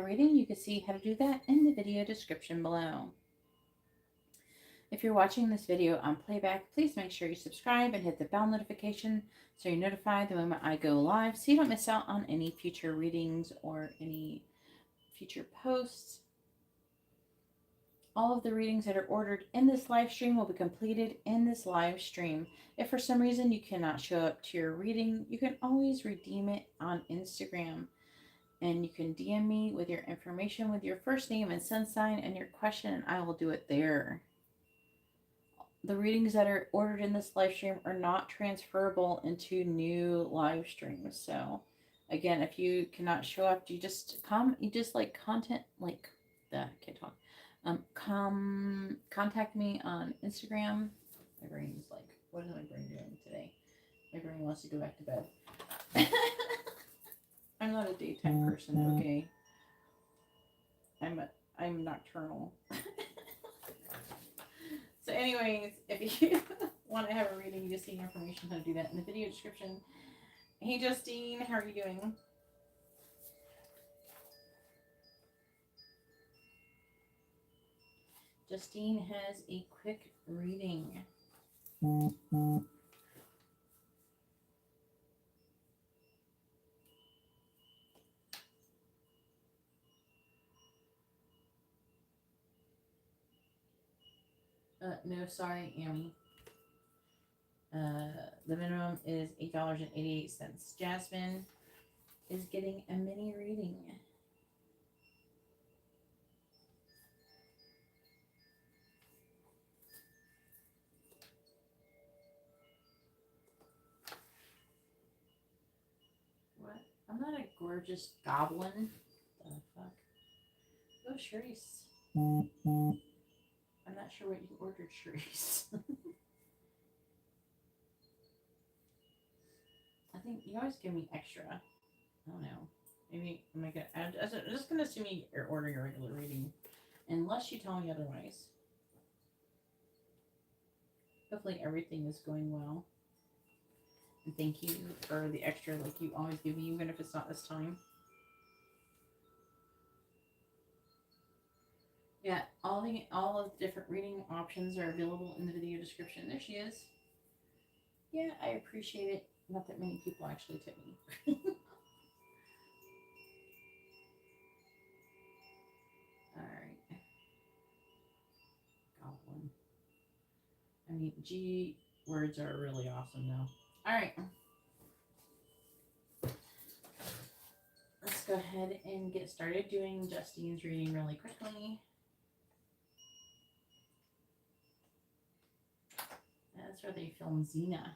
reading, you can see how to do that in the video description below. If you're watching this video on playback, please make sure you subscribe and hit the bell notification so you're notified the moment I go live so you don't miss out on any future readings or any future posts. All of the readings that are ordered in this live stream will be completed in this live stream. If for some reason you cannot show up to your reading, you can always redeem it on Instagram. And you can DM me with your information with your first name and sun sign and your question, and I will do it there. The readings that are ordered in this live stream are not transferable into new live streams. So again, if you cannot show up, you just like content, like that. I can't talk. Contact me on Instagram. My brain's like, what is my brain doing today? My brain wants to go back to bed. I'm not a daytime person, okay? I'm nocturnal. So anyways, if you want to have a reading, you just see information how to do that in the video description. Hey Justine, how are you doing? Justine has a quick reading. No, sorry, Amy. The minimum is $8.88. Jasmine is getting a mini reading. What? I'm not a gorgeous goblin. What the fuck? Oh, Charisse. I'm not sure what you ordered, Charisse. I think you always give me extra. I don't know. Maybe I'm just gonna assume you're ordering a regular reading, unless you tell me otherwise. Hopefully everything is going well. And thank you for the extra, like you always give me, even if it's not this time. Yeah, all of the different reading options are available in the video description. There she is. Yeah, I appreciate it. Not that many people actually tip me. Alright. Goblin. I mean, G words are really awesome though. Alright. Let's go ahead and get started doing Justine's reading really quickly. That's where they film Xena.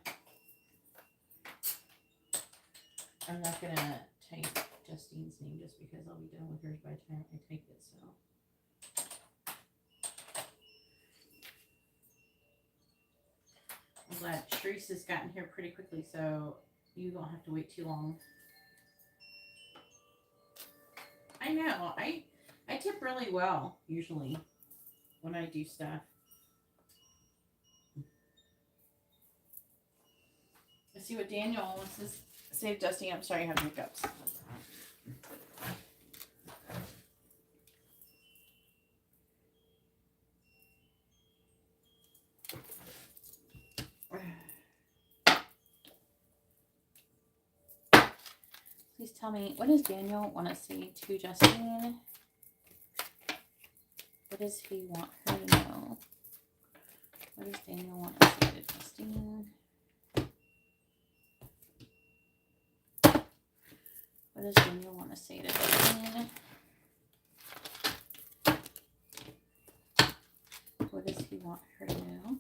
I'm not going to type Justine's name just because I'll be done with hers by the time I type it, so. I'm glad Charisse has gotten here pretty quickly, so you don't have to wait too long. I know. I tip really well, usually, when I do stuff. Let's see what Daniel wants to say. Justine, I'm sorry I have hiccups. Please tell me, what does Daniel want to say to Justine? What does he want her to know? What does Daniel want to say to Justine? What does Daniel want to say to Justine? What does he want her to know?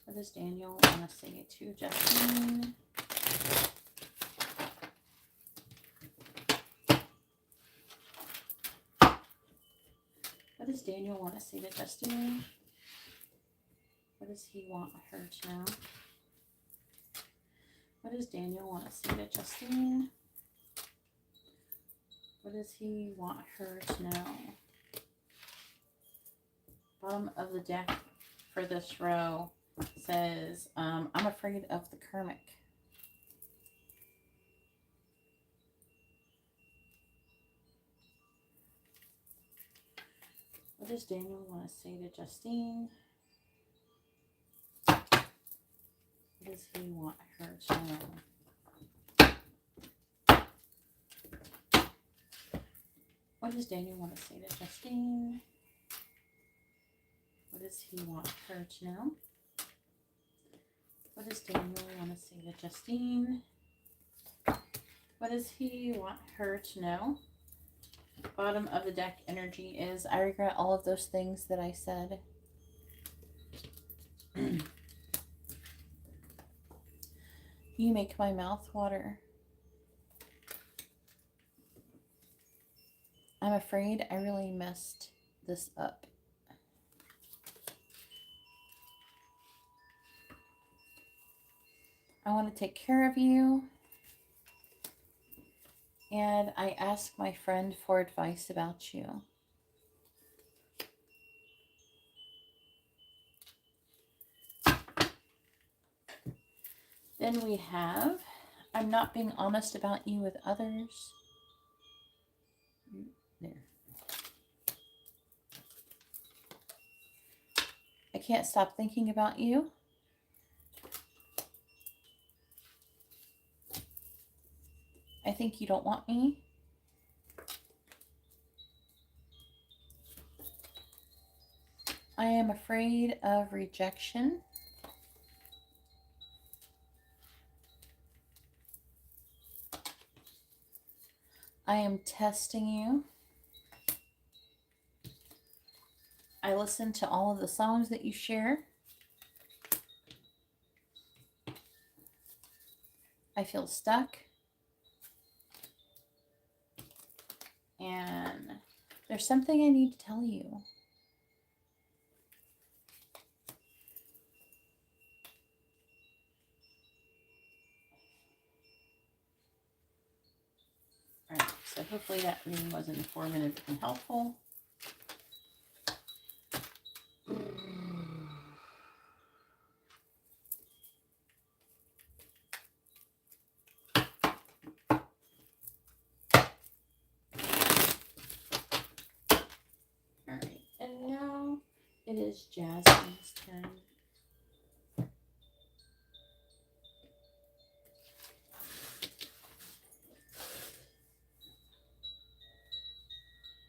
What does Daniel want to say to Justine? What does Daniel want to say to Justine? What does he want her to know? What does Daniel want to say to Justine? What does he want her to know? Bottom of the deck for this row says, I'm afraid of the karmic. What does Daniel want to say to Justine? What does he want her to know? What does Daniel want to say to Justine? What does he want her to know? What does Daniel want to say to Justine? What does he want her to know? Bottom of the deck energy is, I regret all of those things that I said. You make my mouth water. I'm afraid I really messed this up. I want to take care of you. And I ask my friend for advice about you. Then we have, I'm not being honest about you with others. There. I can't stop thinking about you. I think you don't want me. I am afraid of rejection. I am testing you. I listen to all of the songs that you share. I feel stuck. And there's something I need to tell you. All right, so hopefully that reading was informative and helpful. Alright, and now it is Jasmine's turn.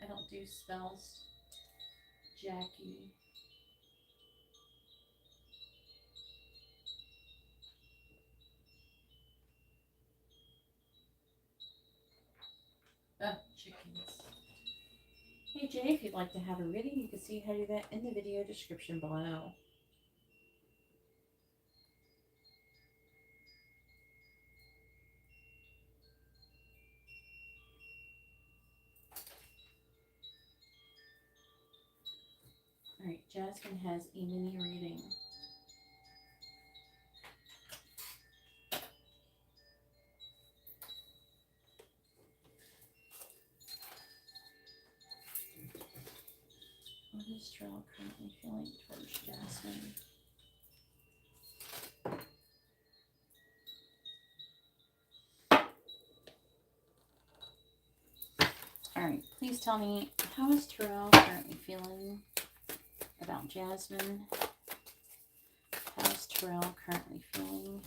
I don't do spells, Jackie. Oh, chickens. Hey Jay, if you'd like to have a reading, you can see how to do that in the video description below. Alright, Jasmine has a mini reading. What is Terrell currently feeling towards Jasmine? Alright, please tell me, how is Terrell currently feeling about Jasmine? How is Terrell currently feeling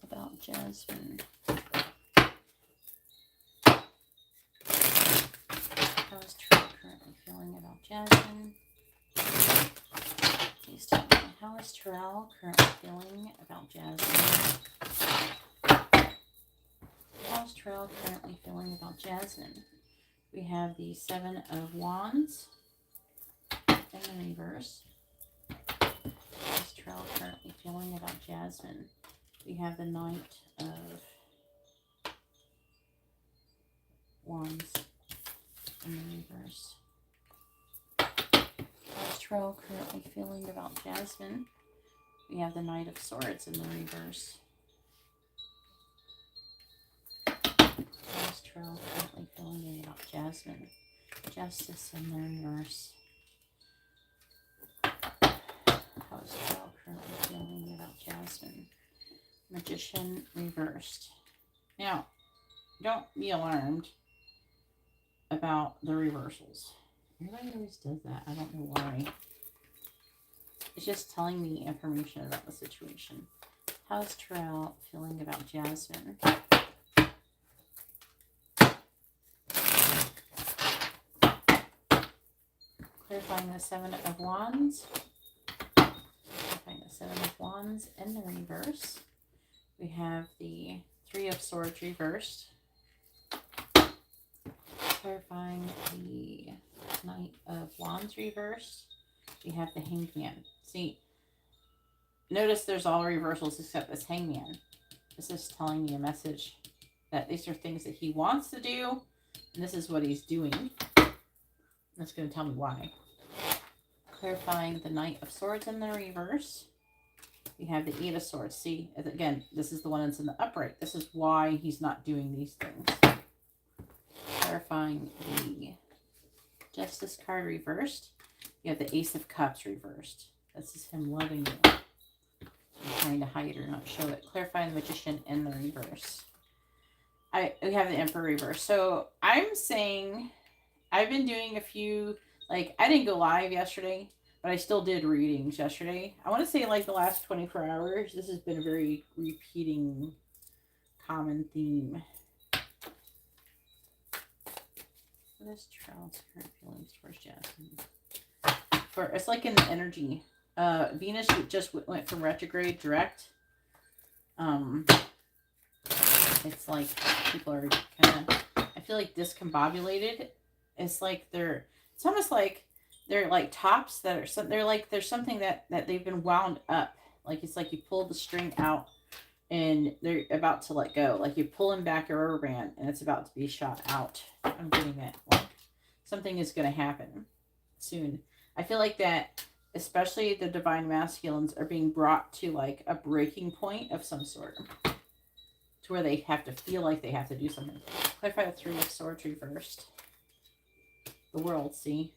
about Jasmine? How is Terrell currently feeling about Jasmine? Please tell me, how is Terrell currently feeling about Jasmine? How is Terrell currently feeling about Jasmine? We have the Seven of Wands in the reverse. How is Terrell currently feeling about Jasmine? We have the Knight of Wands in the reverse. How is Terrell currently feeling about Jasmine? We have the Knight of Swords in the reverse. How is Terrell currently feeling about Jasmine? Justice in the reverse. How is Terrell currently feeling about Jasmine? Magician reversed. Now, don't be alarmed about the reversals. Everybody always does that. I don't know why. It's just telling me information about the situation. How's Terrell feeling about Jasmine? Clarifying the Seven of Wands. Clarifying the Seven of Wands in the reverse. We have the Three of Swords reversed. Clarifying the Knight of Wands reversed. We have the Hanged Man. See, notice there's all reversals except this Hangman. This is telling me a message that these are things that he wants to do, and this is what he's doing. That's going to tell me why. Clarifying the Knight of Swords in the reverse. We have the Eight of Swords. See, again, this is the one that's in the upright. This is why he's not doing these things. Clarifying the Justice card reversed. You have the Ace of Cups reversed. This is him loving you. I'm trying to hide or not show it. Clarifying the Magician in the reverse. We have the Emperor reverse. So I'm saying I've been doing a few, like, I didn't go live yesterday, but I still did readings yesterday. I want to say like the last 24 hours, this has been a very repeating common theme. What is Charles' current feelings towards Jasmine? It's like in the energy. Venus just went from retrograde direct. It's like people are kind of, I feel like discombobulated. It's like it's almost like they're like tops that are they're like there's something that they've been wound up. Like it's like you pulled the string out and they're about to let go. Like you're pulling back a rubber band and it's about to be shot out. I'm getting it. Like something is going to happen soon. I feel like that, especially the divine masculines are being brought to like a breaking point of some sort, to where they have to feel like they have to do something. Clarify the Three of Swords reversed. The World, see?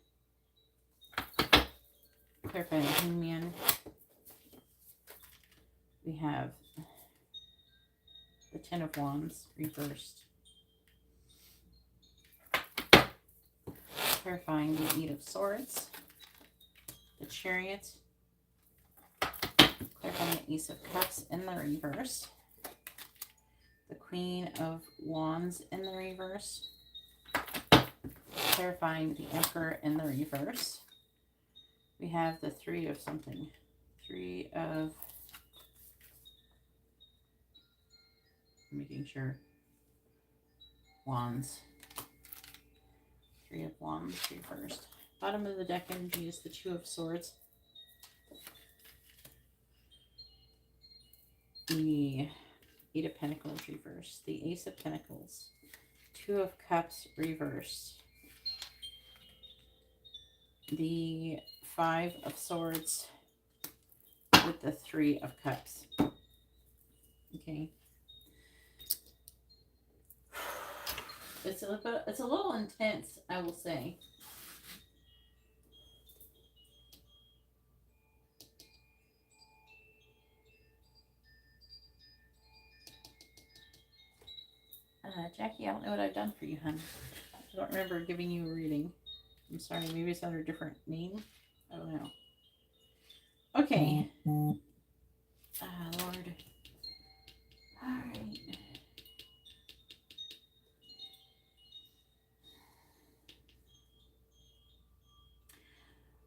Clarify the Hangman. We have the Ten of Wands reversed. Clarifying the Eight of Swords. The Chariot. Clarifying the Ace of Cups in the reverse. The Queen of Wands in the reverse. Clarifying the Emperor in the reverse. We have the Three of something. Three of... making sure. Wands. Three of Wands reversed. Bottom of the deck energy is the Two of Swords. The Eight of Pentacles reversed. The Ace of Pentacles. Two of Cups reversed. The Five of Swords with the Three of Cups. Okay. It's a little intense, I will say. Jackie, I don't know what I've done for you, hon. I don't remember giving you a reading. I'm sorry, maybe it's under a different name. I don't know. Okay. Lord. Alright.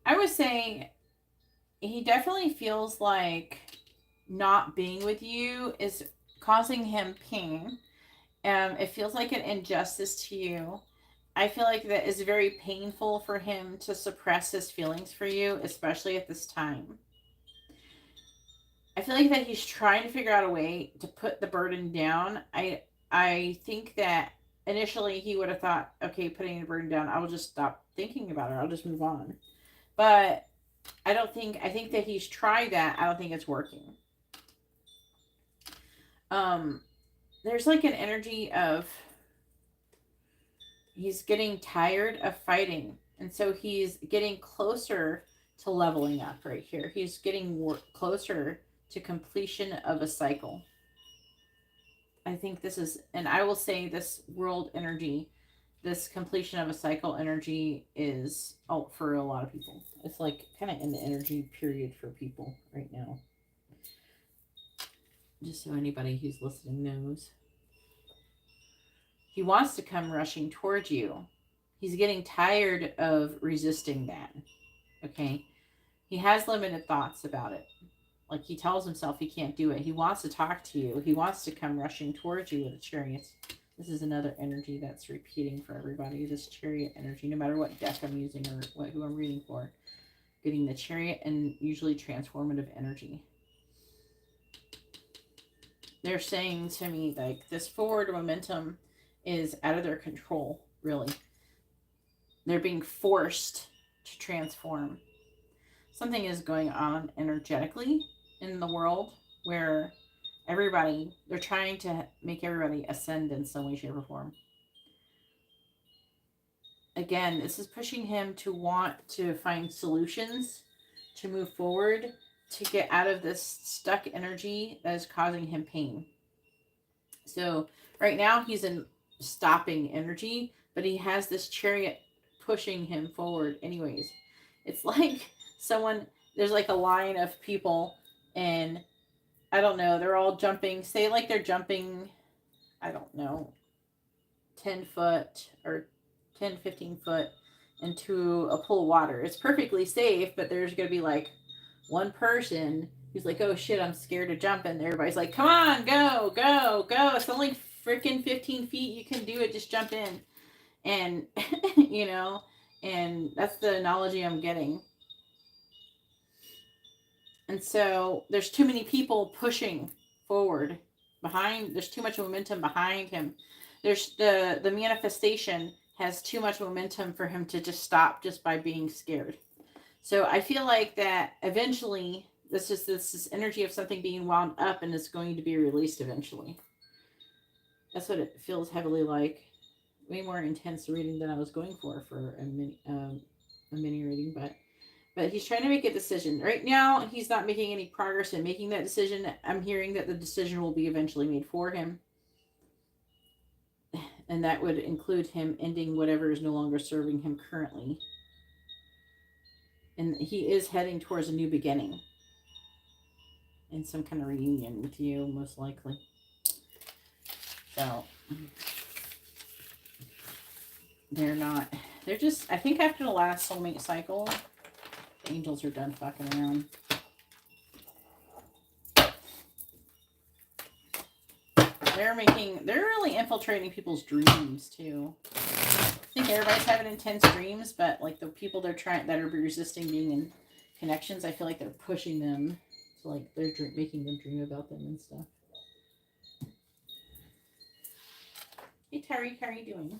I would say he definitely feels like not being with you is causing him pain. It feels like an injustice to you. I feel like that is very painful for him to suppress his feelings for you, especially at this time. I feel like that he's trying to figure out a way to put the burden down. I think that initially he would have thought, okay, putting the burden down, I will just stop thinking about it. I'll just move on. But I think that he's tried that. I don't think it's working. There's like an energy of he's getting tired of fighting. And so he's getting closer to leveling up right here. He's getting closer to completion of a cycle. I think this is, and I will say this world energy, this completion of a cycle energy is for a lot of people. It's like kind of in the energy period for people right now. Just so anybody who's listening knows. He wants to come rushing towards you. He's getting tired of resisting that. Okay? He has limited thoughts about it. Like he tells himself he can't do it. He wants to talk to you. He wants to come rushing towards you with a chariot. This is another energy that's repeating for everybody. This chariot energy, no matter what deck I'm using or who I'm reading for. Getting the chariot and usually transformative energy. They're saying to me like this forward momentum is out of their control, really. They're being forced to transform. Something is going on energetically in the world where they're trying to make everybody ascend in some way, shape, or form. Again, this is pushing him to want to find solutions, to move forward, to get out of this stuck energy that is causing him pain. So right now he's in stopping energy, but he has this chariot pushing him forward anyways. It's like there's like a line of people and I don't know, they're all jumping, say like they're jumping, I don't know, 10 foot or 10, 15 foot into a pool of water. It's perfectly safe, but there's going to be like one person who's like, oh shit, I'm scared to jump. And everybody's like, come on, go, go, go. It's only freaking 15 feet. You can do it. Just jump in. And, and that's the analogy I'm getting. And so there's too many people pushing forward there's too much momentum behind him. There's the manifestation has too much momentum for him to just stop just by being scared. So I feel like that eventually this is this energy of something being wound up and it's going to be released eventually. That's what it feels heavily like. Way more intense reading than I was going for a mini reading, but he's trying to make a decision. Right now, he's not making any progress in making that decision. I'm hearing that the decision will be eventually made for him. And that would include him ending whatever is no longer serving him currently. And he is heading towards a new beginning. And some kind of reunion with you, most likely. So, they're just, I think after the last soulmate cycle, the angels are done fucking around. They're really infiltrating people's dreams too. I think everybody's having intense dreams, but like the people that are resisting being in connections, I feel like they're pushing them to like they're making them dream about them and stuff. Hey Tyreke, how are you doing?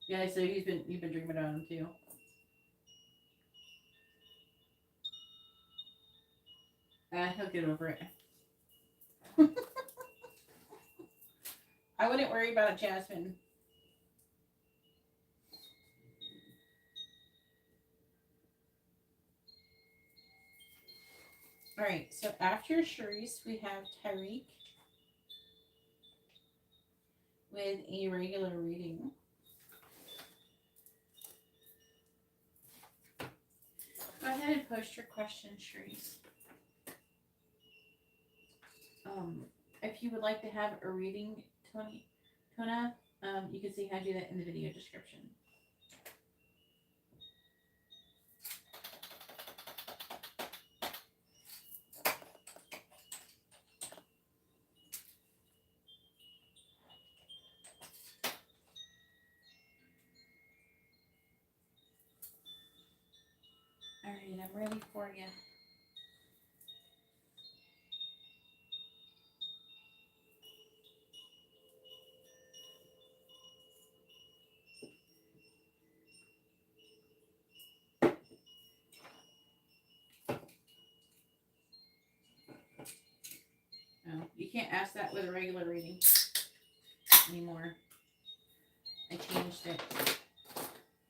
Yeah, so you've been dreaming about him too. He'll get over it. I wouldn't worry about Jasmine. All right, so after Charisse, we have Tyreke with a regular reading. Go ahead and post your question, Charisse. If you would like to have a reading, Tona, you can see how to do that in the video description. All right, I'm ready for you. No, you can't ask that with a regular reading anymore. I changed it.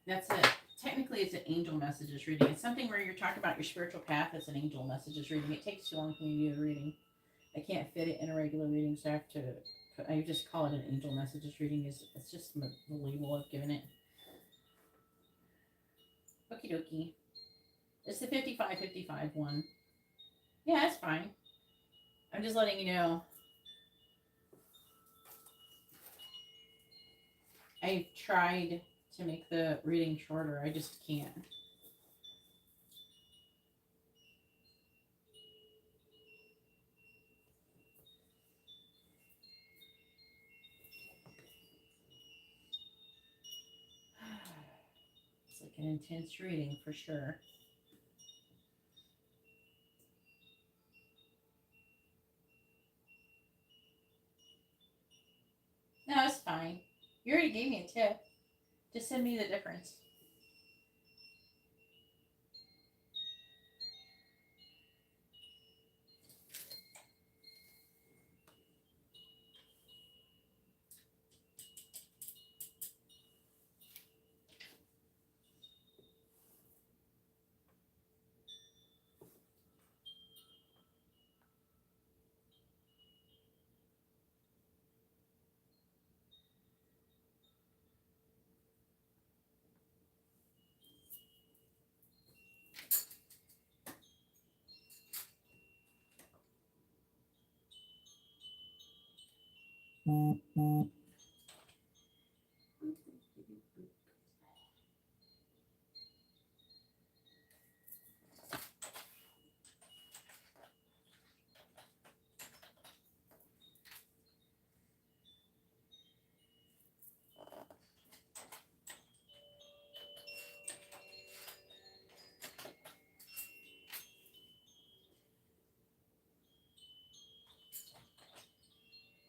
That's it. Technically, it's an angel messages reading. It's something where you're talking about your spiritual path as an angel messages reading. It takes too long for me to do a reading. I can't fit it in a regular reading, so I have to. I just call it an angel messages reading. It's just the label I've given it. Okie dokie. It's the 55-55 one. Yeah, that's fine. I'm just letting you know. I've tried to make the reading shorter. I just can't. It's like an intense reading for sure. No, it's fine. You already gave me a tip. Just send me the difference.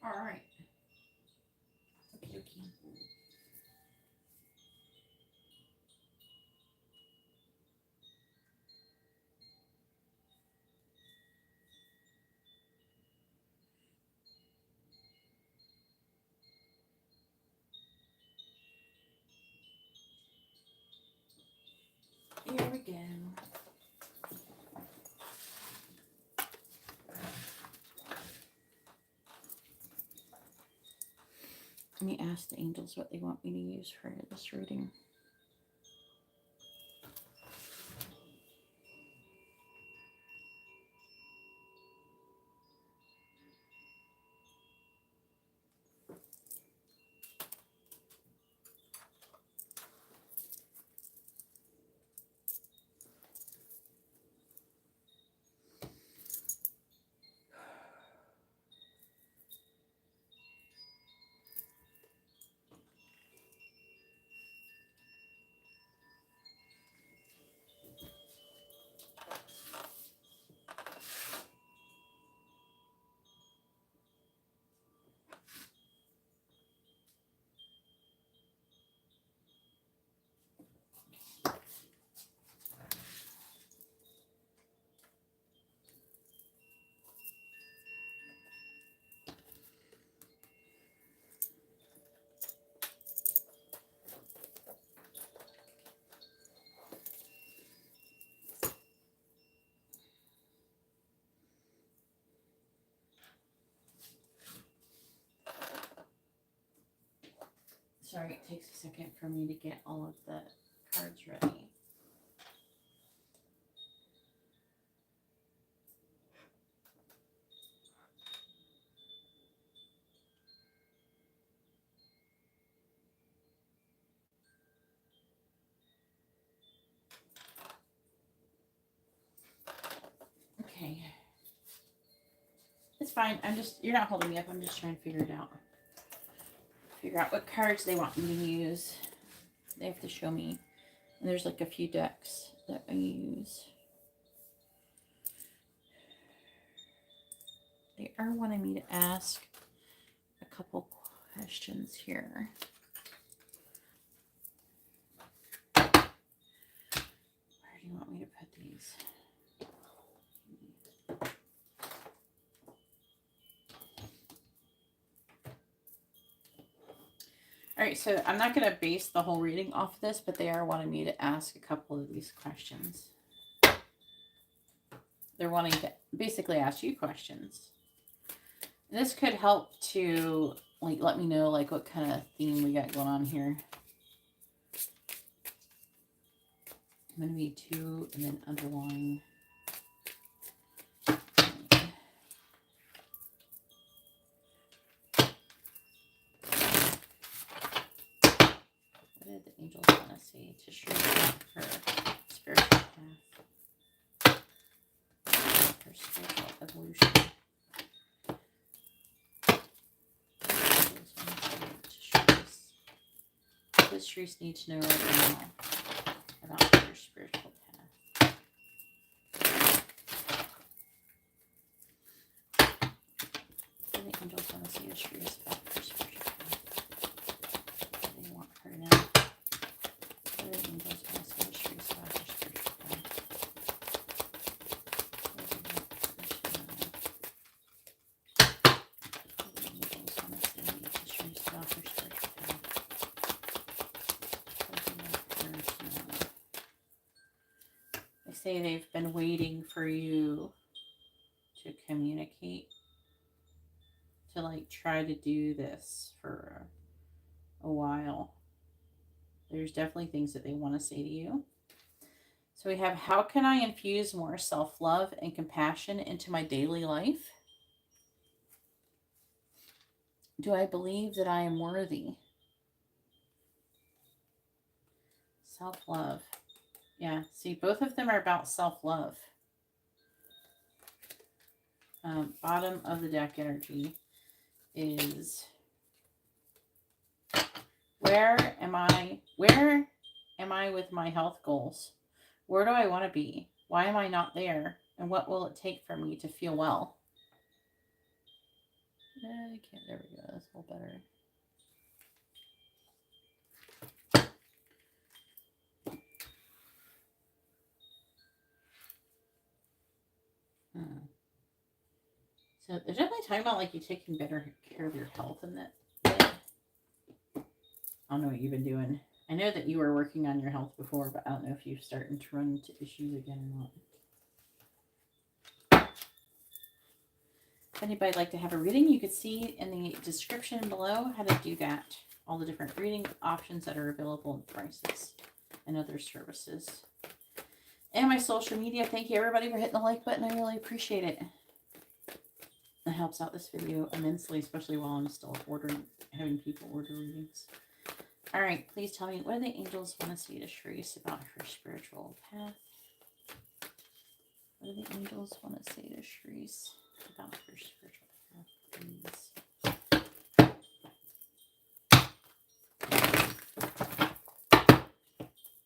All right. Okay. Here we go. Let me ask the angels what they want me to use for this reading. Sorry, it takes a second for me to get all of the cards ready. Okay. It's fine. You're not holding me up. I'm just trying to figure it out. Figure out what cards they want me to use. They have to show me. And there's like a few decks that I use. They are wanting me to ask a couple questions here. Where do you want me to put these? All right, so I'm not going to base the whole reading off of this, but they are wanting me to ask a couple of these questions. They're wanting to basically ask you questions. This could help to, like, let me know, like, what kind of theme we got going on here. I'm going to be 2 and then underline. What did the angels want to say to Charisse about her spiritual path? Her spiritual evolution. What does Charisse need to know right now about her spiritual path? What do the angels want to say to Charisse about her spiritual path? What do they want her to know? What do the angels want to say to Charisse about her spiritual path? What do they want her to know? What do the angels want to say to Charisse about her spiritual path? What do they want her to know? They say they've been waiting for you to communicate, to like try to do this for a while. There's definitely things that they want to say to you. So we have, how can I infuse more self-love and compassion into my daily life? Do I believe that I am worthy? Self-love. Yeah, see, both of them are about self-love. Bottom of the deck energy is, where am I with my health goals? Where do I want to be? Why am I not there? And what will it take for me to feel well? I can't, there we go, that's a little better. So they're definitely talking about like you taking better care of your health in that way. I don't know what you've been doing. I know that you were working on your health before, but I don't know if you're starting to run into issues again or not. If anybody'd like to have a reading, you could see in the description below how to do that. All the different reading options that are available and prices and other services. And my social media. Thank you everybody for hitting the like button. I really appreciate it. It helps out this video immensely, especially while I'm still having people order readings. All right, please tell me, what do the angels want to say to Charisse about her spiritual path? What do the angels want to say to Charisse about her spiritual path, please?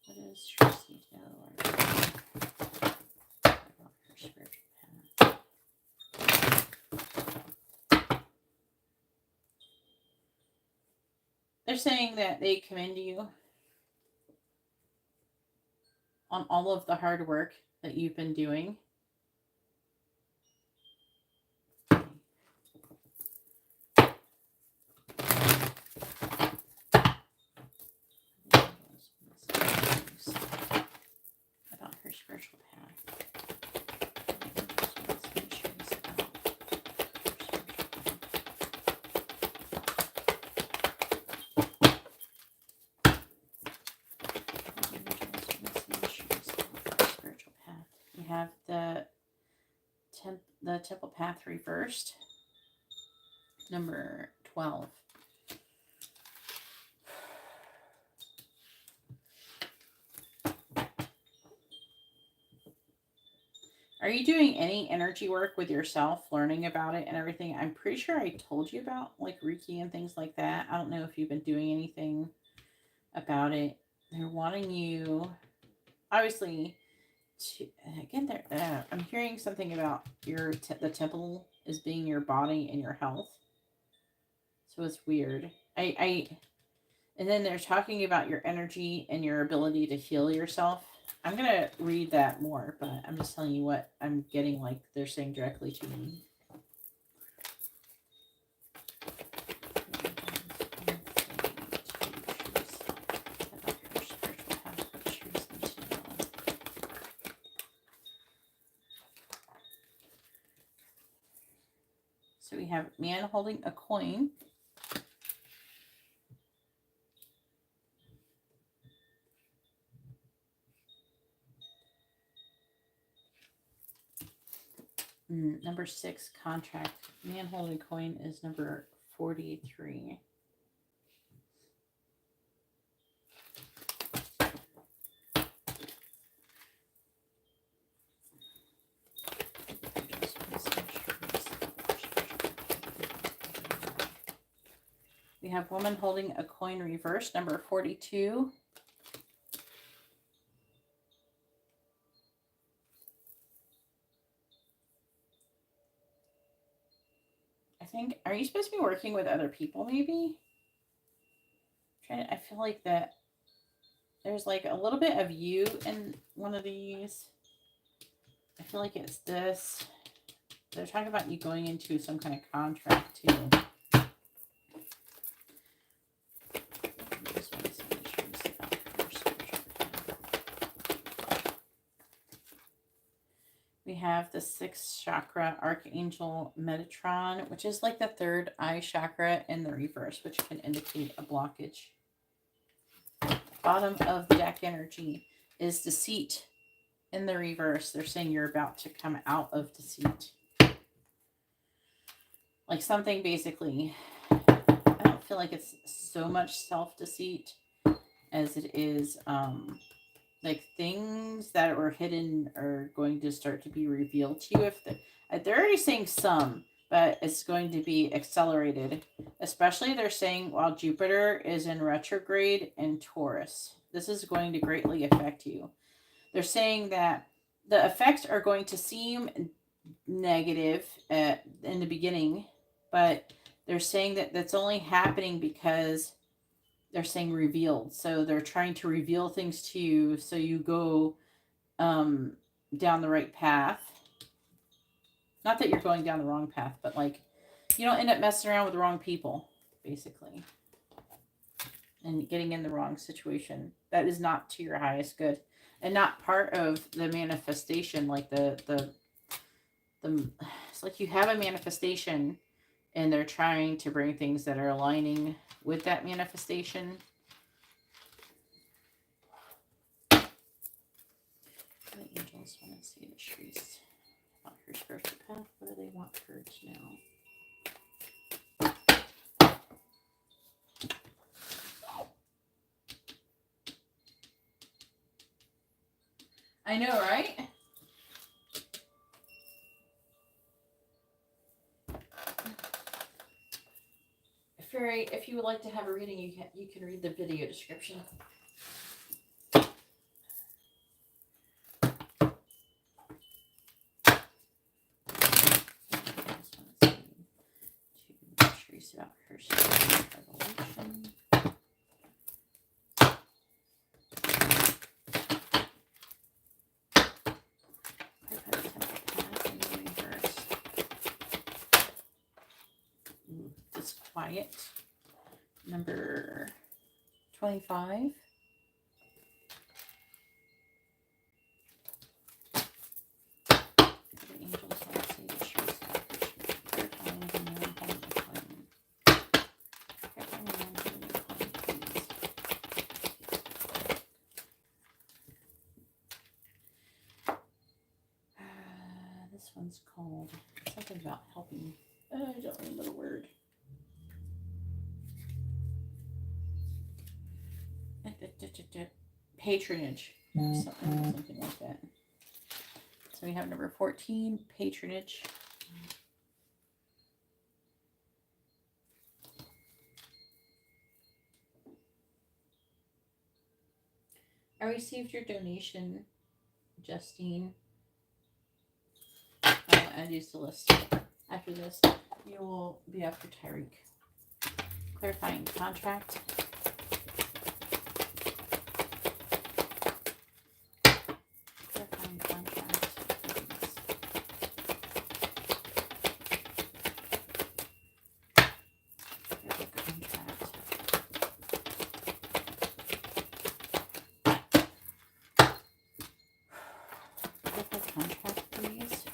What does Charisse need to know about her spiritual path? They're saying that they commend you on all of the hard work that you've been doing. About her spiritual path. We have the temple path reversed, number 12. Are you doing any energy work with yourself, learning about it and everything? I'm pretty sure I told you about like Reiki and things like that. I don't know if you've been doing anything about it. They're wanting you, obviously, to, again, I'm hearing something about the temple as being your body and your health. So it's weird. And then they're talking about your energy and your ability to heal yourself. I'm going to read that more, but I'm just telling you what I'm getting, like they're saying directly to me. So we have man holding a coin. Number 6, contract. Man holding coin is number 43. We have woman holding a coin reverse, number 42. I think, are you supposed to be working with other people maybe? I feel like that there's like a little bit of you in one of these. I feel like it's this. They're talking about you going into some kind of contract too. We have the 6th chakra, Archangel Metatron, which is like the 3rd eye chakra in the reverse, which can indicate a blockage. Bottom of the deck energy is deceit in the reverse. They're saying you're about to come out of deceit. Like something basically, I don't feel like it's so much self-deceit as it is like things that were hidden are going to start to be revealed to you. If they're already saying some, but it's going to be accelerated. Especially they're saying while Jupiter is in retrograde in Taurus. This is going to greatly affect you. They're saying that the effects are going to seem negative in the beginning, but they're saying that that's only happening because they're saying revealed. So they're trying to reveal things to you so you go down the right path. Not that you're going down the wrong path, but like you don't end up messing around with the wrong people, basically. And getting in the wrong situation. That is not to your highest good. And not part of the manifestation. Like it's like you have a manifestation and they're trying to bring things that are aligning with that manifestation. The angels want to see the Charisse about her spiritual path. What do they want her to know? I know, right? Fairy, if you would like to have a reading, you can read the video description. Charisse about her revelation. Disquiet. Number 25. The angels want to see the Charisse this one's called something about helping. I don't remember the word. Patronage. Something like that. So we have number 14, patronage. I received your donation, Justine. I'll add you to the list. After this, you will be after Tyreke. Clarifying contract. Clarifying contract. Contract, please.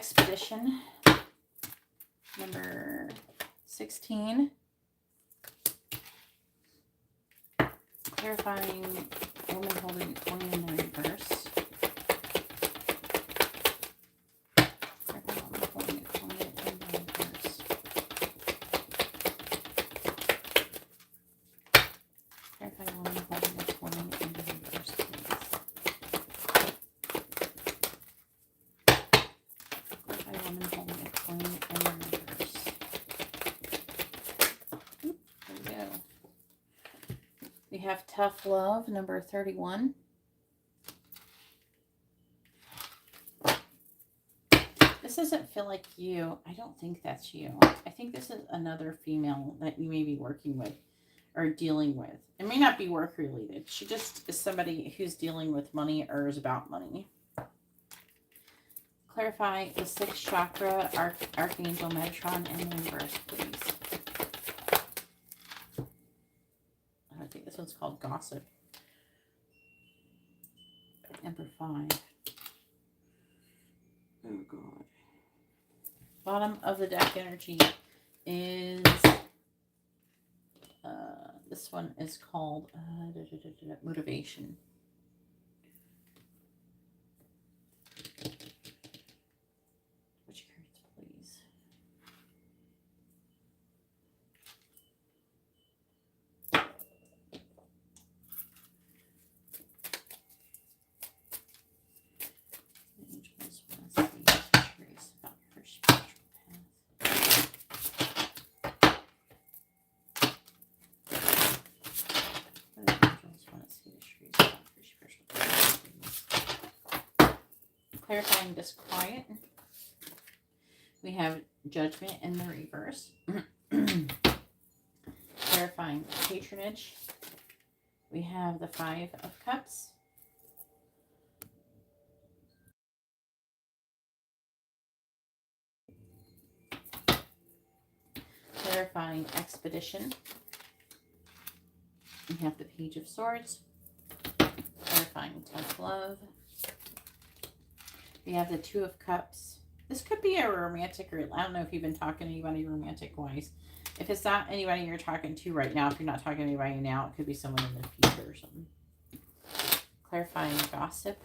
Expedition, number 16. Clarifying woman holding a coin in the reverse. Clarifying woman holding a coin in the reverse. Clarifying woman holding a coin in the reverse, please. Clarifying woman holding a coin in the reverse. Oop, there we go. We have Tough Love, number 31. This doesn't feel like you. I don't think that's you. I think this is another female that you may be working with or dealing with. It may not be work related. She just is somebody who's dealing with money or is about money. Clarify the 6th chakra, Archangel Metatron, in the reverse, please. I think this one's called Gossip. Number 5. Oh, God. Bottom of the deck energy is, this one is called Motivation. Which cards, please? Angels want to see Charisse about her spiritual path. What do the angels want to see Charisse about her spiritual path, please? Clarifying disquiet. We have Judgment in the reverse. Clarifying patronage. We have the 5 of Cups. Clarifying expedition. We have the Page of Swords. Clarifying tough love. We have the 2 of Cups. This could be a romantic, or I don't know if you've been talking to anybody romantic-wise. If it's not anybody you're talking to right now, if you're not talking to anybody now, it could be someone in the future or something. Clarifying gossip.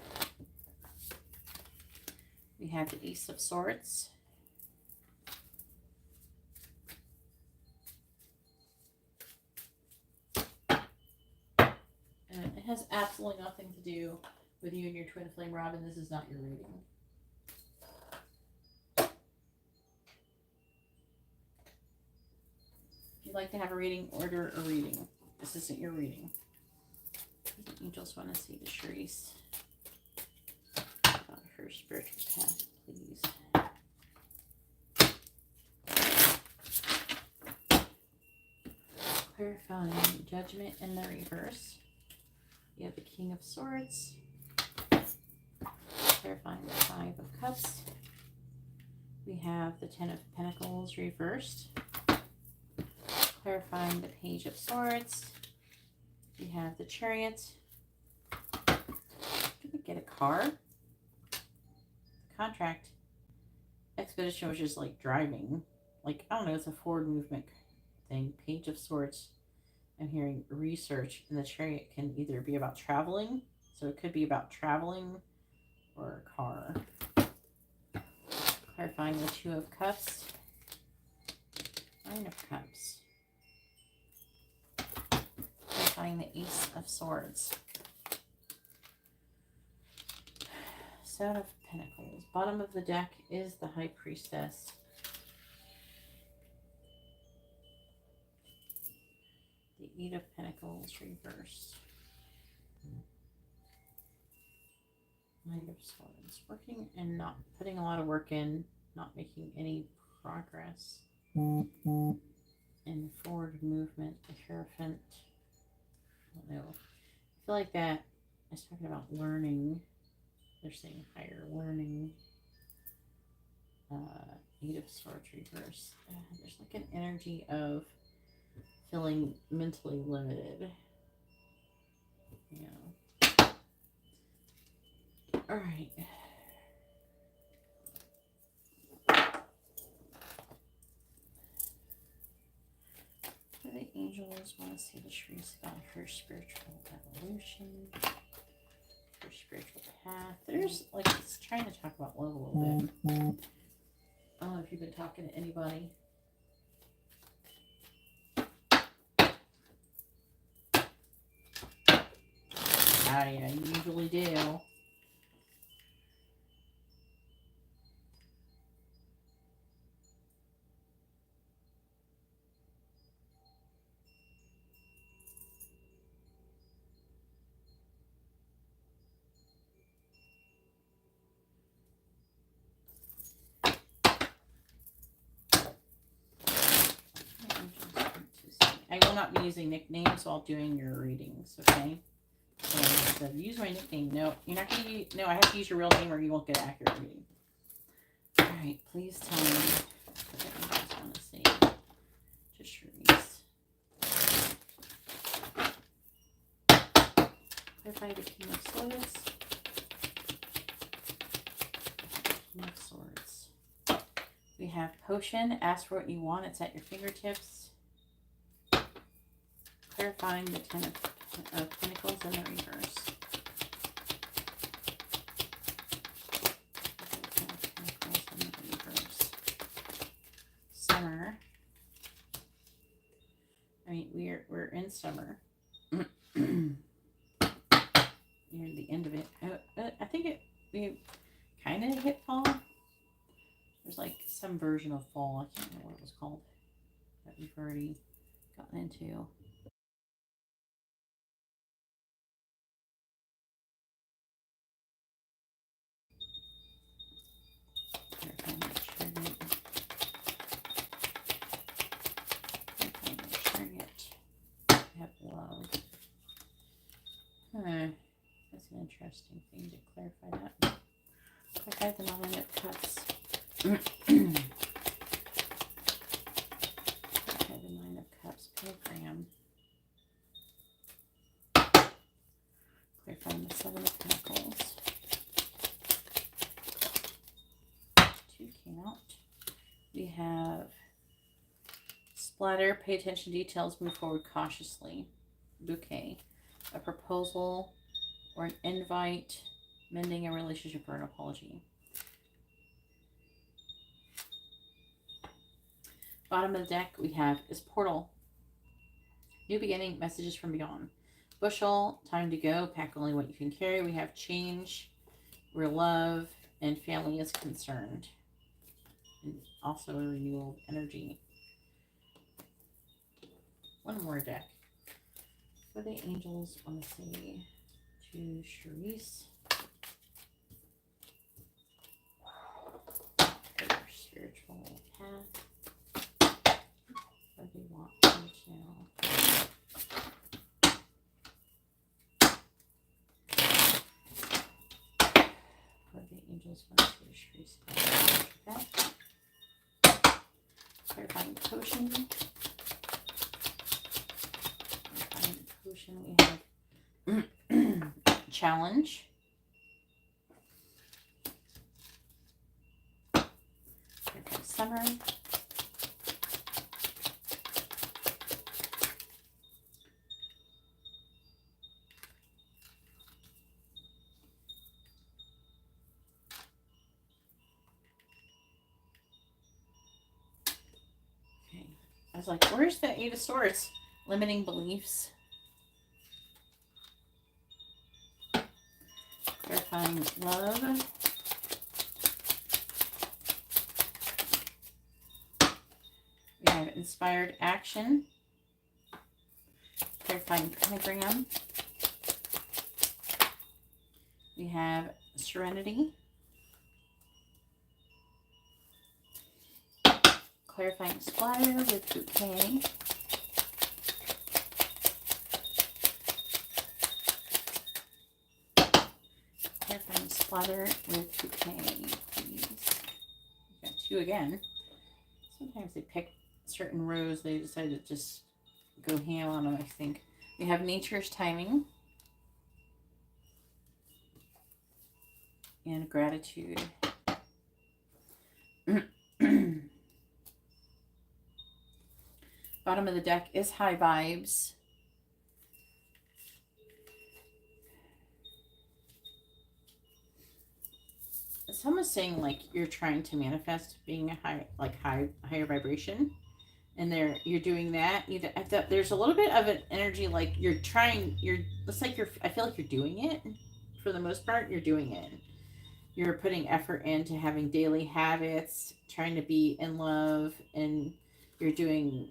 We have the Ace of Swords. And it has absolutely nothing to do with you and your twin flame, Robin. This is not your reading. If you'd like to have a reading, order a reading. This isn't your reading. The angels want to see the Charisse about her spiritual path, please. Clarifying Judgment in the reverse. You have the King of Swords. Clarifying the 5 of Cups. We have the 10 of Pentacles reversed. Clarifying the Page of Swords. We have the Chariot. Did we get a car? Contract. Expedition was just like driving. Like, I don't know, it's a forward movement thing. Page of Swords. I'm hearing research, and the Chariot can either be about traveling, so it could be about traveling, or a car. Clarifying the 2 of Cups. 9 of Cups. Clarifying the Ace of Swords. 7 of Pentacles. Bottom of the deck is the High Priestess. The 8 of Pentacles reversed. Knight of Swords. Working and not putting a lot of work in, not making any progress. In forward movement, the Hierophant. I don't know. I feel like that is talking about learning. They're saying higher learning. 8 of Swords reverse. There's like an energy of feeling mentally limited. Yeah. All right. angels want to see the Charisse about her spiritual evolution, her spiritual path. There's like, it's trying to talk about love a little bit. I don't know if you've been talking to anybody. Yeah, you usually do. I will not be using nicknames while doing your readings, okay? So use my nickname. No, you're not going to use... No, I have to use your real name or you won't get an accurate reading. Alright, please tell me what you guys want to say to Charisse. Clarify the King of Swords. King of Swords. We have Potion. Ask for what you want. It's at your fingertips. Clarifying the Ten of Pentacles in the reverse. Summer. I mean, we're in summer. Near the end of it. I think we kind of hit fall. There's like some version of fall. I can't remember what it was called that we've already gotten into. Love. That's an interesting thing to clarify that. Clarify the Nine of Cups. Clarify the Nine of Cups pentagram. Clarifying the Seven of Pentacles. Two came out. We have Splatter, pay attention to details, move forward cautiously. Bouquet, a proposal or an invite, mending a relationship or an apology. Bottom of the deck we have is Portal, new beginning, messages from beyond. Bushel, time to go, pack only what you can carry. We have Change, where love and family is concerned. And also a renewal of energy. One more deck. What do the angels want to say to Charisse? Her spiritual path. What do they want her to know? What do the angels want to say to Charisse? Clarifying Potion. We have Challenge. Summer. Okay. I was like, where's the Eight of Swords? Limiting beliefs. Clarifying love. We have inspired action. Clarifying pentagram. We have serenity. Clarifying splatter with bouquet. Clarifying splatter with bouquet, please. We've got two again. Sometimes they pick certain rows, they decide to just go ham on them, I think. We have nature's timing. And gratitude. Bottom of the deck is high vibes. Someone's saying like you're trying to manifest being a higher vibration, and you're doing that. There's a little bit of an energy like it's like I feel like you're doing it. For the most part, you're doing it. You're putting effort into having daily habits, trying to be in love, and you're doing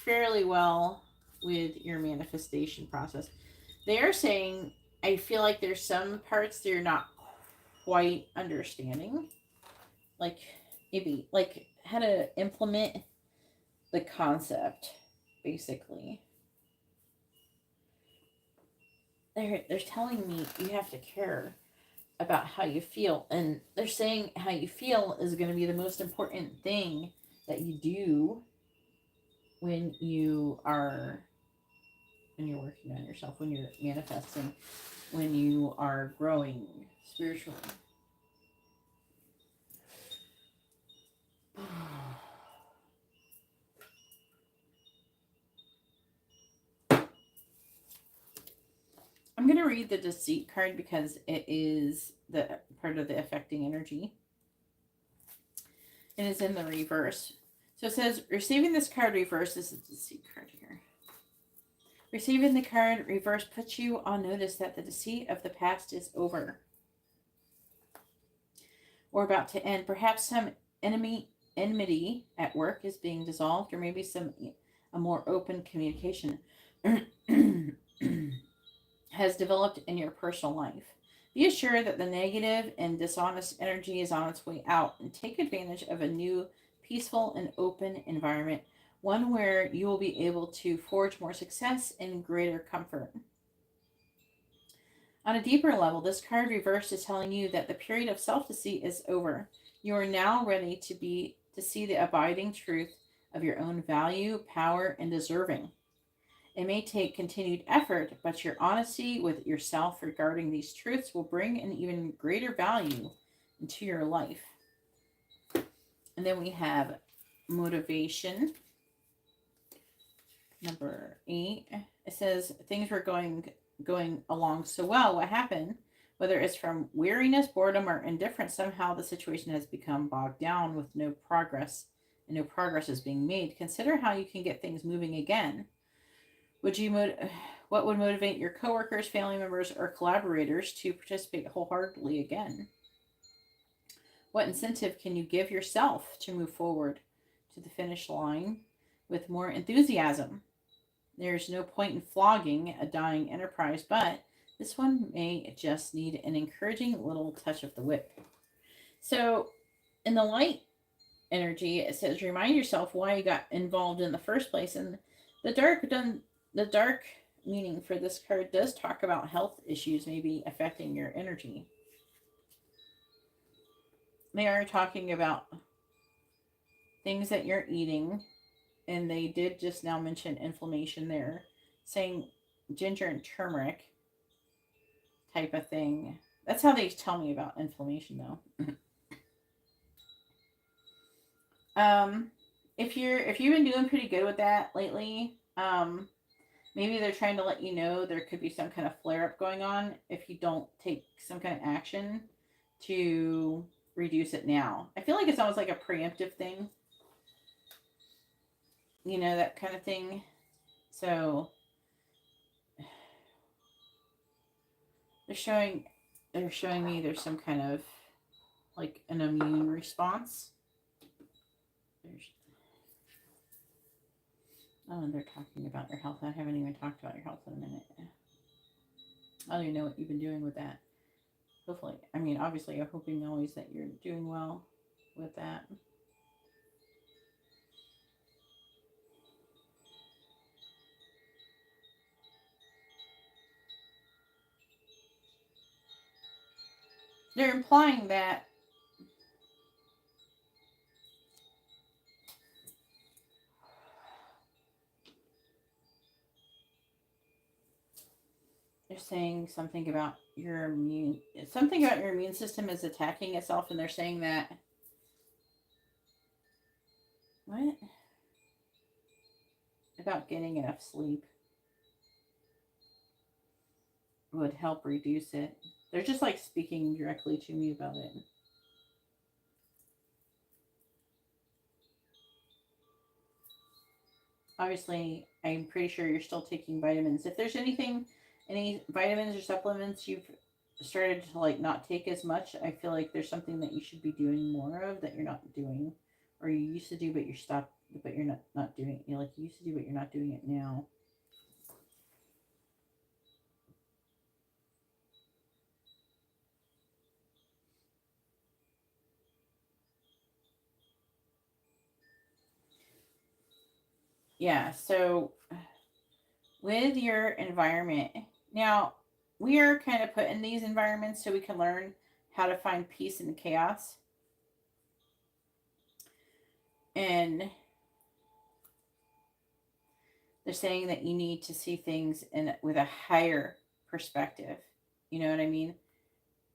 fairly well with your manifestation process. They are saying, I feel like there's some parts that you're not quite understanding. Like, maybe, like, how to implement the concept, basically. They're telling me you have to care about how you feel, and they're saying how you feel is going to be the most important thing that you do when you're working on yourself, when you're manifesting, when you are growing spiritually. I'm going to read the Deceit card because it is the part of the affecting energy. It is in the reverse. So it says, receiving this card reverse, this is the Deceit card here. Receiving the card reverse puts you on notice that the deceit of the past is over or about to end. Perhaps some enmity at work is being dissolved, or maybe a more open communication has developed in your personal life. Be assured that the negative and dishonest energy is on its way out, and take advantage of a new, peaceful, and open environment, one where you will be able to forge more success and greater comfort. On a deeper level, this card reversed is telling you that the period of self-deceit is over. You are now ready to see the abiding truth of your own value, power, and deserving. It may take continued effort, but your honesty with yourself regarding these truths will bring an even greater value into your life. And then we have motivation. Number 8. It says things were going along so well. What happened? Whether it's from weariness, boredom, or indifference, somehow the situation has become bogged down with no progress, and no progress is being made. Consider how you can get things moving again. What would motivate your coworkers, family members, or collaborators to participate wholeheartedly again? What incentive can you give yourself to move forward to the finish line with more enthusiasm? There's no point in flogging a dying enterprise, but this one may just need an encouraging little touch of the whip. So, in the light energy, it says remind yourself why you got involved in the first place. And the dark meaning for this card does talk about health issues maybe affecting your energy. They are talking about things that you're eating, and they did just now mention inflammation there, saying ginger and turmeric type of thing. That's how they tell me about inflammation, though. If you've been doing pretty good with that lately, maybe they're trying to let you know there could be some kind of flare up going on if you don't take some kind of action to reduce it now. I feel like it's almost like a preemptive thing. You know, that kind of thing. So they're showing me there's some kind of like an immune response. They're talking about your health. I haven't even talked about your health in a minute. I don't even know what you've been doing with that. Hopefully, I mean, obviously, I'm hoping always that you're doing well with that. They're implying that they're saying something about your immune system is attacking itself, and they're saying that what? about getting enough sleep would help reduce it. They're just like speaking directly to me about it. Obviously, I'm pretty sure you're still taking vitamins. If there's anything, any vitamins or supplements you've started to like not take as much, I feel like there's something that you should be doing more of that you're not doing, or you used to do but you're stopped, but you're not doing. You know, like you used to do but you're not doing it now. Yeah. So with your environment, now we are kind of put in these environments so we can learn how to find peace in chaos. And they're saying that you need to see things in with a higher perspective. You know what I mean?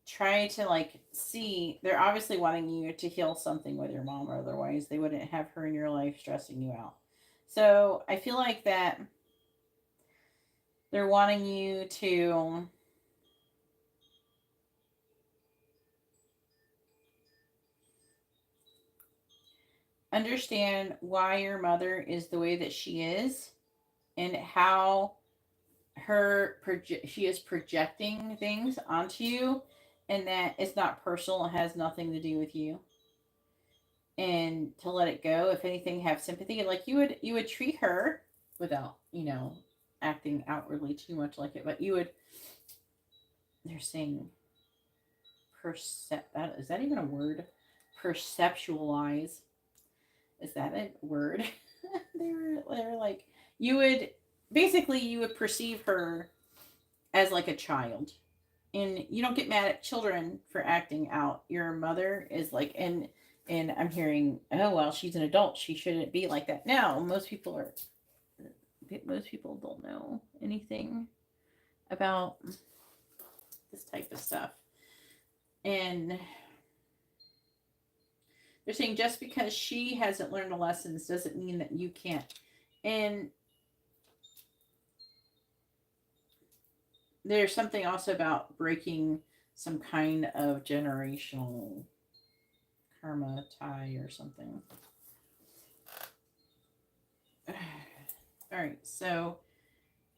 Try to like see, they're obviously wanting you to heal something with your mom, or otherwise they wouldn't have her in your life stressing you out. So I feel like that they're wanting you to understand why your mother is the way that she is, and how she is projecting things onto you, and that it's not personal, it has nothing to do with you, and to let it go. If anything, have sympathy, like you would treat her without, acting outwardly too much like it, but you would, they're saying, is that even a word? Perceptualize, is that a word? They were like, you would, basically you would perceive her as like a child, and you don't get mad at children for acting out. Your mother is like, and I'm hearing, oh well, she's an adult, she shouldn't be like that. No, most people don't know anything about this type of stuff, and they're saying just because she hasn't learned the lessons doesn't mean that you can't. And there's something also about breaking some kind of generational karma tie or something. All right, so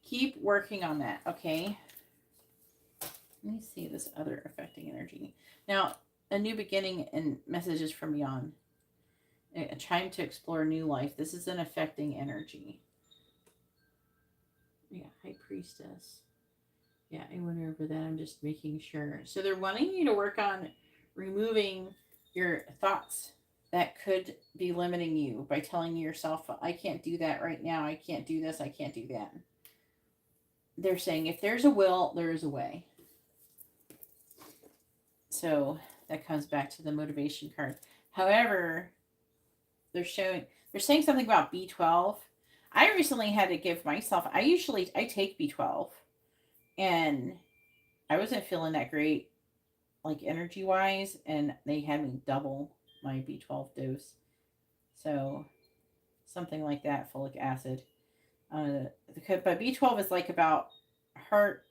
keep working on that, okay? Let me see this other affecting energy. Now, a new beginning and messages from beyond. A time to explore new life. This is an affecting energy. Yeah, High Priestess. Yeah, I went over that. I'm just making sure. So they're wanting you to work on removing your thoughts that could be limiting you by telling yourself, I can't do that right now. I can't do this. I can't do that. They're saying if there's a will, there is a way. So that comes back to the motivation card. However, they're saying something about B12. I recently had to give myself, I take B12, and I wasn't feeling that great, like energy wise, and they had me double my B12 dose. So something like that, folic acid. But B12 is like about heart,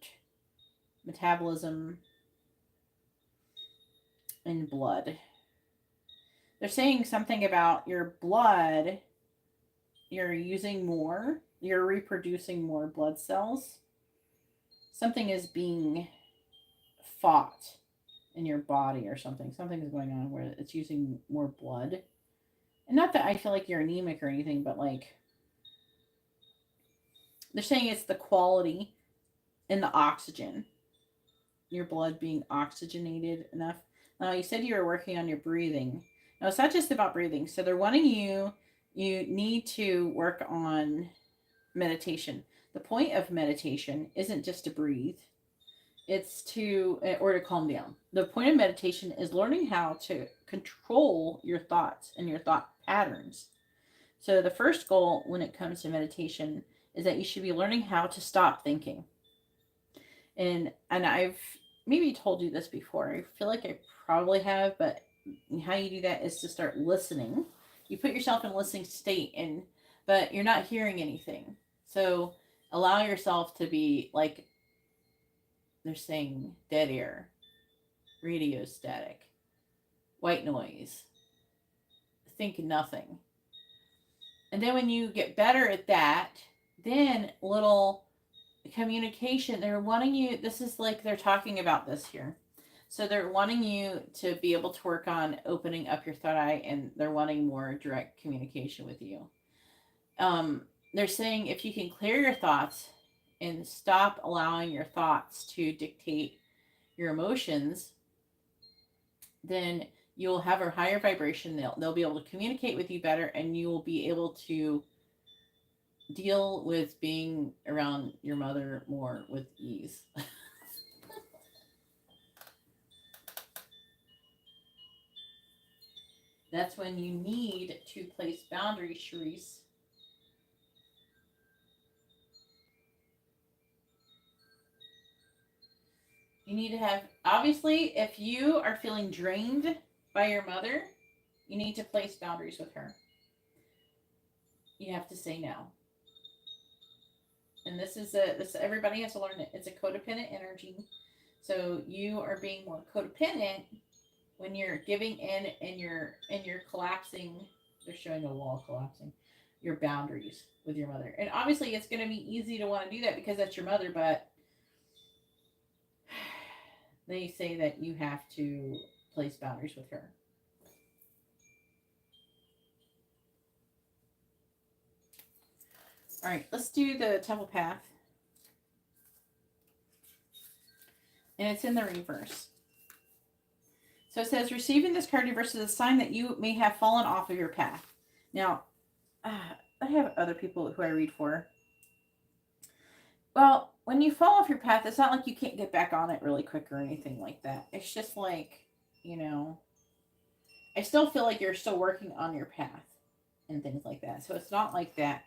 metabolism, and blood. They're saying something about your blood. You're using more. You're reproducing more blood cells. Something is being fought in your body or something. Something is going on where it's using more blood. And not that I feel like you're anemic or anything, but like they're saying it's the quality and the oxygen. Your blood being oxygenated enough. Now, you said you were working on your breathing. Now, it's not just about breathing. So they're wanting you need to work on meditation. The point of meditation isn't just to breathe, it's to, or to calm down. The point of meditation is learning how to control your thoughts and your thought patterns. So the first goal when it comes to meditation is that you should be learning how to stop thinking. And I've maybe told you this before. I feel like I probably have, but how you do that is to start listening. You put yourself in a listening state, and but you're not hearing anything. So allow yourself to be like, they're saying, dead air, radio static, white noise, think nothing. And then when you get better at that, then little communication, they're wanting you, this is like they're talking about this here. So they're wanting you to be able to work on opening up your third eye, and they're wanting more direct communication with you. They're saying if you can clear your thoughts and stop allowing your thoughts to dictate your emotions, then you'll have a higher vibration. They'll be able to communicate with you better, and you will be able to deal with being around your mother more with ease. That's when you need to place boundaries, Charisse. You need to have, obviously, if you are feeling drained by your mother, you need to place boundaries with her. You have to say no. And this everybody has to learn it. It's a codependent energy. So you are being more codependent when you're giving in and you're collapsing. They're showing a wall collapsing your boundaries with your mother. And obviously it's going to be easy to want to do that because that's your mother, but they say that you have to place boundaries with her. All right, let's do the temple path. And it's in the reverse. So it says, receiving this card reverses a sign that you may have fallen off of your path. Now, I have other people who I read for. Well, when you fall off your path, it's not like you can't get back on it really quick or anything like that. It's just like, I still feel like you're still working on your path and things like that. So it's not like that.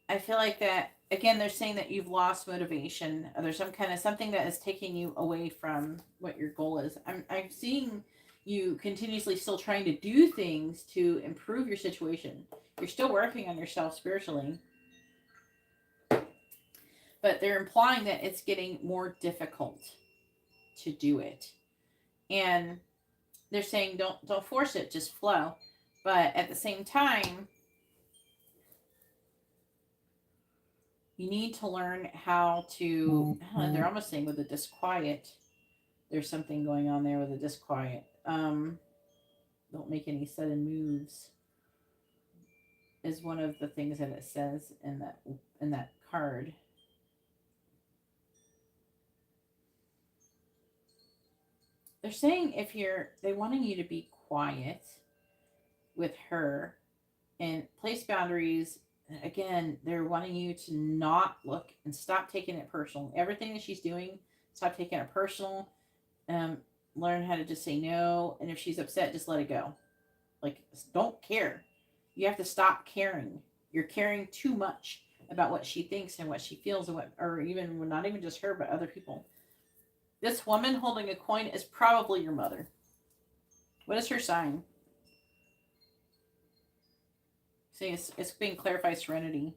I feel like that, again, they're saying that you've lost motivation. Or there's something that is taking you away from what your goal is. I'm seeing you continuously still trying to do things to improve your situation. You're still working on yourself spiritually. But they're implying that it's getting more difficult to do it. And they're saying don't force it, just flow. But at the same time, you need to learn how to, they're almost saying with a disquiet, there's something going on there with a disquiet. Don't make any sudden moves is one of the things that it says in that card. They're saying they wanting you to be quiet with her and place boundaries. Again, they're wanting you to not look and stop taking it personal. Everything that she's doing, stop taking it personal. Learn how to just say no. And if she's upset, just let it go. Like, don't care. You have to stop caring. You're caring too much about what she thinks and what she feels, and or even not even just her, but other people. This woman holding a coin is probably your mother. What is her sign? See, it's being clarified serenity.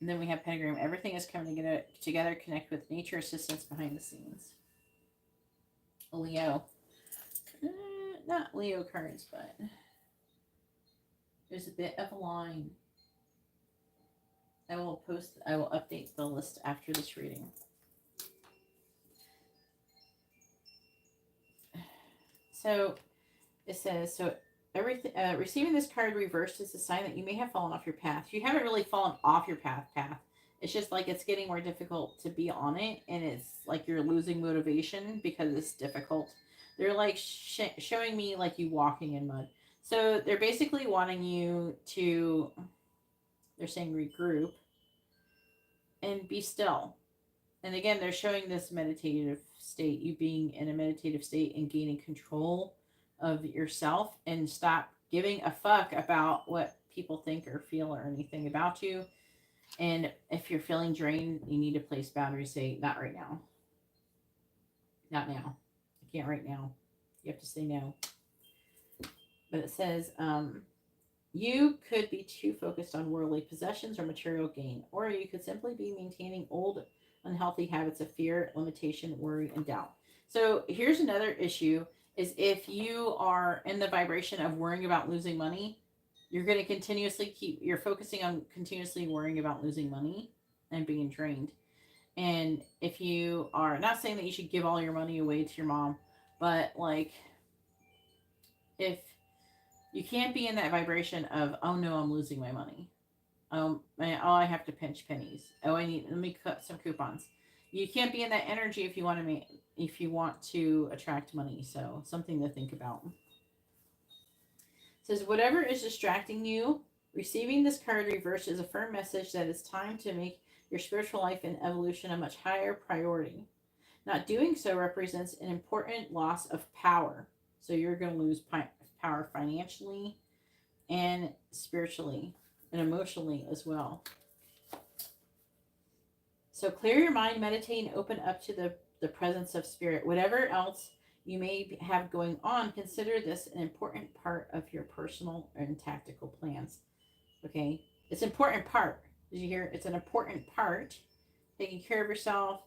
And then we have pentagram. Everything is coming together, connect with nature, assistance behind the scenes. A Leo. Not Leo cards, but there's a bit of a line. I will update the list after this reading. So it says, everything, receiving this card reversed is a sign that you may have fallen off your path. You haven't really fallen off your path. It's just like it's getting more difficult to be on it, and it's like you're losing motivation because it's difficult. They're like showing me like you walking in mud. So they're basically wanting you to, they're saying regroup and be still. And again, they're showing this meditative state, you being in a meditative state and gaining control of yourself, and stop giving a fuck about what people think or feel or anything about you. And if you're feeling drained, you need to place boundaries. Say, not right now. Not now. I can't right now. You have to say no. But it says, you could be too focused on worldly possessions or material gain, or you could simply be maintaining old, unhealthy habits of fear, limitation, worry, and doubt. So here's another issue is if you are in the vibration of worrying about losing money, you're going to you're focusing on continuously worrying about losing money and being drained. And if you are not saying that you should give all your money away to your mom, but like if you can't be in that vibration of, oh no, I'm losing my money. Oh, I have to pinch pennies. Oh, let me cut some coupons. You can't be in that energy if you want to if you want to attract money. So something to think about. It says whatever is distracting you, receiving this card reversed is a firm message that it's time to make your spiritual life and evolution a much higher priority. Not doing so represents an important loss of power. So you're going to lose power financially and spiritually and emotionally as well. So clear your mind, meditate, and open up to the presence of spirit. Whatever else you may have going on, consider this an important part of your personal and tactical plans. Okay? It's an important part. Did you hear? It's an important part. Taking care of yourself,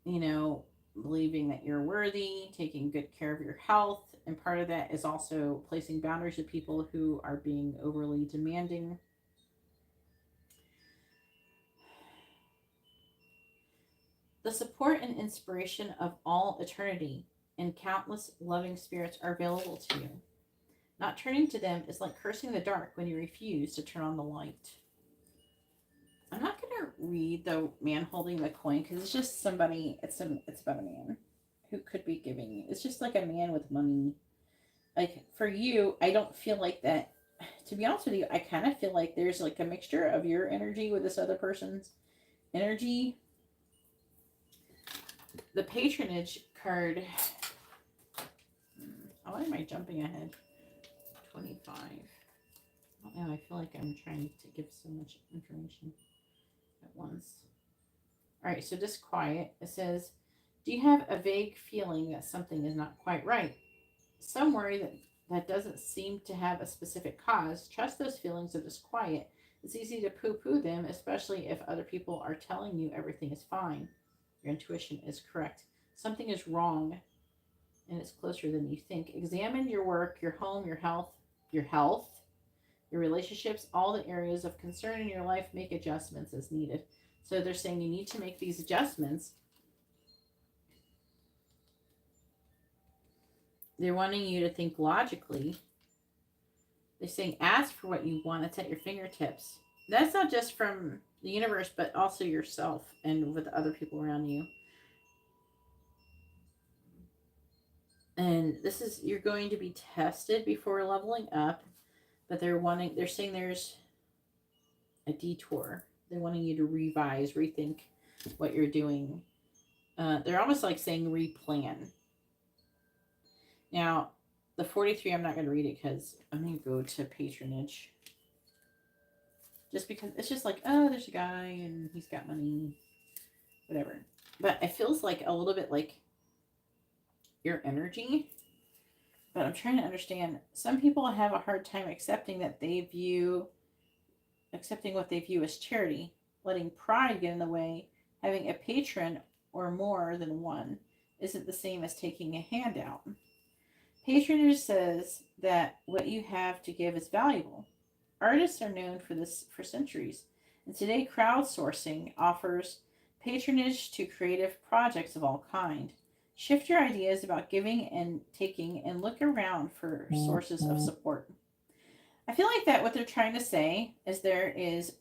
believing that you're worthy, taking good care of your health. And part of that is also placing boundaries with people who are being overly demanding. The support and inspiration of all eternity and countless loving spirits are available to you. Not turning to them is like cursing the dark when you refuse to turn on the light. I'm not going to read the man holding the coin because it's just somebody, it's about a man who could be giving. It's just like a man with money. Like for you, I don't feel like that. To be honest with you, I kind of feel like there's like a mixture of your energy with this other person's energy. The patronage card. Why am I jumping ahead? 25. I don't know. I feel like I'm trying to give so much information at once. All right, so disquiet. It says, do you have a vague feeling that something is not quite right? Some worry that doesn't seem to have a specific cause. Trust those feelings of disquiet. It's easy to poo-poo them, especially if other people are telling you everything is fine. Your intuition is correct. Something is wrong, and it's closer than you think. Examine your work, your home, your health, your relationships, all the areas of concern in your life. Make adjustments as needed. So they're saying you need to make these adjustments. They're wanting you to think logically. They're saying ask for what you want. It's at your fingertips. That's not just from the universe, but also yourself and with other people around you. And you're going to be tested before leveling up, but they're saying there's a detour. They're wanting you to revise, rethink what you're doing. They're almost like saying replan. Now, the 43, I'm not going to read it because I'm going to go to patronage. Just because it's just like, oh, there's a guy and he's got money, whatever. But it feels like a little bit like your energy. But I'm trying to understand. Some people have a hard time accepting what they view as charity, letting pride get in the way. Having a patron or more than one isn't the same as taking a handout. Patronage says that what you have to give is valuable. Artists are known for this for centuries, and today crowdsourcing offers patronage to creative projects of all kind. Shift your ideas about giving and taking and look around for sources of support. I feel like that what they're trying to say is there is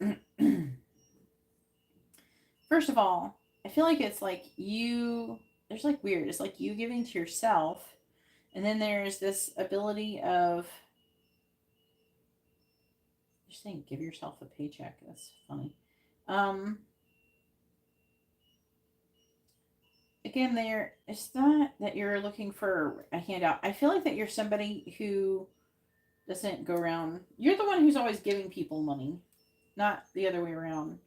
first of all, I feel like it's like there's like weird. It's like you giving to yourself, and then there's this ability of you're saying give yourself a paycheck. That's funny. Again, it's not that you're looking for a handout. I feel like that you're somebody who doesn't go around. You're the one who's always giving people money, not the other way around.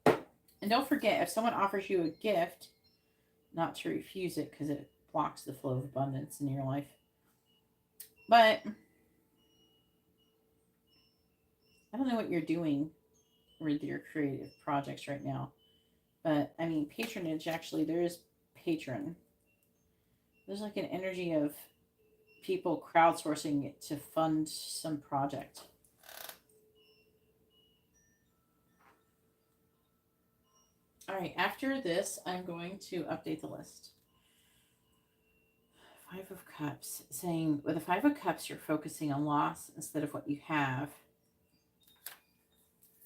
And don't forget, if someone offers you a gift, not to refuse it because it blocks the flow of abundance in your life. But I don't know what you're doing with your creative projects right now. But I mean, patronage, actually, there is patron. There's like an energy of people crowdsourcing it to fund some project. All right, after this, I'm going to update the list. Five of Cups, saying with the Five of Cups, you're focusing on loss instead of what you have.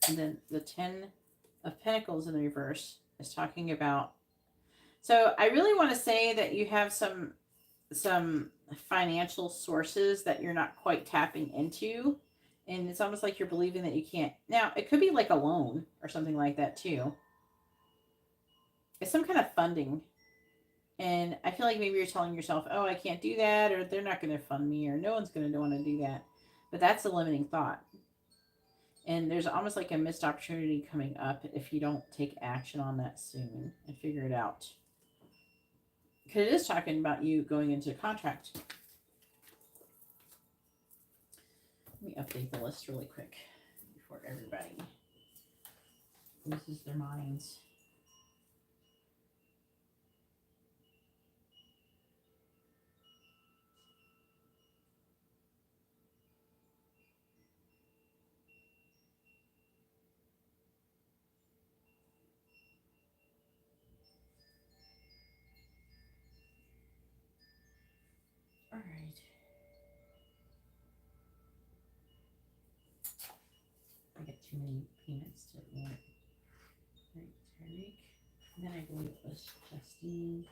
And then the Ten of Pentacles in the reverse is talking about. So I really want to say that you have some financial sources that you're not quite tapping into. And it's almost like you're believing that you can't. Now, it could be like a loan or something like that too. It's some kind of funding. And I feel like maybe you're telling yourself, oh, I can't do that, or they're not going to fund me, or no one's going to want to do that. But that's a limiting thought. And there's almost like a missed opportunity coming up if you don't take action on that soon and figure it out. Because it is talking about you going into a contract. Let me update the list really quick before everybody loses their minds. All right. I get too many payments to warrant. All right, Tyreke. And then I believe it was Justine.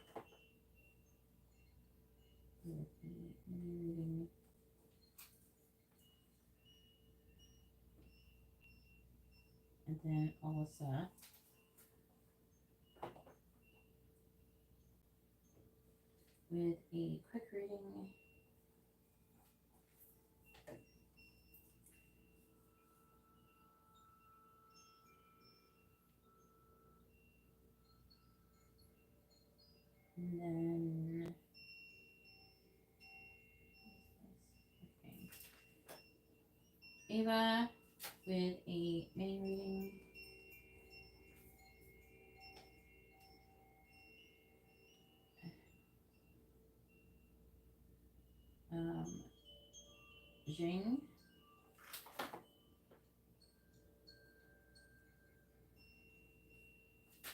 And then Alyssa. With a quick reading. And then, okay. Ava with a main reading. Jing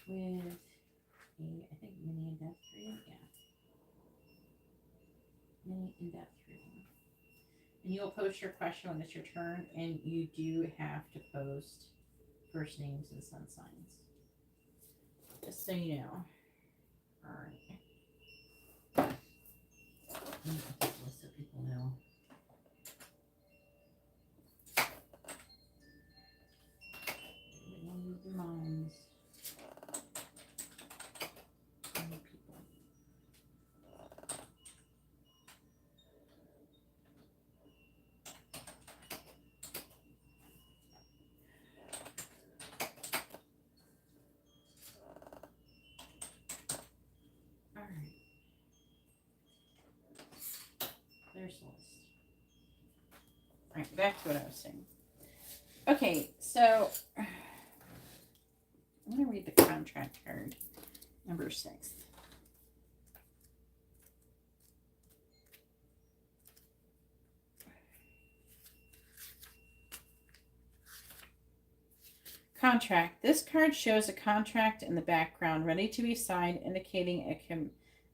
with a, I think, mini in-depth reading. Yeah. Mini in-depth reading. And you'll post your question when it's your turn, and you do have to post first names and sun signs. Just so you know. All right. Just so people know. Don't lose their minds. There's the list. All right, back to what I was saying. Okay, so I'm going to read the contract card, number 6. Contract. This card shows a contract in the background ready to be signed, indicating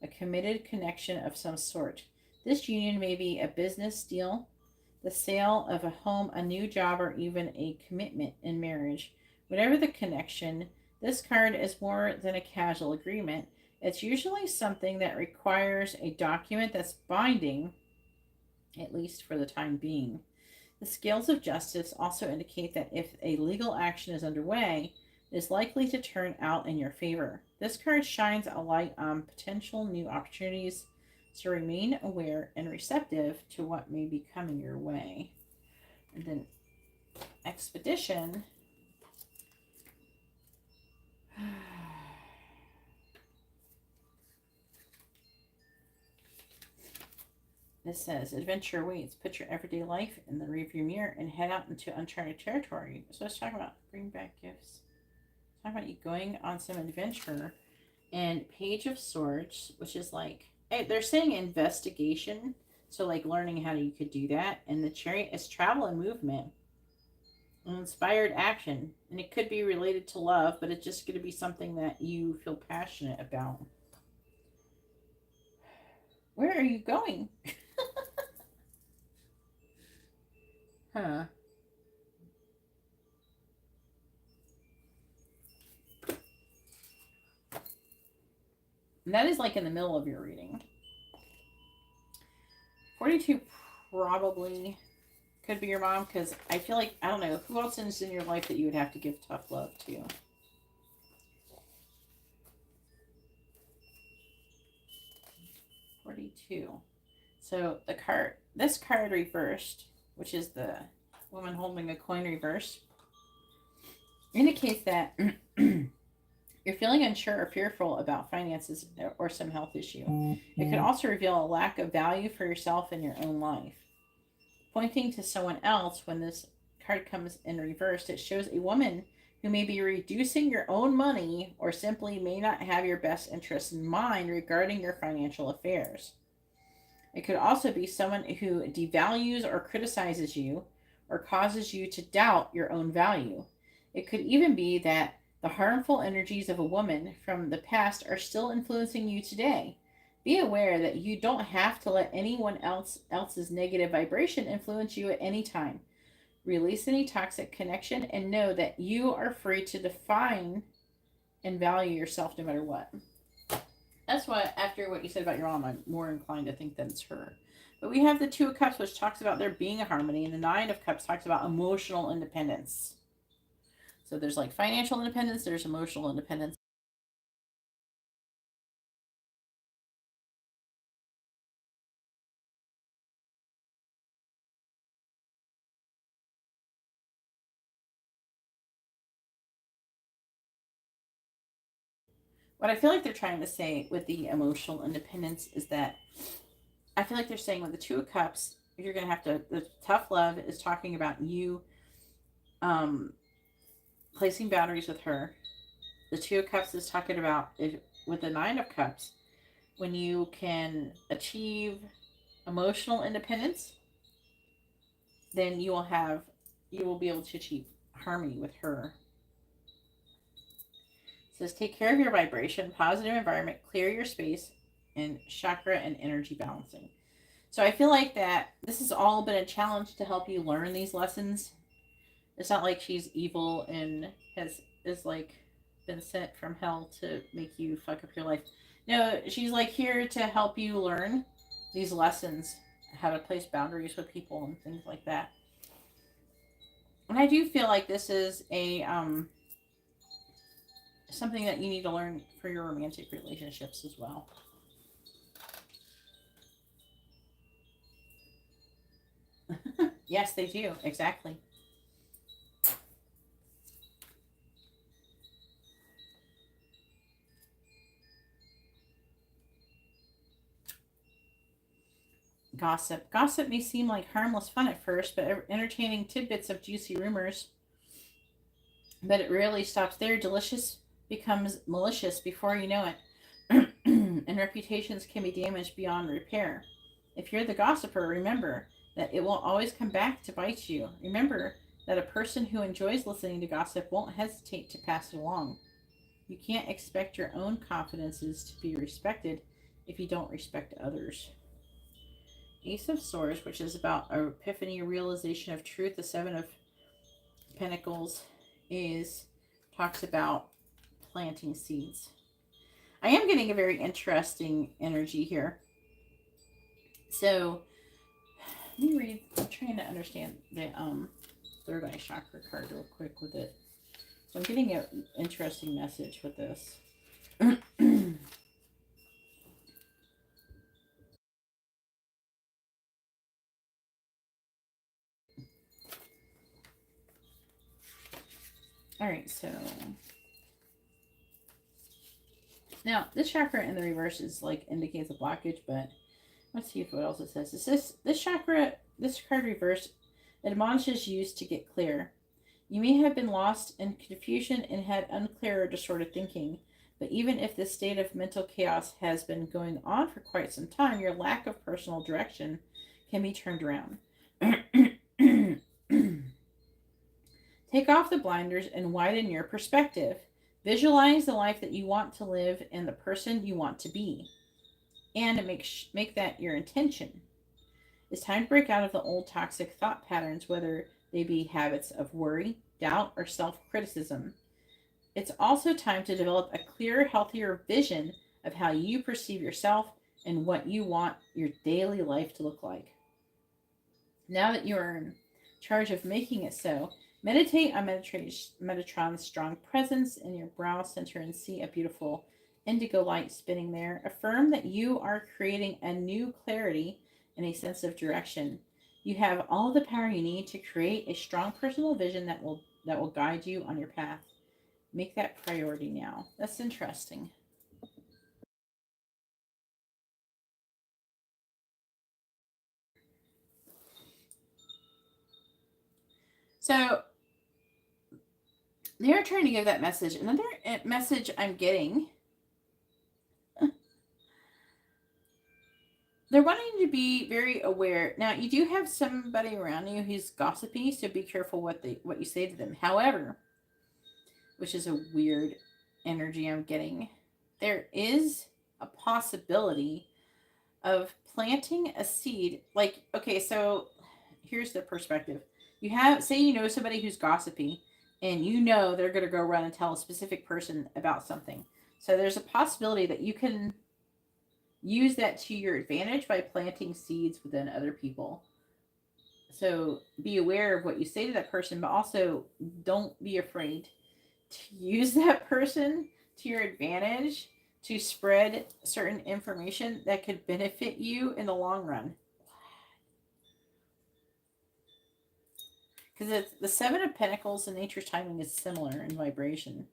a committed connection of some sort. This union may be a business deal, the sale of a home, a new job, or even a commitment in marriage. Whatever the connection, this card is more than a casual agreement. It's usually something that requires a document that's binding, at least for the time being. The scales of justice also indicate that if a legal action is underway, it is likely to turn out in your favor. This card shines a light on potential new opportunities, so remain aware and receptive to what may be coming your way. And then expedition. It says, adventure awaits. Put your everyday life in the rearview mirror and head out into uncharted territory. So let's talk about bring back gifts. Talk about you going on some adventure. And Page of Swords, which is like, they're saying investigation. So like learning how you could do that. And the Chariot is travel and movement. Inspired action, and it could be related to love, but it's just going to be something that you feel passionate about. Where are you going? Huh. And that is like in the middle of your reading. 42 probably could be your mom, because I feel like, I don't know, who else is in your life that you would have to give tough love to? So this card reversed, which is the woman holding a coin reversed, indicates that you're feeling unsure or fearful about finances or some health issue. It could also reveal a lack of value for yourself in your own life. Pointing to someone else, when this card comes in reversed, it shows a woman who may be reducing your own money or simply may not have your best interests in mind regarding your financial affairs. It could also be someone who devalues or criticizes you or causes you to doubt your own value. It could even be that the harmful energies of a woman from the past are still influencing you today. Be aware that you don't have to let anyone else's negative vibration influence you at any time. Release any toxic connection and know that you are free to define and value yourself no matter what. That's why, after what you said about your mom, I'm more inclined to think that it's her. But we have the Two of Cups, which talks about there being a harmony, and the Nine of Cups talks about emotional independence. So there's like financial independence, there's emotional independence. What I feel like they're trying to say with the emotional independence is that I feel like they're saying with the Two of Cups, you're going to have to, the tough love is talking about you placing boundaries with her. The Two of Cups is talking about, with the Nine of Cups, when you can achieve emotional independence, then you will be able to achieve harmony with her. It says, take care of your vibration, positive environment, clear your space, and chakra and energy balancing. So I feel like that this has all been a challenge to help you learn these lessons. It's not like she's evil and is like been sent from hell to make you fuck up your life. No, she's like here to help you learn these lessons, how to place boundaries with people and things like that. And I do feel like this is a something that you need to learn for your romantic relationships as well. Yes, they do. Exactly. Gossip. Gossip may seem like harmless fun at first, but entertaining tidbits of juicy rumors. But it rarely stops there. Delicious becomes malicious before you know it. And reputations can be damaged beyond repair. If you're the gossiper, remember that it will always come back to bite you. Remember that a person who enjoys listening to gossip won't hesitate to pass it along. You can't expect your own confidences to be respected if you don't respect others. Ace of Swords, which is about a epiphany, realization of truth. The Seven of Pentacles talks about planting seeds. I am getting a very interesting energy here. So let me read. I'm trying to understand the third eye chakra card real quick with it. So I'm getting an interesting message with this. All right, so now this chakra in the reverse is like indicates a blockage, but Let's see what else it says. It says this chakra, this card reverse, admonishes you to get clear. You may have been lost in confusion and had unclear or distorted thinking, but even if this state of mental chaos has been going on for quite some time, your lack of personal direction can be turned around. Take off the blinders and widen your perspective. Visualize the life that you want to live and the person you want to be, and make that your intention. It's time to break out of the old toxic thought patterns, whether they be habits of worry, doubt, or self criticism. It's also time to develop a clearer, healthier vision of how you perceive yourself and what you want your daily life to look like. Now that you are in charge of making it so, meditate on Metatron's strong presence in your brow center and see a beautiful indigo light spinning there. Affirm that you are creating a new clarity and a sense of direction. You have all the power you need to create a strong personal vision that will guide you on your path. Make that priority now. That's interesting. So they're trying to give that message. Another message I'm getting, they're wanting you to be very aware. Now, you do have somebody around you who's gossipy, so be careful what you say to them. However, which is a weird energy I'm getting, there is a possibility of planting a seed. Like, okay, so here's the perspective. You have, say you know somebody who's gossipy, and you know they're going to go run and tell a specific person about something. So there's a possibility that you can use that to your advantage by planting seeds within other people. So be aware of what you say to that person, but also don't be afraid to use that person to your advantage to spread certain information that could benefit you in the long run. Because it's the Seven of Pentacles and nature's timing is similar in vibration.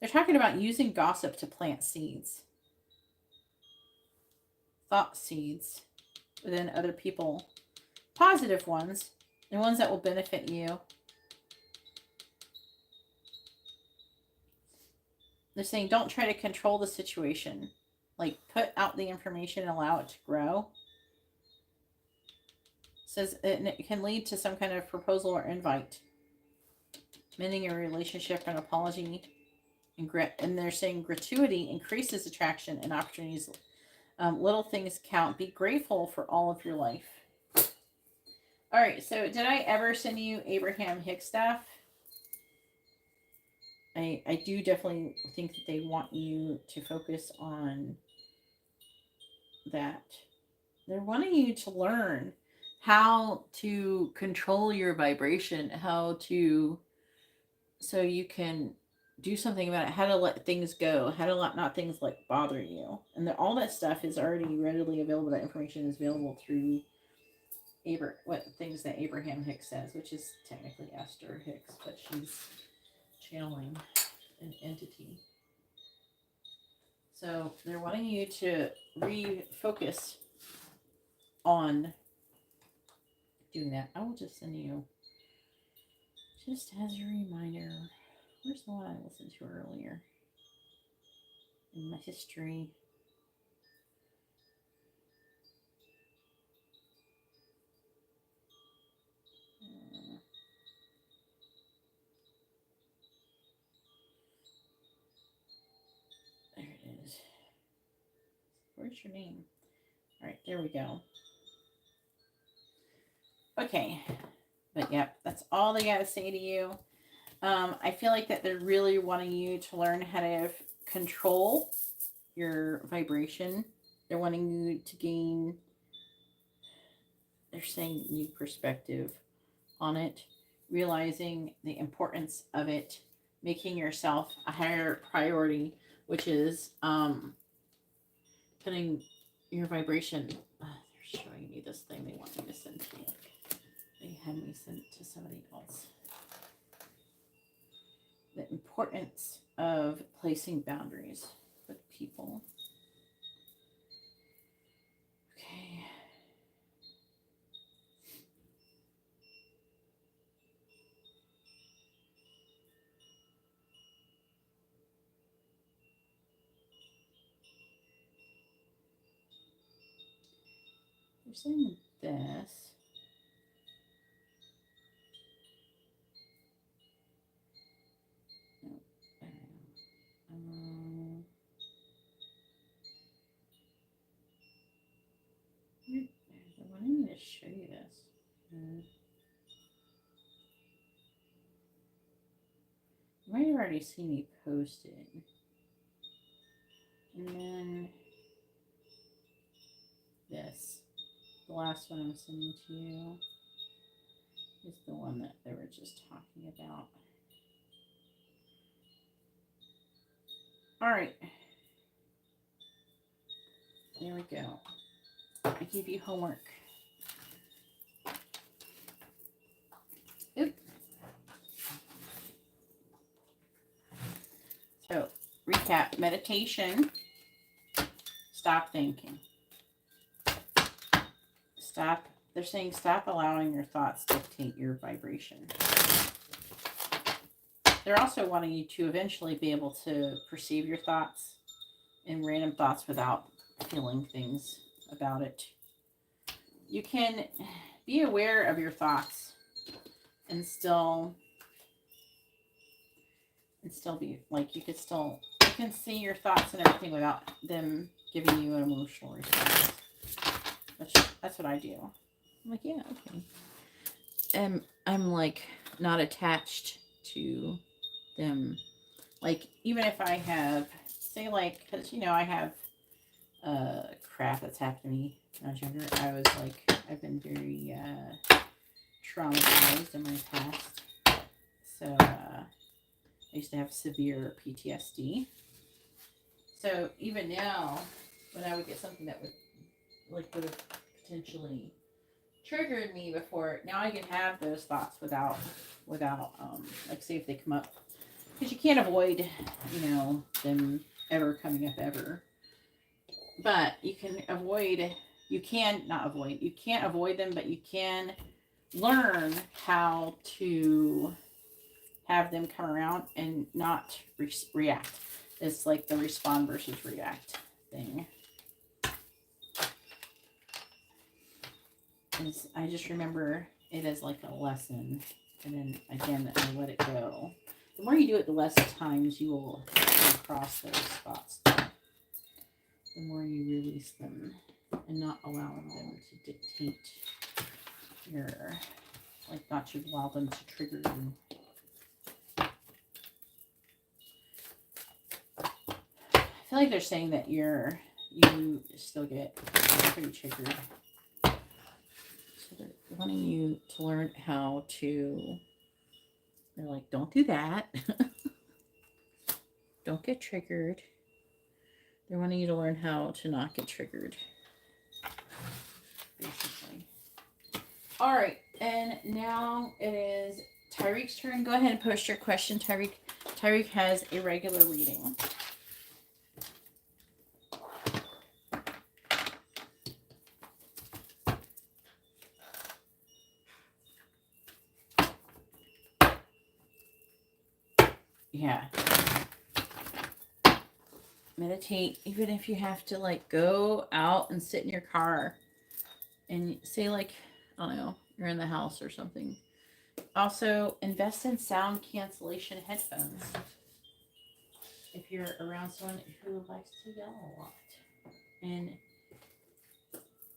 They're talking about using gossip to plant seeds, thought seeds within other people, positive ones, and ones that will benefit you. They're saying don't try to control the situation. Like, put out the information and allow it to grow. It says it can lead to some kind of proposal or invite, mending your relationship, an apology, and they're saying gratuity increases attraction and opportunities. Little things count. Be grateful for all of your life. All right, so did I ever send you Abraham Hicks stuff? I do definitely think that they want you to focus on that. They're wanting you to learn how to control your vibration, so you can do something about it, how to let things go, how to not things like bother you. And all that stuff is already readily available. That information is available through what things that Abraham Hicks says, which is technically Esther Hicks, but she's channeling an entity. So they're wanting you to refocus on doing that. I will just send you, just as a reminder, where's the one I listened to earlier in my history? There it is. Where's your name? All right, there we go. Okay, but yeah, that's all they got to say to you. I feel like that they're really wanting you to learn how to control your vibration. They're wanting you to gain, they're saying, new perspective on it, realizing the importance of it, making yourself a higher priority, which is putting your vibration. They're showing me this thing they want me to send to you. They had me send it to somebody else. The importance of placing boundaries with people. saying this. I need to show you this. You might have already seen me post it. And then this. The last one I'm sending to you is the one that they were just talking about. All right. There we go. I gave you homework. Oop. So, recap. Meditation. Stop thinking. Stop. They're saying stop allowing your thoughts dictate your vibration. They're also wanting you to eventually be able to perceive your thoughts and random thoughts without feeling things about it. You can be aware of your thoughts and still be like, you can see your thoughts and everything without them giving you an emotional response. That's what I do. I'm like, yeah, okay. And I'm like not attached to them. Like, even if I have, say, like, because I have crap that's happened to me when I was younger. I was like, I've been very traumatized in my past. So I used to have severe PTSD. So even now, when I would get something that would have potentially triggered me before, now I can have those thoughts without like, say if they come up, because you can't avoid them ever coming up ever, but you can't avoid them, but you can learn how to have them come around and not react. It's like the respond versus react thing. I just remember it as like a lesson, and then again I let it go. The more you do it, the less times you will come across those thoughts. The more you release them and not allowing them to dictate your, like, not to allow them to trigger you. I feel like they're saying that you still get pretty triggered. So they're wanting you to learn how to, they're like, don't do that. Don't get triggered. They're wanting you to learn how to not get triggered, basically. All right, and now it is Tyreke's turn. Go ahead and post your question, Tyreke. Tyreke has a regular reading. Yeah. Meditate, even if you have to, like, go out and sit in your car and say, like, I don't know, you're in the house or something. Also, invest in sound cancellation headphones if you're around someone who likes to yell a lot. And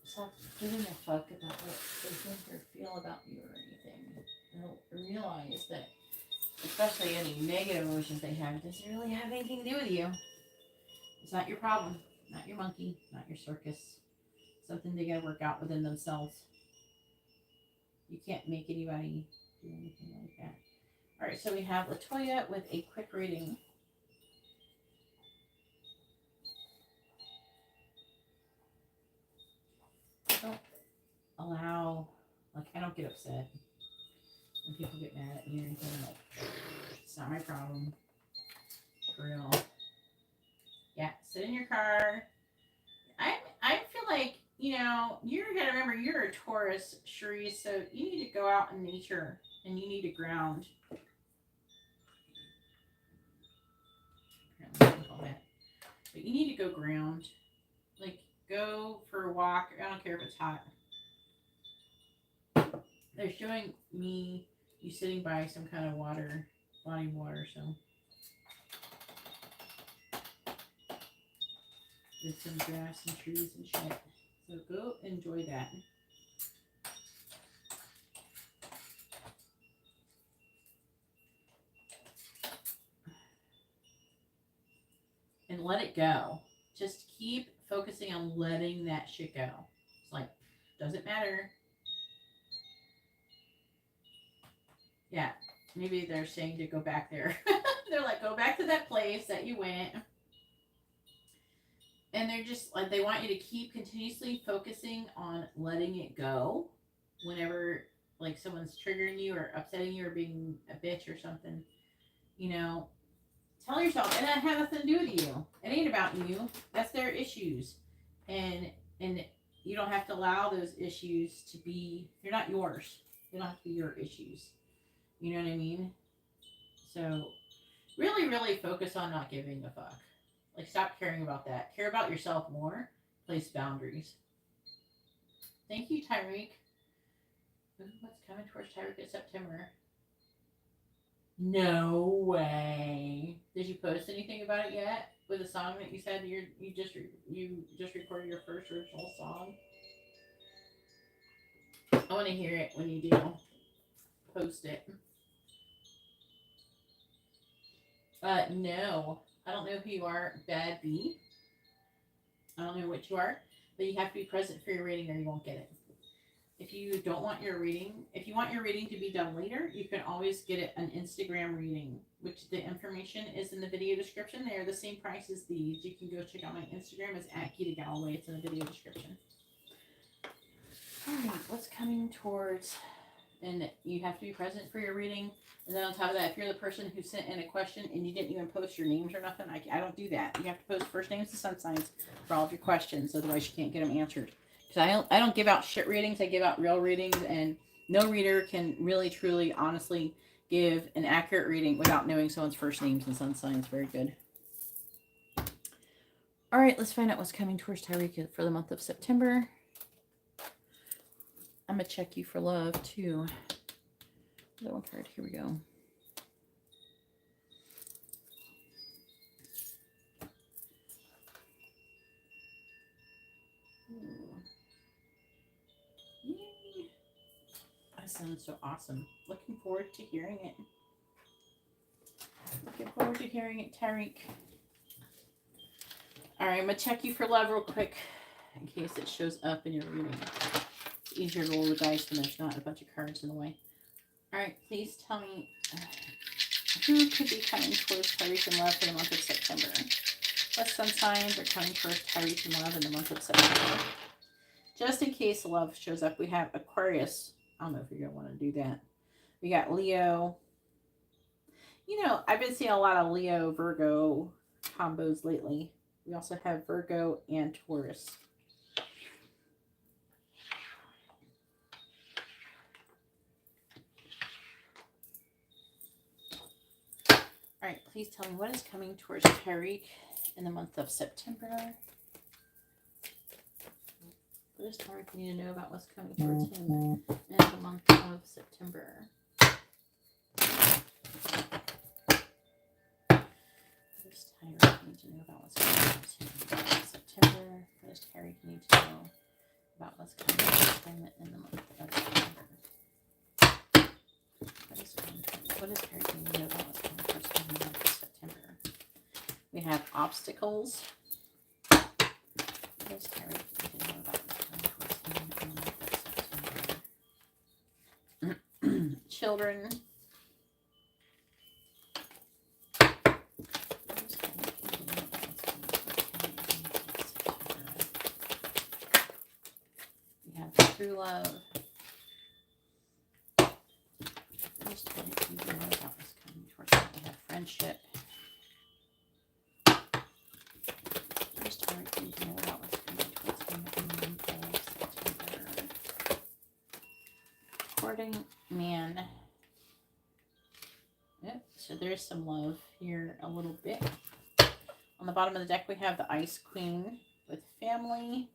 stop giving a fuck about what they think or feel about you or anything. They'll realize that, especially any negative emotions they have, it doesn't really have anything to do with you. It's not your problem, not your monkey, not your circus. Something they gotta work out within themselves. You can't make anybody do anything like that. All right, so we have Latoya with a quick reading. Don't allow, like, I don't get upset when people get mad at me or anything. Like, it's not my problem. For real. Yeah, sit in your car. I feel like, you're gonna remember you're a Taurus, Charisse, so you need to go out in nature and you need to ground. But you need to go ground. Like, go for a walk. I don't care if it's hot. They're showing me you sitting by some kind of water, body of water, so. With some grass and trees and shit. So go enjoy that. And let it go. Just keep focusing on letting that shit go. It's like, doesn't matter. Yeah, maybe they're saying to go back there. They're like, go back to that place that you went. And they're just like, they want you to keep continuously focusing on letting it go whenever like someone's triggering you or upsetting you or being a bitch or something. You know, tell yourself, and that has nothing to do with you. It ain't about you. That's their issues. And you don't have to allow those issues to be, they're not yours. They don't have to be your issues. You know what I mean? So really, really focus on not giving a fuck. Like, stop caring about that. Care about yourself more. Place boundaries. Thank you, Tyreke. What's coming towards Tyreke in September? No way. Did you post anything about it yet? With a song that you said you just recorded your first original song? I want to hear it when you do. Post it. No. I don't know who you are, Bad B. I don't know what you are, but you have to be present for your reading or you won't get it. If you don't want your reading, if you want your reading to be done later, you can always get it an Instagram reading, which the information is in the video description. They are the same price as these. You can go check out my Instagram. It's at GeetaGalaway. It's in the video description. All right, what's coming towards, and you have to be present for your reading. And then on top of that, if you're the person who sent in a question and you didn't even post your names or nothing, I don't do that. You have to post first names and sun signs for all of your questions. Otherwise, you can't get them answered. Because I don't give out shit readings. I give out real readings. And no reader can really, truly, honestly give an accurate reading without knowing someone's first names and sun signs. Very good. All right, let's find out what's coming towards Tyreke for the month of September. I'm going to check you for love, too. That one card. Here we go. Yay. That sounds so awesome. Looking forward to hearing it. Looking forward to hearing it, Tyreke. All right, I'm going to check you for love real quick in case it shows up in your reading. It's easier to roll the dice when there's not a bunch of cards in the way. All right, please tell me who could be coming towards Tyreke in love for the month of September. What sun signs are coming towards Tyreke in love in the month of September? Just in case love shows up, we have Aquarius. I don't know if you're going to want to do that. We got Leo. You know, I've been seeing a lot of Leo, Virgo combos lately. We also have Virgo and Taurus. All right, please tell me what is coming towards Tyreke in the month of September. What does Tyreke need to know about what's coming towards him in the month of September? What does Tyreke need to know about what's coming towards him in September? What does Tyreke need to know about what's coming towards him in the month of September? What does Tyreke need to know about what's coming towards him in the month of September? We have obstacles. What does Tyreke need to know about what's coming towards him in the month of September? Children. We have true love. Just Tyreke need to know about what's coming towards him. We have friendship. Just Tyreke need to know about what's coming towards him in the month of September. Courting man. Yep, so there's some love here a little bit. On the bottom of the deck, we have the Ice Queen with family.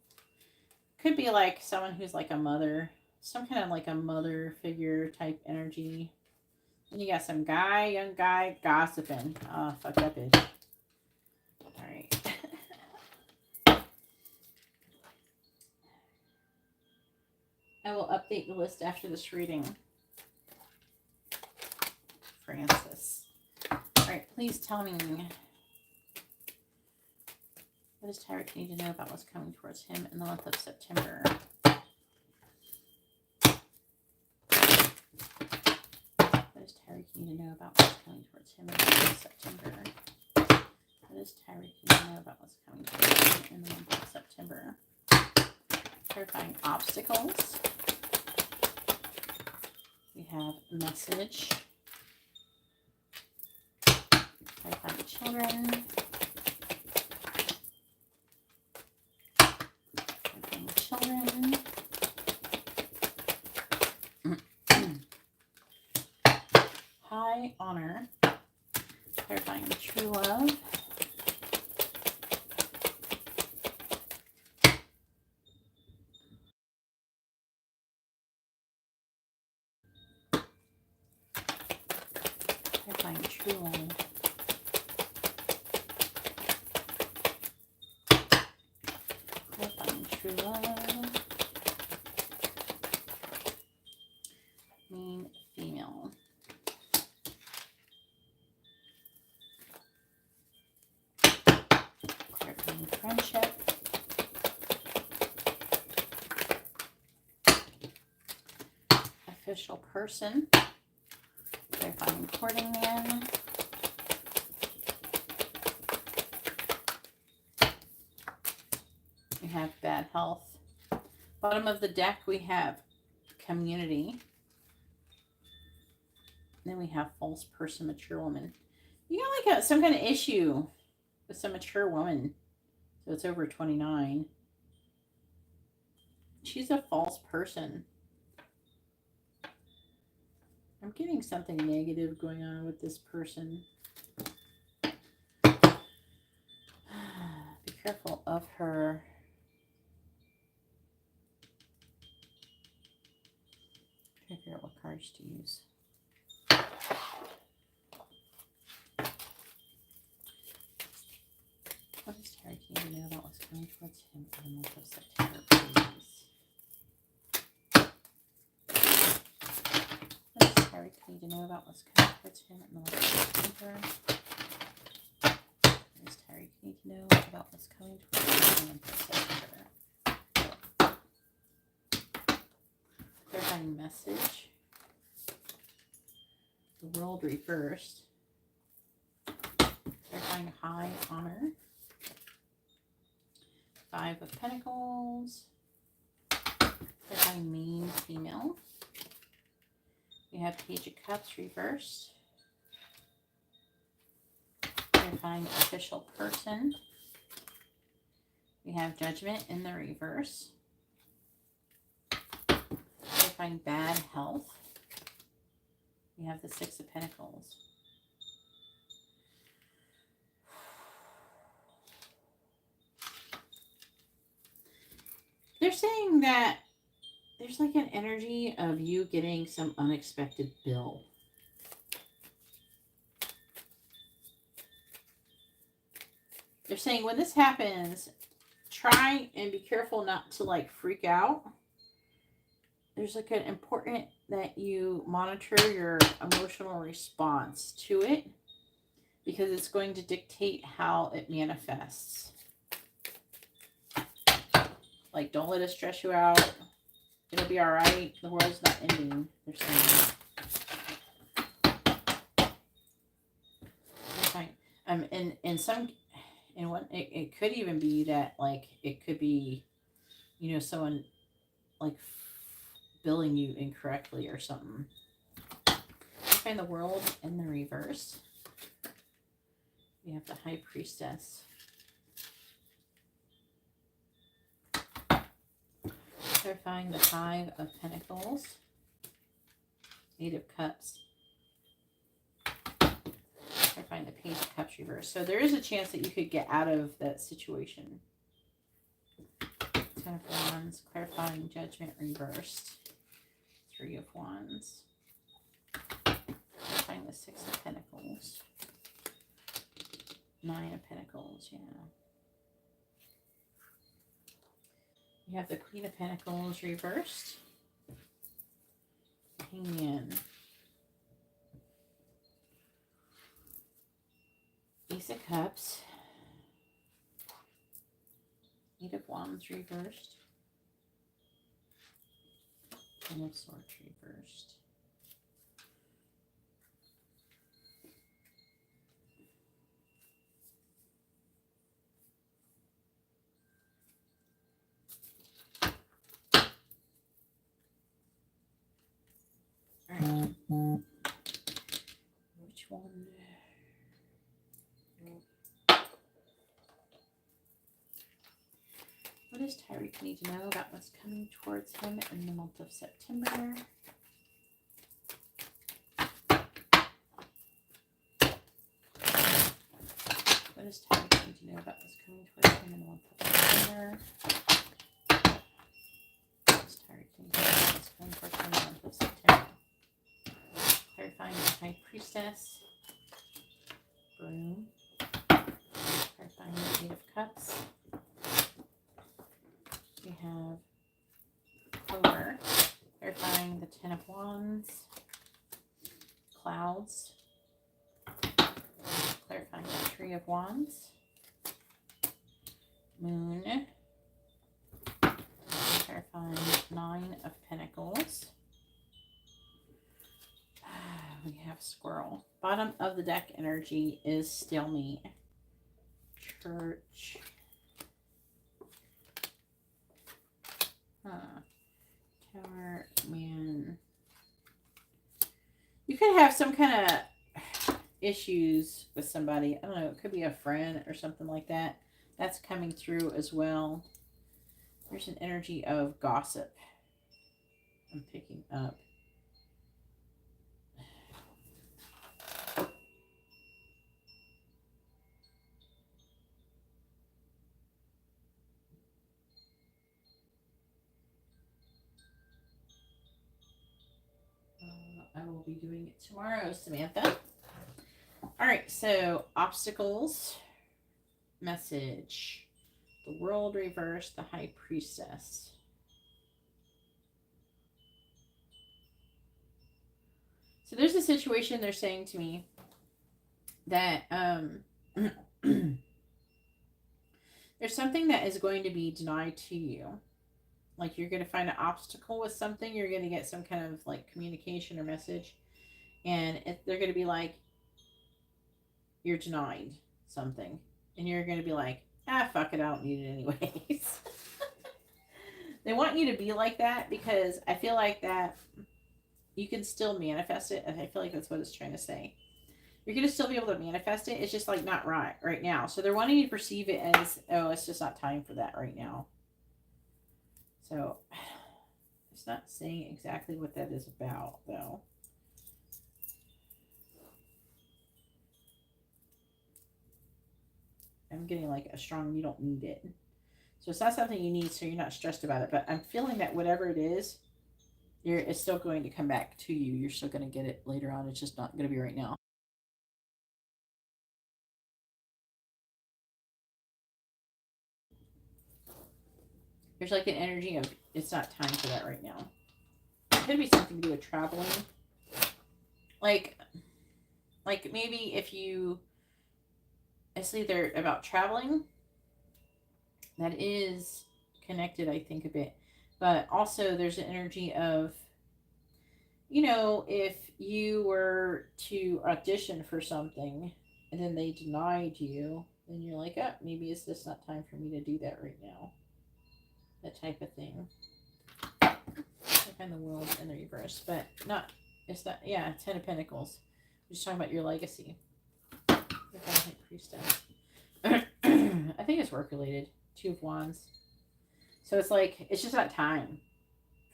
Could be like someone who's like a mother some kind of like a mother figure type energy. And you got some young guy gossiping. Oh, fuck that bitch. All right. I will update the list after this reading. Francis. All right, please tell me, what does Tyreke need to know about what's coming towards him in the month of September? What does Tyreke need to know about what's coming towards him in the month of September? What does Tyreke need to know about what's coming towards him in the month of September? Clarifying obstacles. We have message. Clarifying children. Clarifying children. High honor. Clarifying true love. Clarifying true love. Clarifying true love. Mean female. Clarifying friendship. Official person. Clarifying courting man. We have bad health. Bottom of the deck we have community. Then we have false person, mature woman. You got like some kind of issue with some mature woman. So it's over 29. She's a false person. I'm getting something negative going on with this person. Be careful of her. I'm trying to figure out what cards to use. What does Tyreke need to know about what's coming towards him in the month of September, please? What does Tyreke need to know about what's coming towards him in the month of September? What does Tyreke need to know about what's coming towards him in the month of September? Clarifying message. The world reversed. Clarifying high honor. 5 of Pentacles. Clarifying mean female. We have Page of Cups reversed. Clarifying official person. We have Judgment in the reverse. Clarifying bad health. We have the 6 of Pentacles. They're saying that there's like an energy of you getting some unexpected bill. They're saying when this happens, try and be careful not to like freak out. There's like an important that you monitor your emotional response to it because it's going to dictate how it manifests. Like, don't let it stress you out. It'll be all right. The world's not ending. They're saying. Fine. It could even be that like it could be, you know, someone like billing you incorrectly or something. Find the world in the reverse. We have the High Priestess. Clarifying the 5 of Pentacles. 8 of Cups. Clarifying the Page of Cups reverse. So there is a chance that you could get out of that situation. 10 of Wands. Clarifying Judgment reversed. Three of Wands. Find the Six of Pentacles. Nine of Pentacles, yeah. You have the Queen of Pentacles reversed. Hangman. Ace of Cups. Eight of Wands reversed. Ten of Swords reversed. Alright. Which one? What does Tyreke need to know about what's coming towards him in the month of September? What does Tyreke need to know about what's coming towards him in the month of September? What does Tyreke need to know about what's coming towards him in the month of September? Clarifying the High Priestess. Broom. Clarifying the Eight of Cups. We have Clover. Clarifying the Ten of Wands. Clouds. Clarifying the Three of Wands. Moon. Clarifying Nine of Pentacles. We have Squirrel. Bottom of the deck energy is stalemate. Church. Tower, man. You could have some kind of issues with somebody. I don't know. It could be a friend or something like that. That's coming through as well. There's an energy of gossip I'm picking up. I will be doing it tomorrow, Samantha. All right, so obstacles, message, the World reversed, the High Priestess. So there's a situation they're saying to me that there's something that is going to be denied to you. Like you're going to find an obstacle with something. You're going to get some kind of like communication or message. And they're going to be like, you're denied something. And you're going to be like, ah, fuck it, I don't need it anyways. They want you to be like that because I feel like that you can still manifest it. And I feel like that's what it's trying to say. You're going to still be able to manifest it. It's just like not right now. So they're wanting you to perceive it as, oh, it's just not time for that right now. So it's not saying exactly what that is about, though. I'm getting like a strong, you don't need it. So it's not something you need, so you're not stressed about it. But I'm feeling that whatever it is, it's still going to come back to you. You're still going to get it later on. It's just not going to be right now. There's like an energy of it's not time for that right now. It could be something to do with traveling. Like maybe if you, it's either about traveling. That is connected, I think, a bit. But also there's an energy of, you know, if you were to audition for something and then they denied you, then you're like, oh, maybe it's just not time for me to do that right now. That type of thing. I find the World in the reverse, but not, it's not, yeah, Ten of Pentacles. We're just talking about your legacy. Priestess. I think it's work related. Two of Wands. So it's like, it's just not time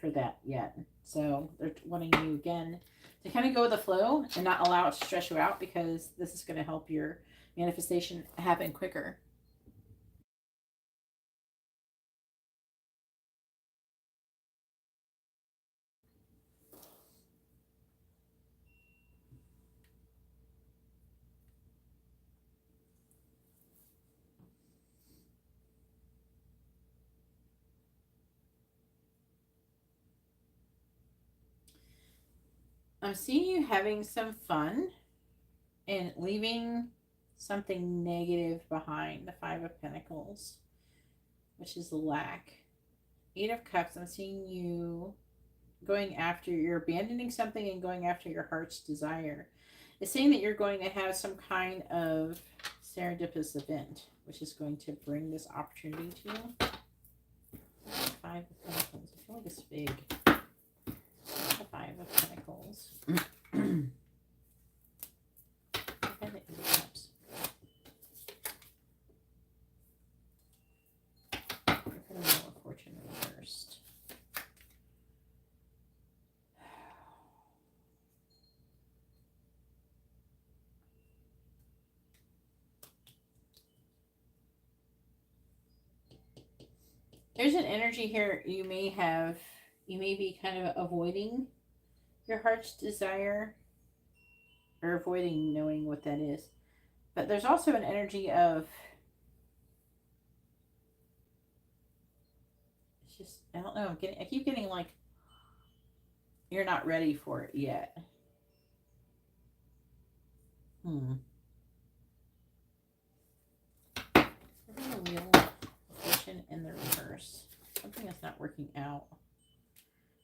for that yet. So they're wanting you again to kind of go with the flow and not allow it to stress you out, because this is going to help your manifestation happen quicker. I'm seeing you having some fun and leaving something negative behind. The Five of Pentacles, which is the lack. Eight of Cups, I'm seeing you going after, you're abandoning something and going after your heart's desire. It's saying that you're going to have some kind of serendipitous event, which is going to bring this opportunity to you. Five of Pentacles. I feel like it's big. The Five of Pentacles. Okay, the Eight of Cups. You're going to Wheel of Fortune reversed. There's an energy here you may be kind of avoiding your heart's desire or avoiding knowing what that is. But there's also an energy of, it's just, I don't know, I keep getting like, you're not ready for it yet. Wheel of Fortune in the reverse. Something that's not working out.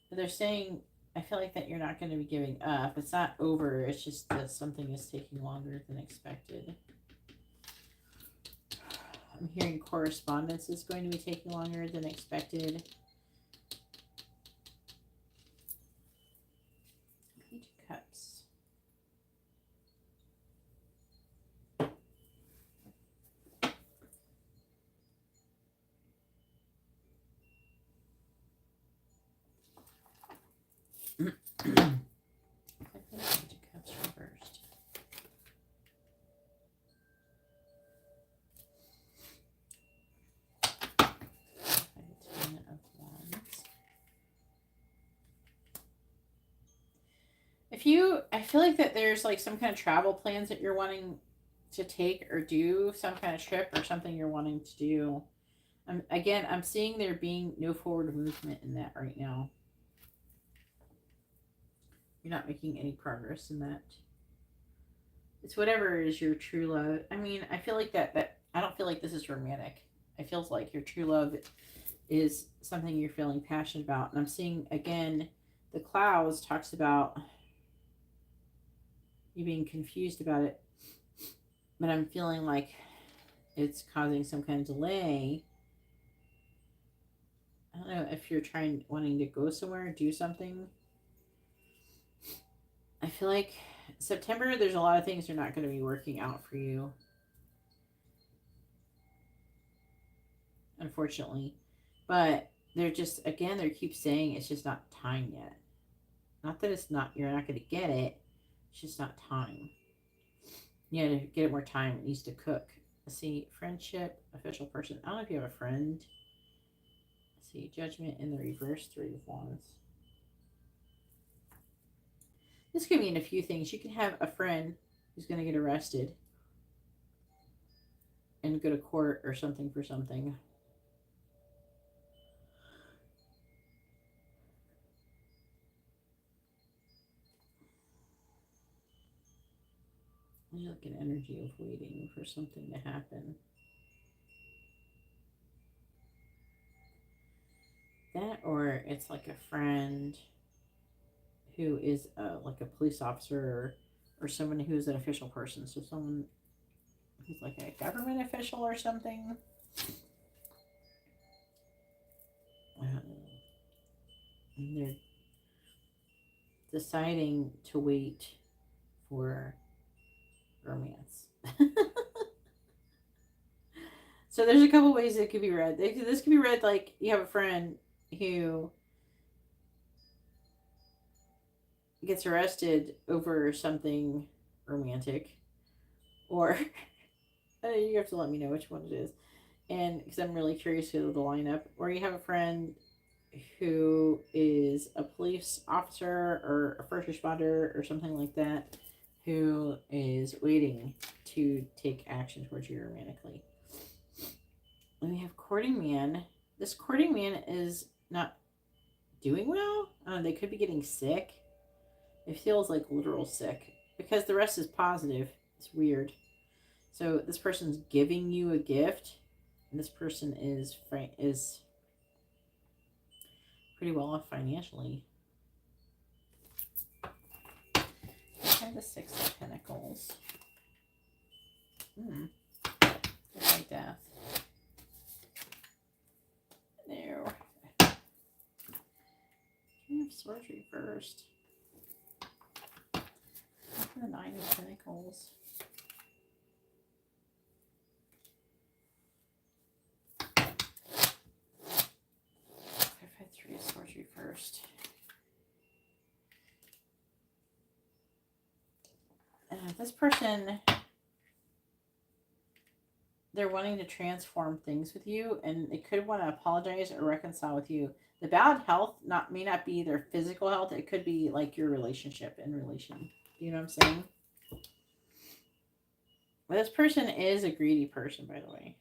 But they're saying, I feel like that you're not going to be giving up. It's not over. It's just that something is taking longer than expected. I'm hearing correspondence is going to be taking longer than expected. Page of Cups. Page of Cups reversed. Ten of Wands. I feel like that there's like some kind of travel plans that you're wanting to take or do, some kind of trip or something you're wanting to do. I'm seeing there being no forward movement in that right now. You're not making any progress in that. It's whatever is your true love. I mean, I feel like that I don't feel like this is romantic. It feels like your true love is something you're feeling passionate about. And I'm seeing, again, the clouds talks about you being confused about it. But I'm feeling like it's causing some kind of delay. I don't know if you're wanting to go somewhere, do something. I feel like September, there's a lot of things that are not going to be working out for you. Unfortunately. But they're just, again, they keep saying it's just not time yet. Not that you're not going to get it. It's just not time. Yeah, to get it more time, it needs to cook. Let's see, friendship, official person. I don't know if you have a friend. Let's see, Judgment in the reverse, Three of Wands. This could mean a few things. You can have a friend who's going to get arrested and go to court or something for something. There's like an energy of waiting for something to happen. That, or it's like a friend who is like a police officer or someone who's an official person. So someone who's like a government official or something. And they're deciding to wait for romance. So there's a couple ways it could be read. This could be read like you have a friend who gets arrested over something romantic, or you have to let me know which one it is, and because I'm really curious who the lineup. Or you have a friend who is a police officer or a first responder or something like that, who is waiting to take action towards you romantically. And we have courting man. This courting man is not doing well. They could be getting sick. It feels like literal sick because the rest is positive. It's weird. So this person's giving you a gift, and this person is pretty well off financially. I have the Six of Pentacles. Like death. There. King of Swords reversed. The Nine of Pentacles. I've had Three of Swords reversed. This person, they're wanting to transform things with you, and they could want to apologize or reconcile with you. The bad health may not be their physical health. It could be like your relationship in relation. You know what I'm saying? But this person is a greedy person, by the way.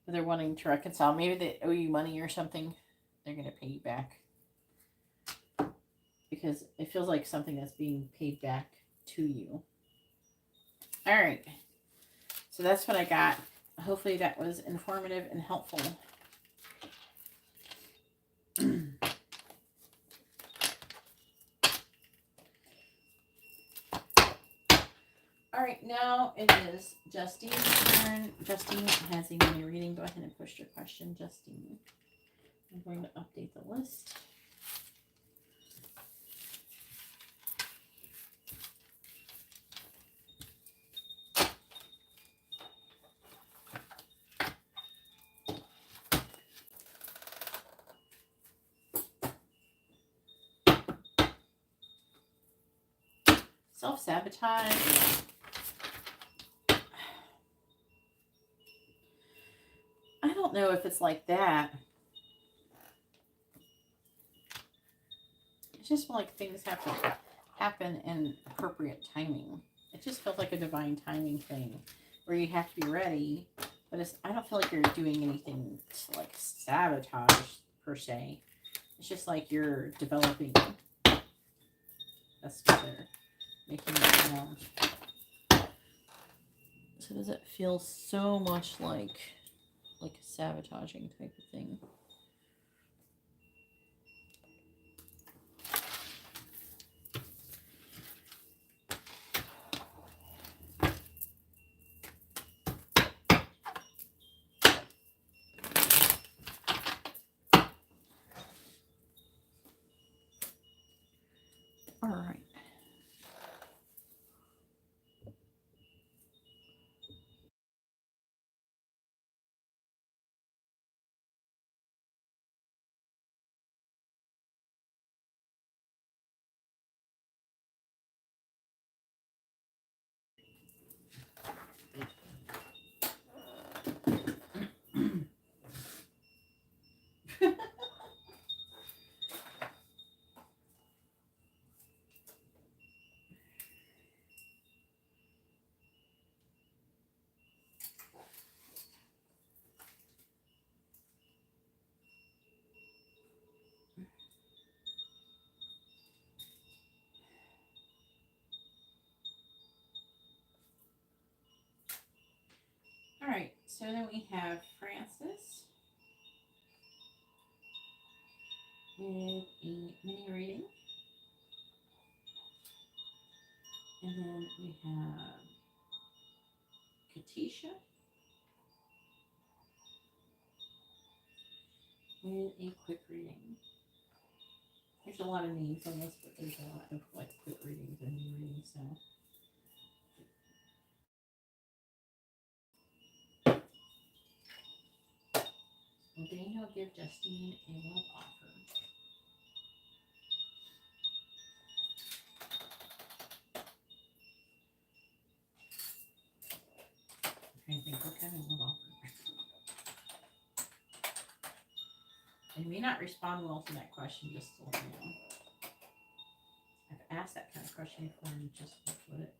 But they're wanting to reconcile. Maybe they owe you money or something. They're going to pay you back. Because it feels like something that's being paid back to you. All right. So that's what I got. Hopefully that was informative and helpful. All right, now it is Justine's turn. Justine has a mini reading. Go ahead and push your question, Justine. I'm going to update the list. Self-sabotage. I don't know if it's like that. It's just like things have to happen in appropriate timing. It just feels like a divine timing thing where you have to be ready. But I don't feel like you're doing anything to like sabotage per se. It's just like you're developing. That's what they're making it sound. So does it feel so much like a sabotaging type of thing? All right. All right, so then we have Francis with a mini reading. And then we have Katisha with a quick reading. There's a lot of names on this, but there's a lot of like quick readings and mini readings, so. Will Daniel give Justine a love offer? I'm trying to think, what kind of love offer? I may not respond well to that question, just to let you know. I've asked that kind of question before and just looked with it.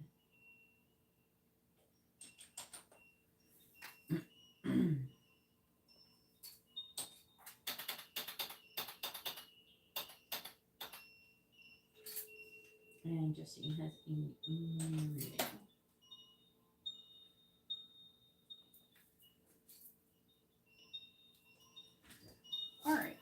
And Justine has a reading. All right.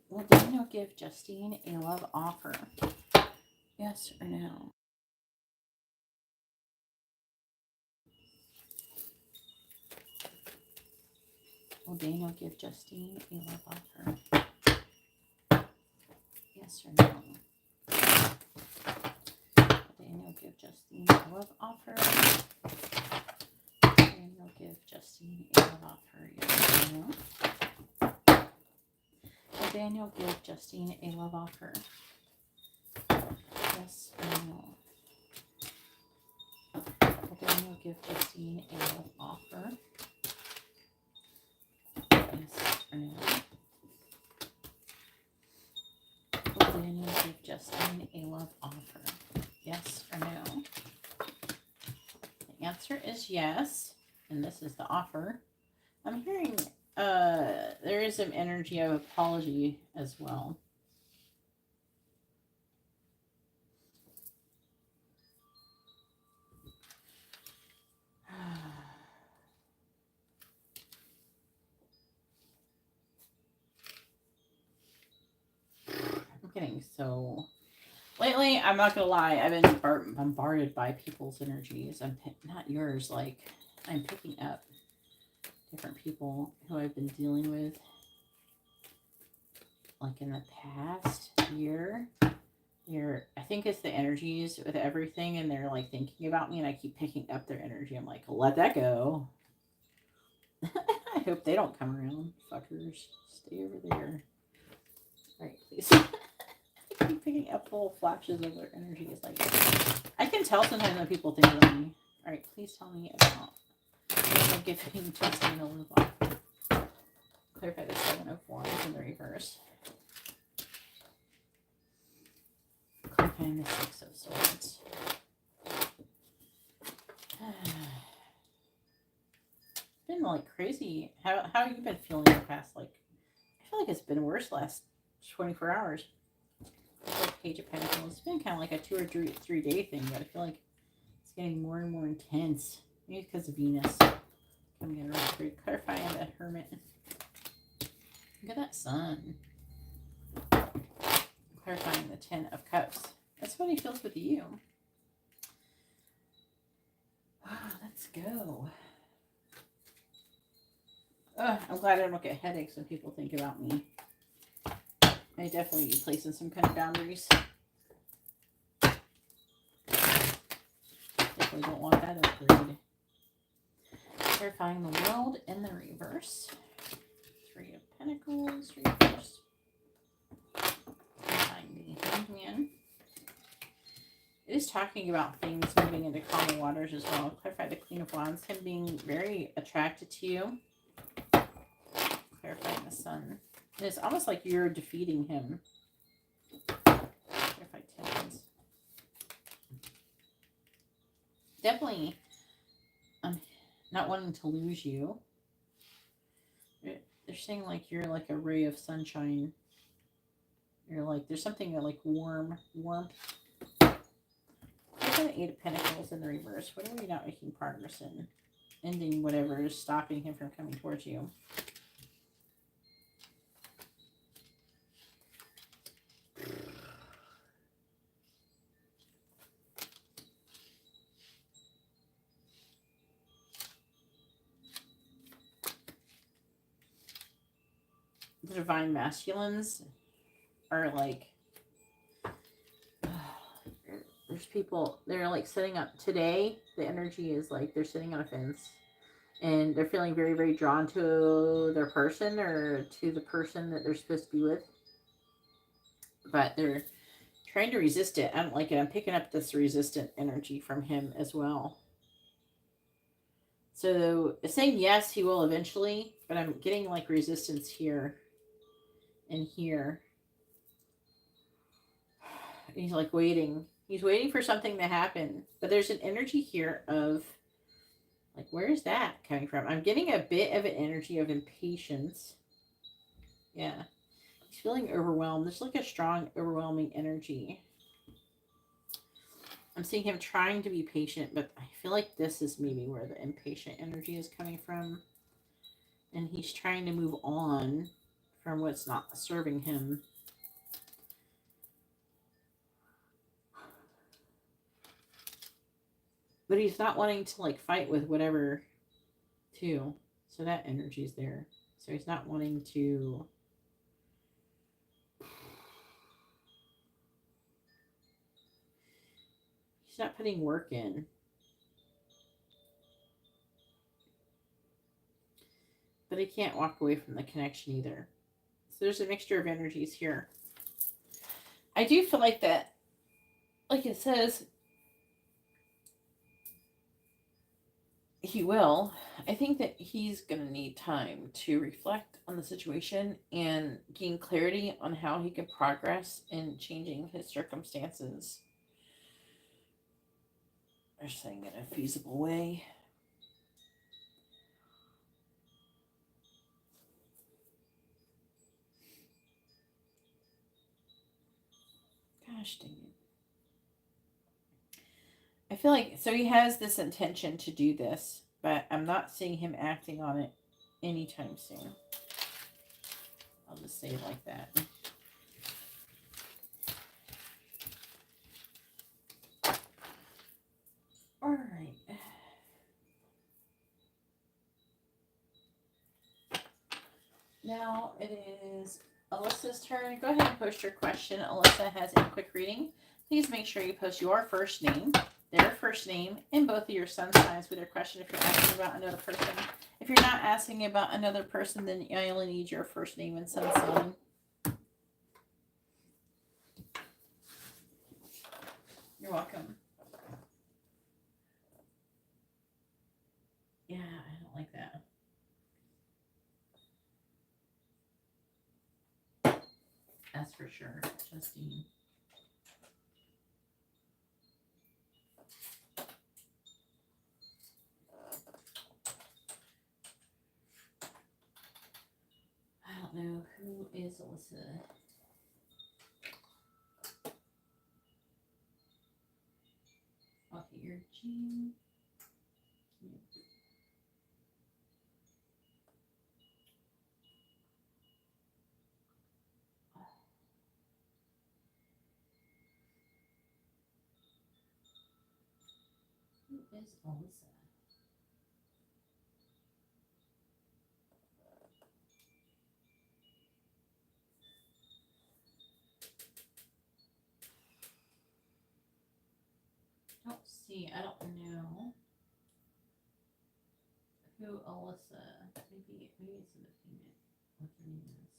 Will Daniel give Justine a love offer? Yes or no? Will Daniel give Justine a love offer? Yes or no? Will Daniel give Justine a love offer? Will Daniel give Justine a love offer? Yes or no? Will Daniel give Justine a love offer? Yes or no? Will Daniel give Justine a love offer? Yes or no? Will Daniel give Justine a love offer? Yes or no? The answer is yes, and this is the offer. I'm hearing there is some energy of apology as well. I'm getting so... Lately, I'm not gonna lie, I've been bombarded by people's energies. Not yours, like, I'm picking up different people who I've been dealing with, like, in the past year. I think it's the energies with everything, and they're, like, thinking about me, and I keep picking up their energy. I'm like, let that go. I hope they don't come around, fuckers. Stay over there. Alright, please. I keep picking up little flashes of their energy. It's like, I can tell sometimes when people think of me. Alright, please tell me about giving Justine a love offer. Clarify the 704 in the reverse. Clarifying the 6 of Swords. Been like crazy. How have you been feeling the past, like, I feel like it's been worse last 24 hours. Like Page of Pentacles. It's been kind of like a 2 or 3 day thing, but I feel like it's getting more and more intense. Maybe because of Venus coming in around 3. Clarifying the Hermit. Look at that sun. Clarifying the 10 of Cups. That's what he feels with you. Wow, let's go. I'm glad I don't get headaches when people think about me. I definitely be placing some kind of boundaries. Definitely don't want that upgrade. Clarifying the World in the reverse. 3 of Pentacles, reverse. Clarifying the Hanged Man. It is talking about things moving into calmer waters as well. Clarify the Queen of Wands. Him being very attracted to you. Clarifying the Sun. It's almost like you're defeating him. Clarify Tens. Definitely not wanting to lose you. They're saying like you're like a ray of sunshine. You're like, there's something like warmth. Look at the 8 of Pentacles in the reverse. What are we not making progress in? Ending whatever is stopping him from coming towards you. The Divine Masculines are like, there's people, they're like setting up today. The energy is like they're sitting on a fence and they're feeling very, very drawn to their person or to the person that they're supposed to be with. But they're trying to resist it. I don't like it. I'm picking up this resistant energy from him as well. So it's saying yes, he will eventually, but I'm getting like resistance here and here. He's like waiting. He's waiting for something to happen. But there's an energy here of Like, where's that coming from? I'm getting a bit of an energy of impatience. Yeah. He's feeling overwhelmed. There's like a strong, overwhelming energy. I'm seeing him trying to be patient, but I feel like this is maybe where the impatient energy is coming from. And he's trying to move on from what's not serving him. But he's not wanting to like fight with whatever, too. So that energy's there. So he's not wanting to. He's not putting work in. But he can't walk away from the connection either. So there's a mixture of energies here. I do feel like that, like it says, he will. I think that he's going to need time to reflect on the situation and gain clarity on how he can progress in changing his circumstances. They're saying in a feasible way. Gosh dang it. I feel like, so he has this intention to do this, but I'm not seeing him acting on it anytime soon. I'll just say it like that. All right. Now it is Alyssa's turn. Go ahead and post your question. Alyssa has a quick reading. Please make sure you post your first name, their first name, and both of your sun signs with your question if you're asking about another person. If you're not asking about another person, then I only need your first name and sun sign. You're welcome. Yeah, I don't like that. That's for sure, Justine. I don't know who is Alyssa. Okay, you're Jean. Who is Alyssa? I don't know who Alyssa. Maybe it's in the female. What her name is.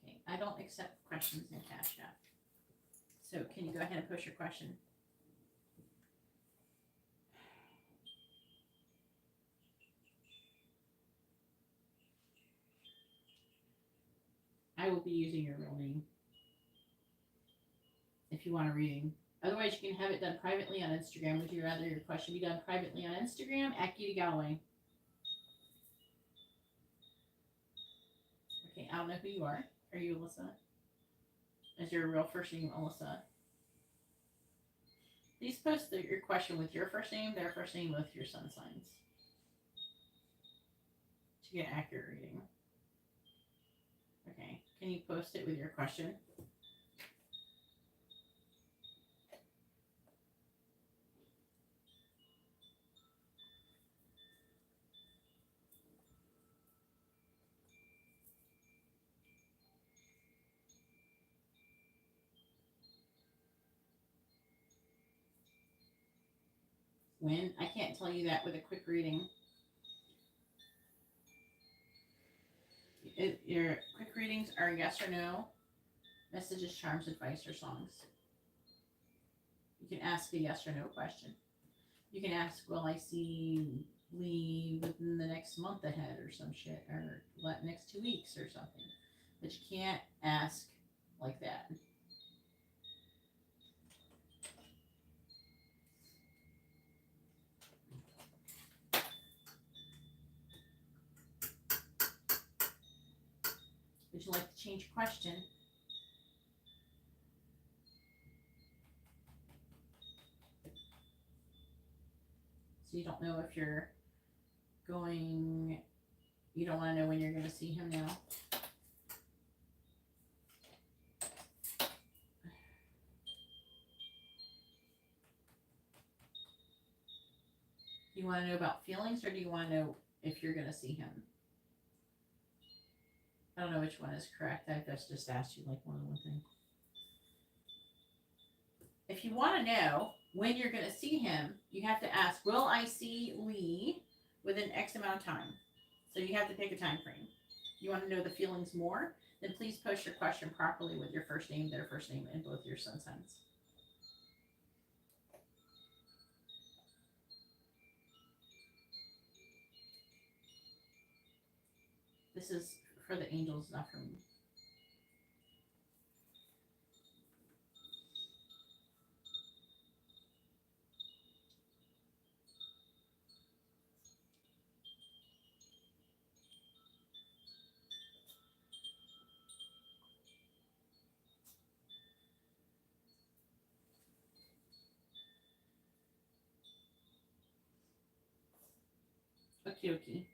Okay, I don't accept questions in CashApp. So can you go ahead and post your question? I will be using your real name if you want a reading. Otherwise, you can have it done privately on Instagram. Would you rather your question be done privately on Instagram at GeetaGalaway? Okay, I don't know who you are. Are you Alyssa? Is your real first name Alyssa? Please post your question with your first name, their first name, with your sun signs to get an accurate reading. Okay, can you post it with your question? When? I can't tell you that with a quick reading. Your quick readings are yes or no, messages, charms, advice, or songs. You can ask a yes or no question. You can ask, will I see Lee within the next month ahead or some shit, or next 2 weeks or something. But you can't ask like that. you like to change your question? So you don't know if you're going, you don't want to know when you're going to see him now. Do you want to know about feelings, or do you want to know if you're going to see him? I don't know which one is correct. I just asked you like one thing. If you want to know when you're going to see him, you have to ask, will I see Lee within X amount of time? So you have to pick a time frame. You want to know the feelings more? Then please post your question properly with your first name, their first name, and both your sun signs. This is for the angels, not for me. Okie dokie.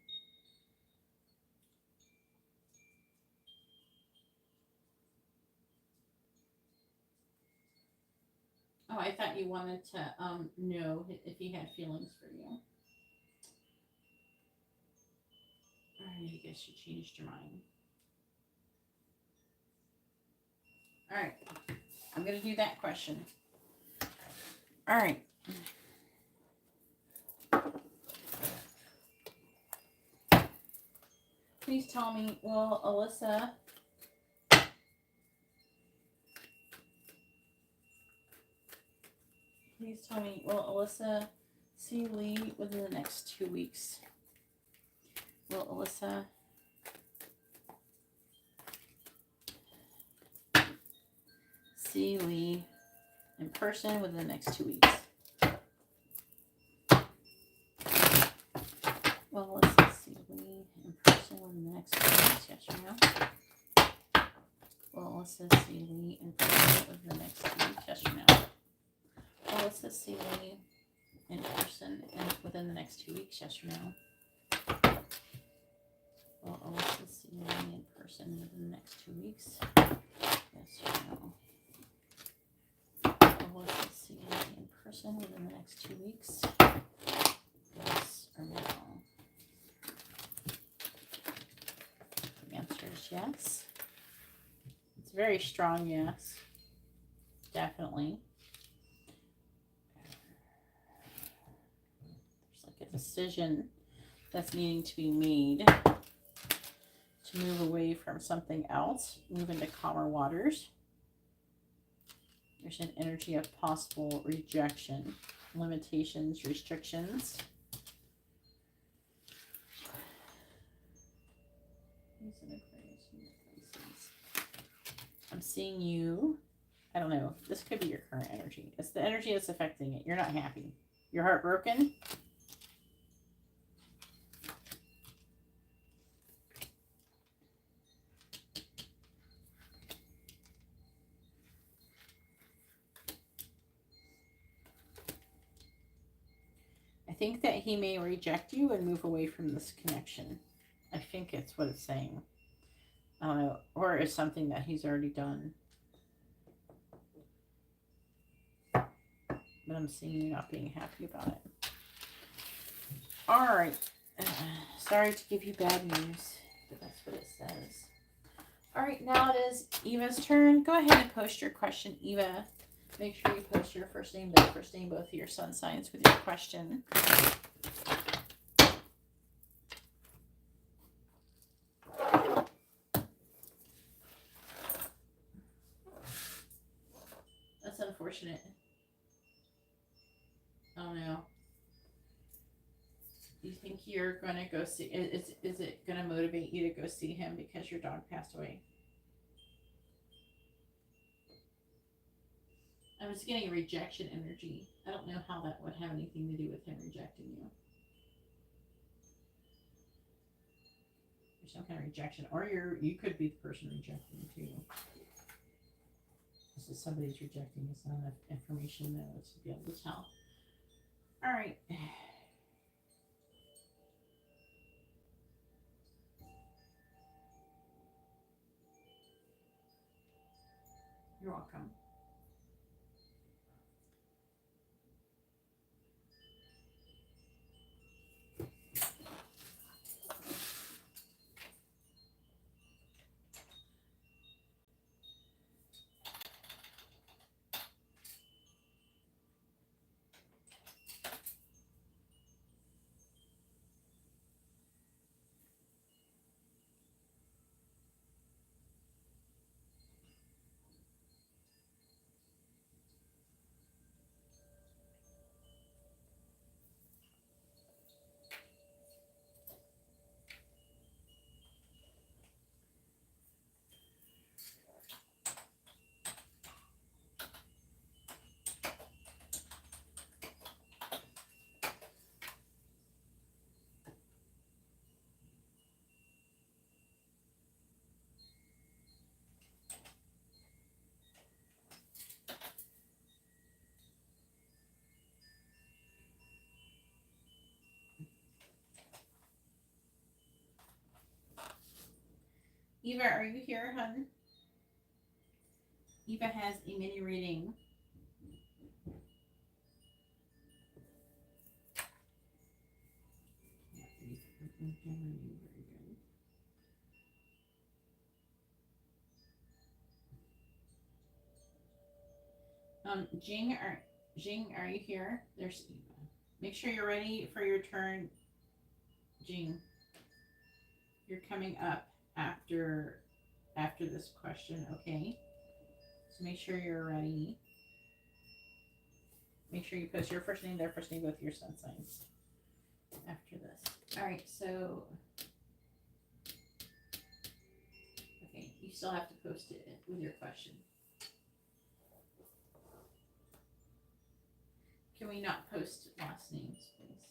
Oh, I thought you wanted to know if he had feelings for you. Alright, I guess you changed your mind. Alright, I'm going to do that question. Alright. Please tell me, will Alyssa see Lee within the next 2 weeks? Will Alyssa see Lee in person within the next 2 weeks? Will Alyssa see Lee in person within the next 2 weeks? Yes or no? Will Alyssa see Lee in person within the next 2 weeks? Yes or no? Will Alyssa see Lee in person within the next 2 weeks? Yes or no? Will Alyssa see Lee in person within the next 2 weeks? Yes or no? Will Alyssa see Lee in person within the next 2 weeks? Yes or no? The answer is yes. It's a very strong yes. Definitely. There's like a decision that's needing to be made to move away from something else, move into calmer waters. There's an energy of possible rejection, limitations, restrictions. I'm seeing you. I don't know. This could be your current energy. It's the energy that's affecting it. You're not happy. You're heartbroken. I think that he may reject you and move away from this connection. I think it's what it's saying. I don't know. Or it's something that he's already done. But I'm seeing you not being happy about it. All right. Sorry to give you bad news, but that's what it says. All right, now it is Eva's turn. Go ahead and post your question, Eva. Make sure you post your first name, their first name, both of your sun signs with your question. That's unfortunate. Oh no. Do you think you're going to go see, is it going to motivate you to go see him because your dog passed away? I was getting rejection energy. I don't know how that would have anything to do with him rejecting you. There's some kind of rejection, or you could be the person rejecting too. This is somebody's rejecting. It's not enough information though to be able to tell. All right. You're welcome. Eva, are you here, hun? Eva has a mini reading. Jing, are you here? There's Eva. Make sure you're ready for your turn, Jing. You're coming up after this question, okay? So make sure you're ready. Make sure you post your first name, their first name, both your sun signs after this. All right, so okay, you still have to post it with your question. Can we not post last names, please?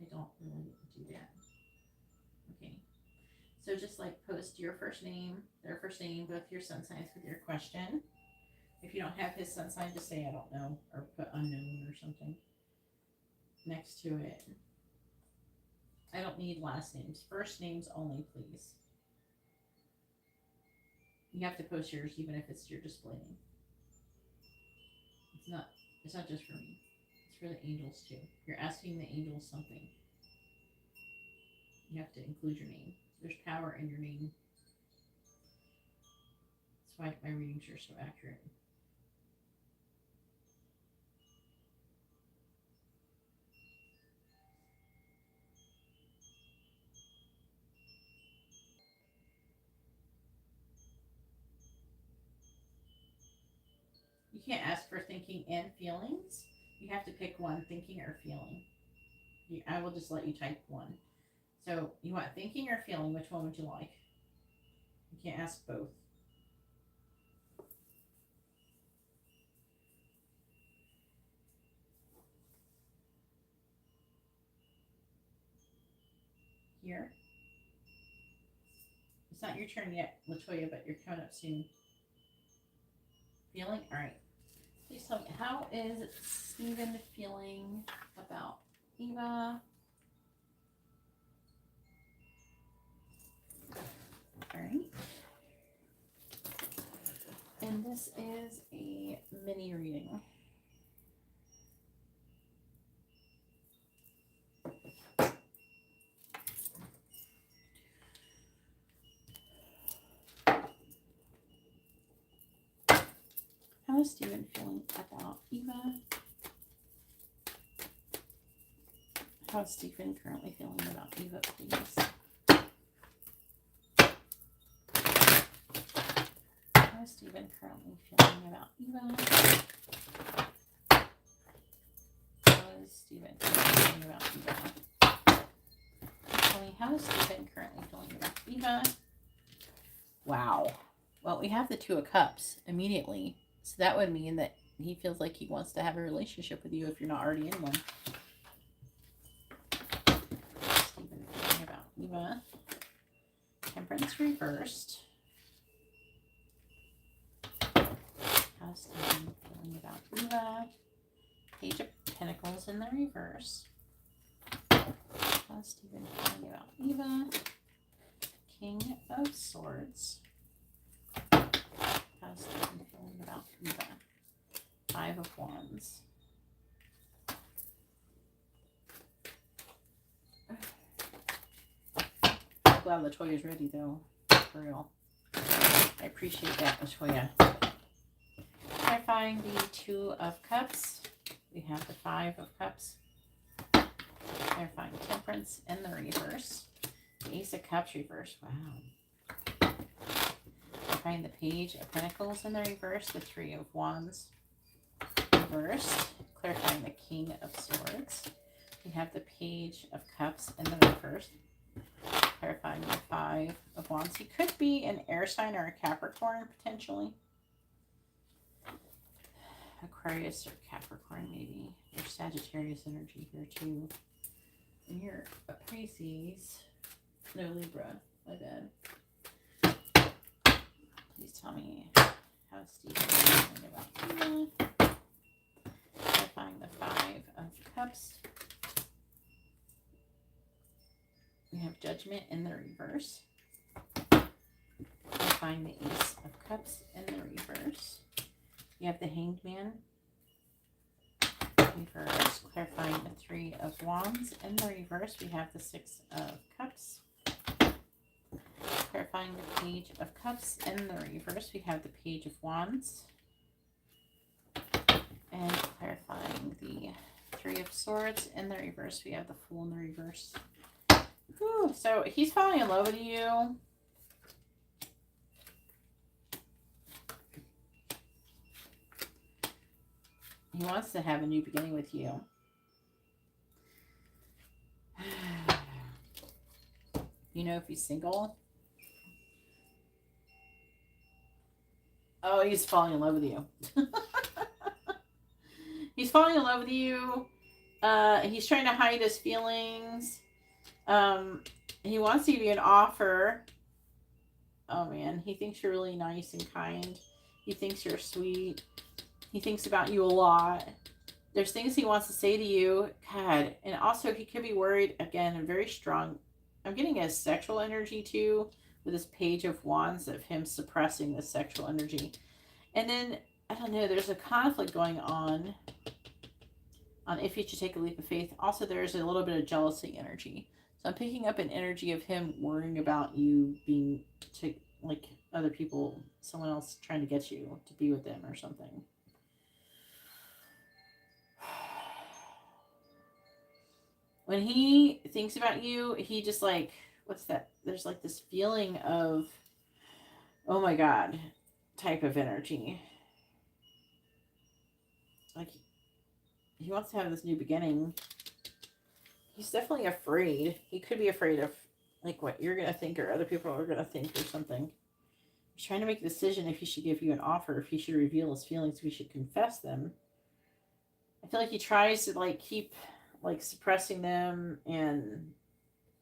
I don't really do that. Okay. So just like post your first name, their first name, both your sun signs with your question. If you don't have his sun sign, just say I don't know or put unknown or something next to it. I don't need last names. First names only, please. You have to post yours even if it's your display name. It's not just for me. It's for the angels too. You're asking the angels something. You have to include your name. There's power in your name. That's why my readings are so accurate. You can't ask for thinking and feelings. You have to pick one, thinking or feeling. I will just let you type one. So you want thinking or feeling? Which one would you like? You can't ask both. Here. It's not your turn yet, Latoya, but you're coming up soon. Feeling? All right. Please tell me, how is Stephen feeling about Eva? All right. And this is a mini reading. How is Stephen feeling about Eva? How is Stephen currently feeling about Eva, please? How is Stephen currently feeling about Eva? How is Stephen currently feeling about Eva? Tell me, how is Stephen currently feeling about Eva? Wow. Well, we have the Two of Cups immediately. So that would mean that he feels like he wants to have a relationship with you if you're not already in one. Stephen feeling about Eva. Temperance reversed. How's Stephen feeling about Eva? Page of Pentacles in the reverse. How's Stephen feeling about Eva? King of Swords. How's Stephen feeling about Eva? 5 of Wands. I'm glad Latoya's ready though. For real. I appreciate that, Latoya. Clarifying the 2 of Cups. We have the 5 of Cups. Clarifying Temperance in the reverse. The Ace of Cups reverse. Wow. Clarifying the Page of Pentacles in the reverse. The 3 of Wands reversed. Clarifying the King of Swords. We have the Page of Cups in the reverse. Clarifying the 5 of Wands. He could be an air sign or a Capricorn potentially. Aquarius or Capricorn maybe. There's Sagittarius energy here too. And you're a Pisces. No, Libra. My bad. Please tell me how Steve is feeling about Eva. Clarifying the 5 of Cups. We have Judgment in the reverse. Clarifying the Ace of Cups in the reverse. You have the Hanged Man reverse. Clarifying the 3 of Wands in the reverse. We have the 6 of Cups. Clarifying the Page of Cups in the reverse. We have the Page of Wands. And clarifying the 3 of Swords in the reverse. We have the Fool in the reverse. Whew. So he's falling in love with you. He wants to have a new beginning with you. You know if he's single? Oh, he's falling in love with you. He's falling in love with you. He's trying to hide his feelings. He wants to give you an offer. Oh man, he thinks you're really nice and kind. He thinks you're sweet. He thinks about you a lot. There's things he wants to say to you. God. And also he could be worried, again, and very strong. I'm getting a sexual energy too with this Page of Wands of him suppressing the sexual energy. And then, I don't know, there's a conflict going on if you should take a leap of faith. Also, there's a little bit of jealousy energy. So I'm picking up an energy of him worrying about you being like other people, someone else trying to get you to be with them or something. When he thinks about you, he just like, what's that? There's like this feeling of, oh my God, type of energy. Like, he wants to have this new beginning. He's definitely afraid. He could be afraid of like what you're going to think or other people are going to think or something. He's trying to make a decision if he should give you an offer, if he should reveal his feelings, if he should confess them. I feel like he tries to like keep like suppressing them and,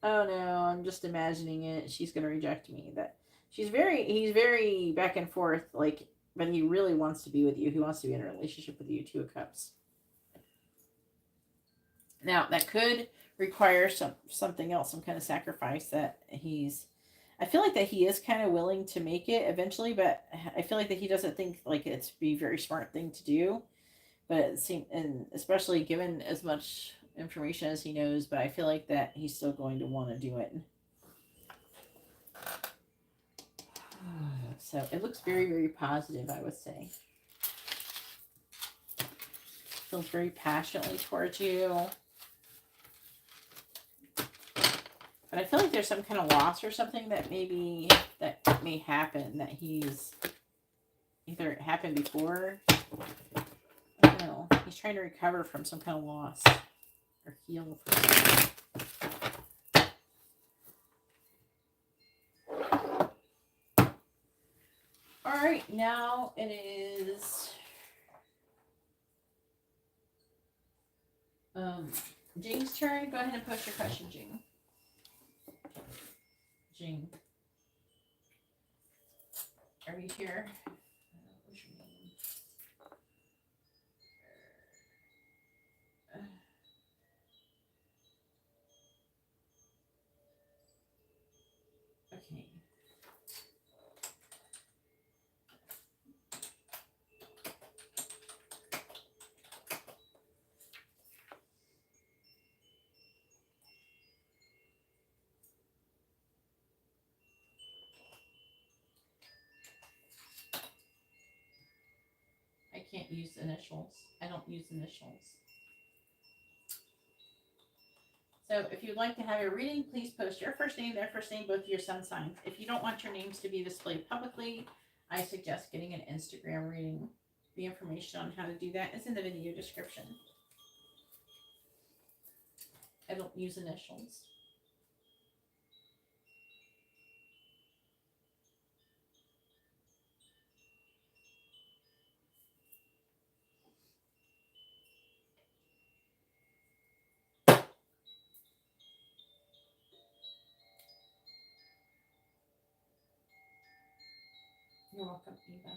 oh no, I'm just imagining it. She's going to reject me. That he's very back and forth, like, but he really wants to be with you. He wants to be in a relationship with you. 2 of Cups. Now that could require something else, some kind of sacrifice that I feel like that he is kind of willing to make it eventually, but I feel like that he doesn't think like it's be a very smart thing to do. But it seems, and especially given as much information as he knows, but I feel like that he's still going to want to do it. So it looks very, very positive, I would say. Feels very passionately towards you. But I feel like there's some kind of loss or something that may happen, that he's either it happened before. I don't know. He's trying to recover from some kind of loss or heal from something. All right, now it is Jing's turn. Go ahead and post your question, Jing. Jing. Are you here? What's your name? Okay. I can't use initials. I don't use initials. So if you'd like to have a reading, please post your first name, their first name, both of your sun signs. If you don't want your names to be displayed publicly, I suggest getting an Instagram reading. The information on how to do that is in the video description. I don't use initials. You're welcome, Eva.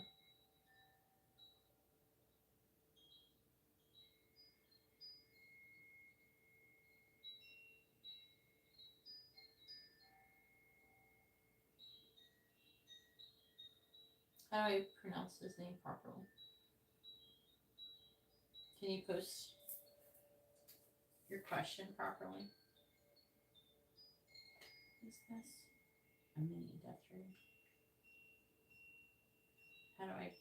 How do I pronounce his name properly? Can you post your question properly? Is this a mini death ring? How do I?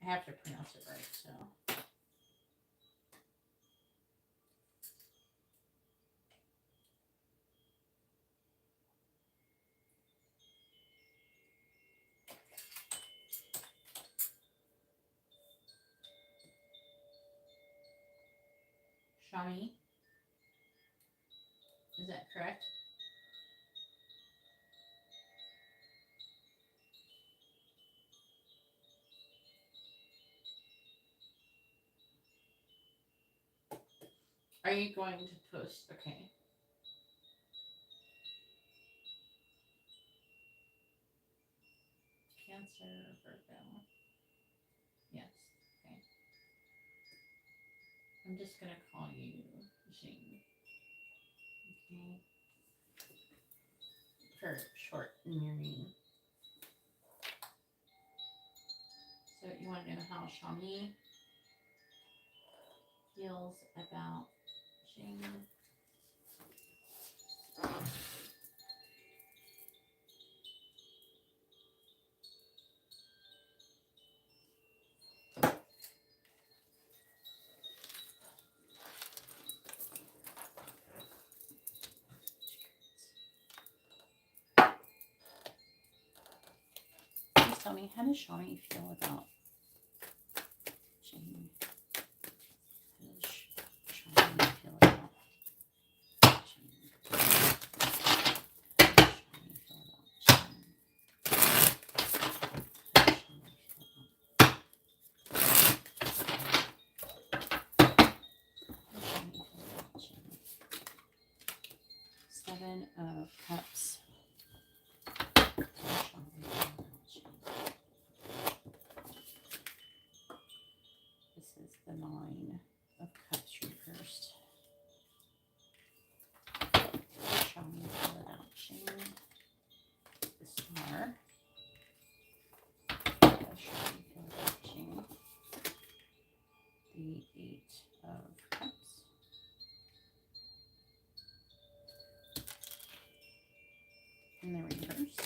I have to pronounce it right, so. Xiaomi. Is that correct? Are you going to post? Okay. Cancer, Virgo. Yes. Okay. I'm just going to call you Jing. Okay. For short in your name. So you want to know how Xiaomi feels about Jing. Please tell me, how does Xiaomi feel about Jing? How does Xiaomi feel about Jing? Seven of Cups. This is the Nine of Cups reversed. Show me without shame. The Star. Show me without shame. The Eight of Cups. In the reverse.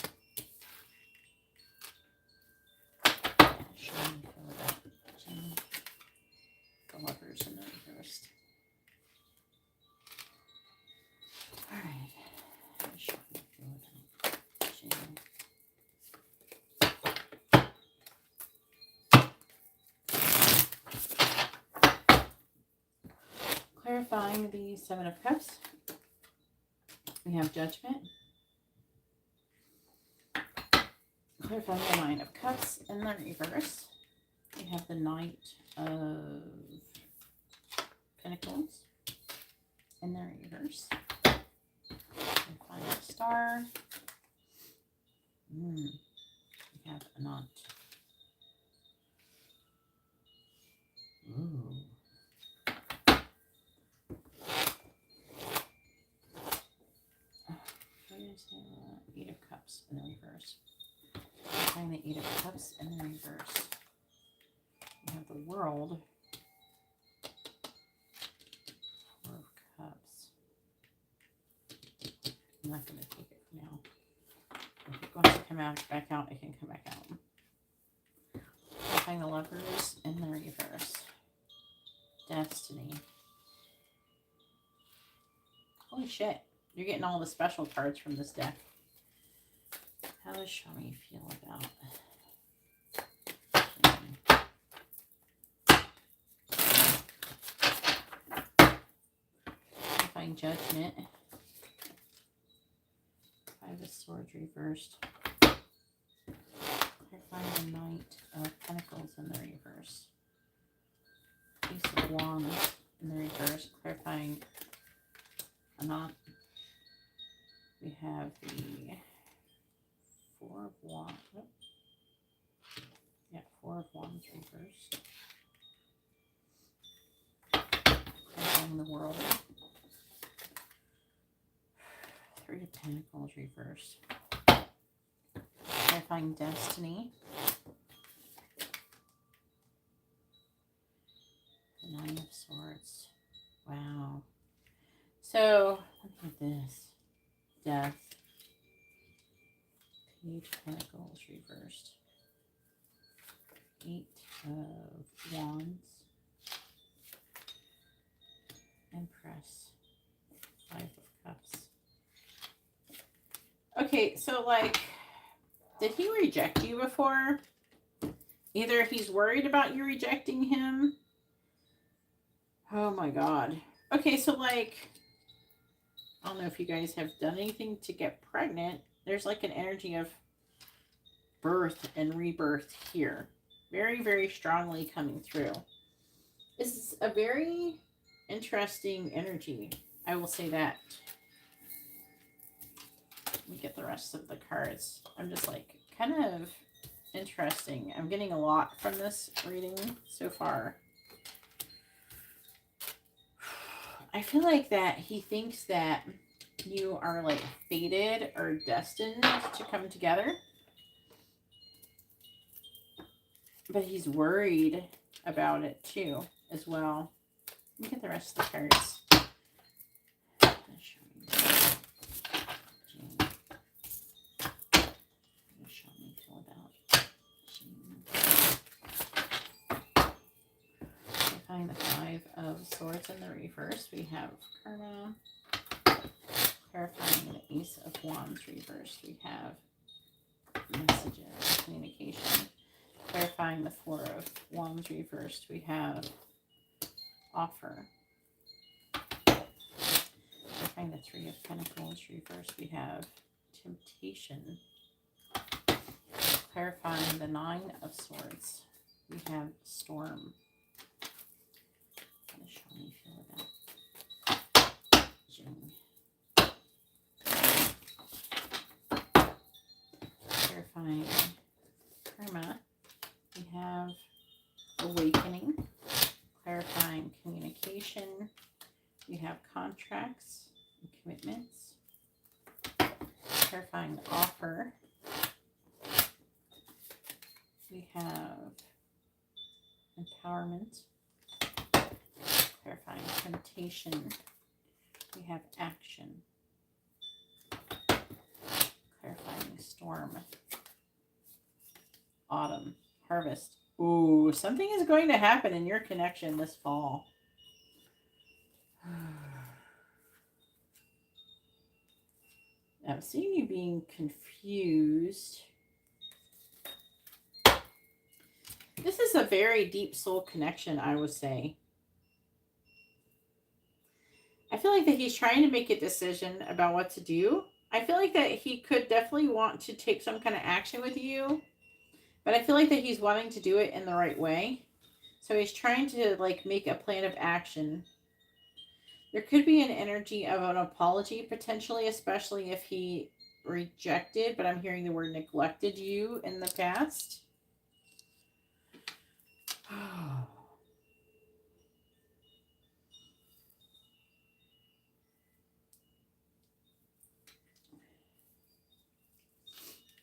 Show me without shame. The Lovers in the reverse. Alright. Show me without shame. Clarifying the Seven of Cups, we have Judgment. Clarifying the Nine of Cups in the reverse, We have the Knight of Pentacles in the reverse. We find a star. We have a knot. Ooh. Where's the Eight of Cups in the reverse? Find the Eight of Cups in the reverse. We have the World. Four of Cups. I'm not going to take it for now. If it wants to come back out, it can come back out. Find the Lovers in the reverse. Destiny. Holy shit. You're getting all the special cards from this deck. How does Xiaomi feel about Find Judgment. Five of Swords reversed. I find the Knight of Pentacles in the reverse. Ace of Wands in the reverse, clarifying a knot. We have the Four of Wands. Yeah, Four of Wands reversed. Clarifying the World. Three of Pentacles reversed. Clarifying Destiny. The Nine of Swords. Wow. So, look at this. Death. Page of Pentacles reversed. Eight of Wands. Empress. Five of Cups. Okay, so like, did he reject you before? Either he's worried about you rejecting him. Oh my God. Okay, so like, I don't know if you guys have done anything to get pregnant. There's like an energy of birth and rebirth here. Very, very strongly coming through. This is a very interesting energy. I will say that. Let me get the rest of the cards. I'm just like, kind of interesting. I'm getting a lot from this reading so far. I feel like that he thinks that you are like fated or destined to come together. But he's worried about it too, as well. Let me get the rest of the cards. Find the Five of Swords in the reverse. We have Karma. Clarifying the Ace of Wands reversed. We have messages, communication. Clarifying the Four of Wands reversed. We have offer. Clarifying the Three of Pentacles reversed. We have temptation. Clarifying the Nine of Swords. We have storm. How does Xiaomi feel about June? Clarifying karma. We have awakening. Clarifying communication. We have contracts and commitments. Clarifying offer. We have empowerment. Clarifying temptation. We have action. Clarifying storm. Autumn. Harvest. Ooh, something is going to happen in your connection this fall. I'm seeing you being confused. This is a very deep soul connection, I would say. I feel like that he's trying to make a decision about what to do. I feel like that he could definitely want to take some kind of action with you. But I feel like that he's wanting to do it in the right way. So he's trying to like make a plan of action. There could be an energy of an apology potentially, especially if he rejected, but I'm hearing the word neglected you in the past.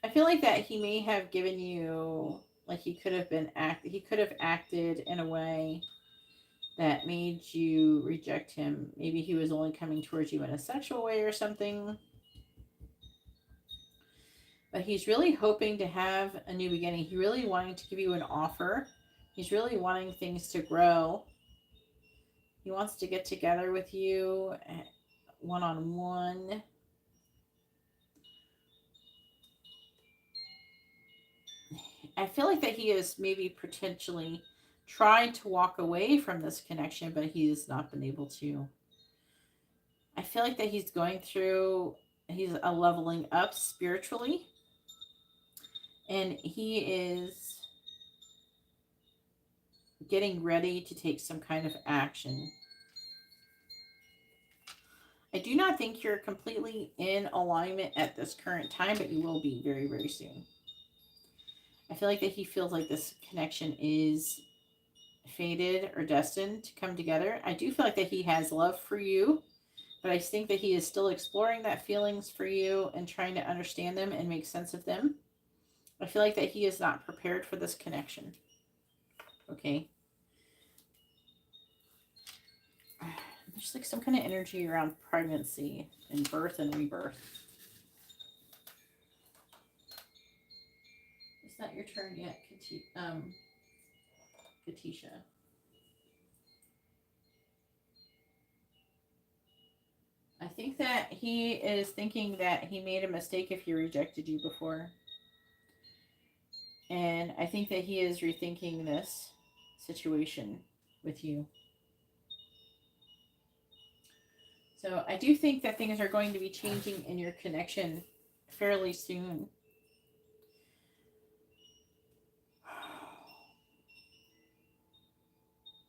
I feel like that he may have given you, like he could have acted in a way that made you reject him. Maybe he was only coming towards you in a sexual way or something. But he's really hoping to have a new beginning. He's really wanting to give you an offer. He's really wanting things to grow. He wants to get together with you one-on-one. I feel like that he is maybe potentially tried to walk away from this connection, but he has not been able to. I feel like that he's a leveling up spiritually. And he is getting ready to take some kind of action. I do not think you're completely in alignment at this current time, but you will be very, very soon. I feel like that he feels like this connection is fated or destined to come together. I do feel like that he has love for you, but I think that he is still exploring that feelings for you and trying to understand them and make sense of them. I feel like that he is not prepared for this connection. Okay. There's like some kind of energy around pregnancy and birth and rebirth. It's not your turn yet, Katisha. I think that he is thinking that he made a mistake if he rejected you before. And I think that he is rethinking this situation with you. So I do think that things are going to be changing in your connection fairly soon.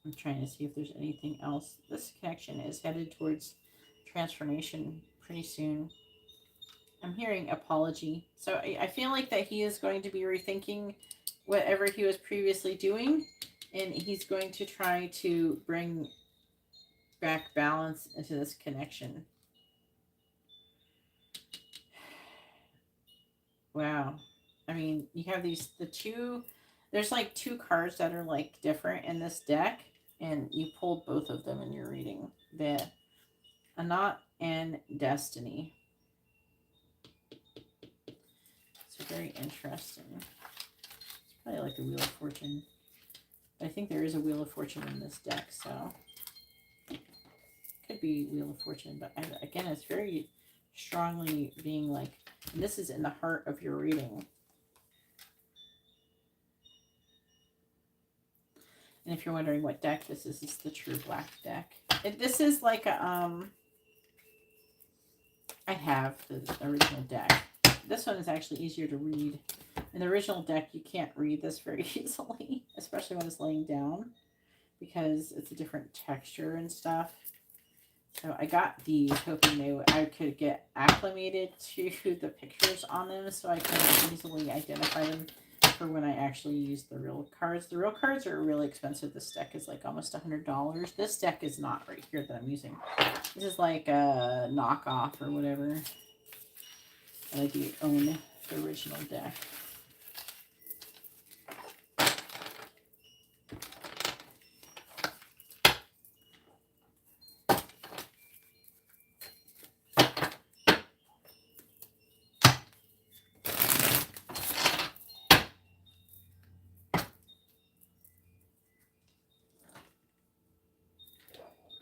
I'm trying to see if there's anything else. This connection is headed towards transformation pretty soon. I'm hearing apology. So I feel like that he is going to be rethinking whatever he was previously doing, and he's going to try to bring back balance into this connection. Wow. I mean, you have there's like two cards that are like different in this deck, and you pulled both of them in your reading. The Anat and Destiny. It's very interesting. It's probably like the Wheel of Fortune. I think there is a Wheel of Fortune in this deck, so could be Wheel of Fortune. But again, it's very strongly being like, and this is in the heart of your reading. And if you're wondering what deck this is the True Black deck. This is like a, I have the original deck. This one is actually easier to read. In the original deck, you can't read this very easily, especially when it's laying down, because it's a different texture and stuff. So I got these hoping I could get acclimated to the pictures on them so I can easily identify them for when I actually use the real cards. The real cards are really expensive. This deck is like almost $100. This deck is not right here that I'm using. This is like a knockoff or whatever. I do own the original deck.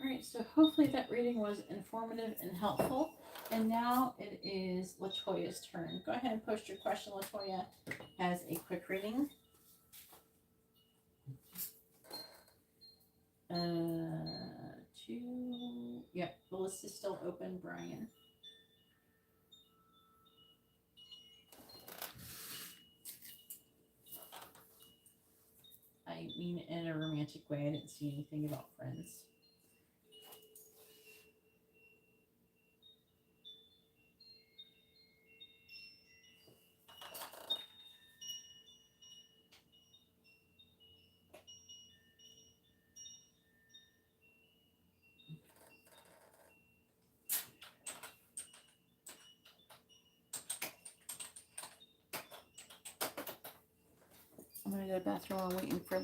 Alright, so hopefully that reading was informative and helpful. And now it is Latoya's turn. Go ahead and post your question. Latoya has a quick reading. Yep, the list is still open, Brian. I mean it in a romantic way. I didn't see anything about friends. I'm gonna go to the bathroom. I'm waiting for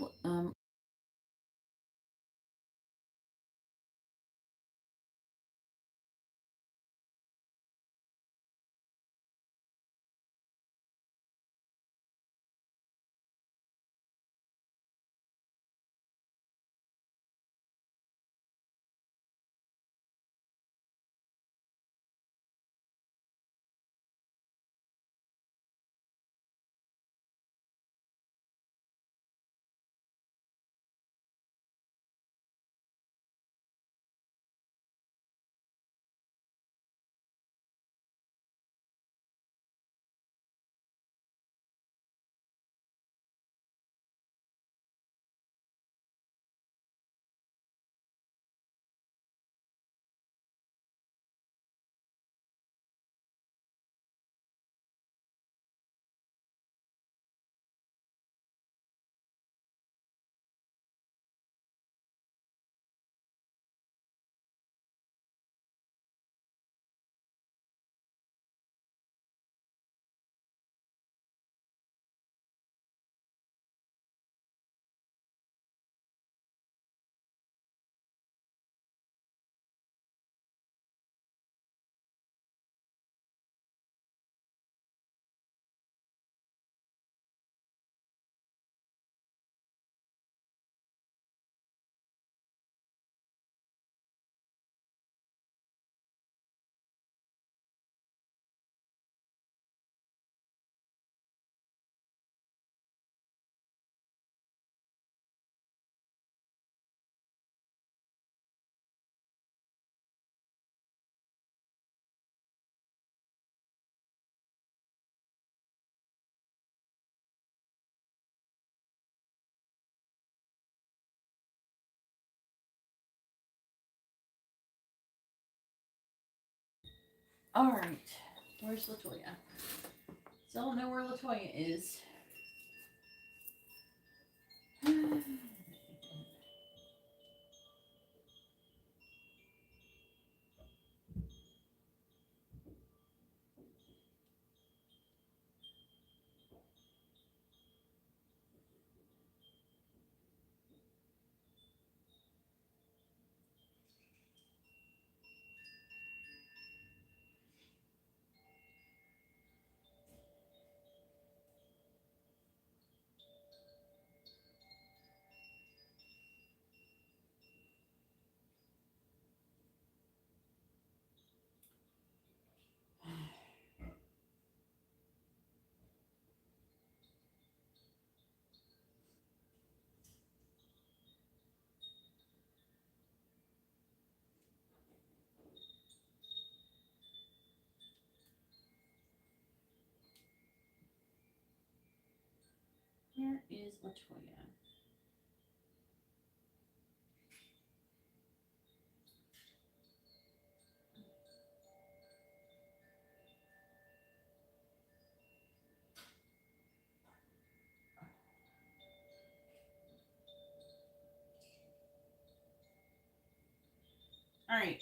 All right, where's Latoya? Still don't know where Latoya is. Where is Latoya? All right.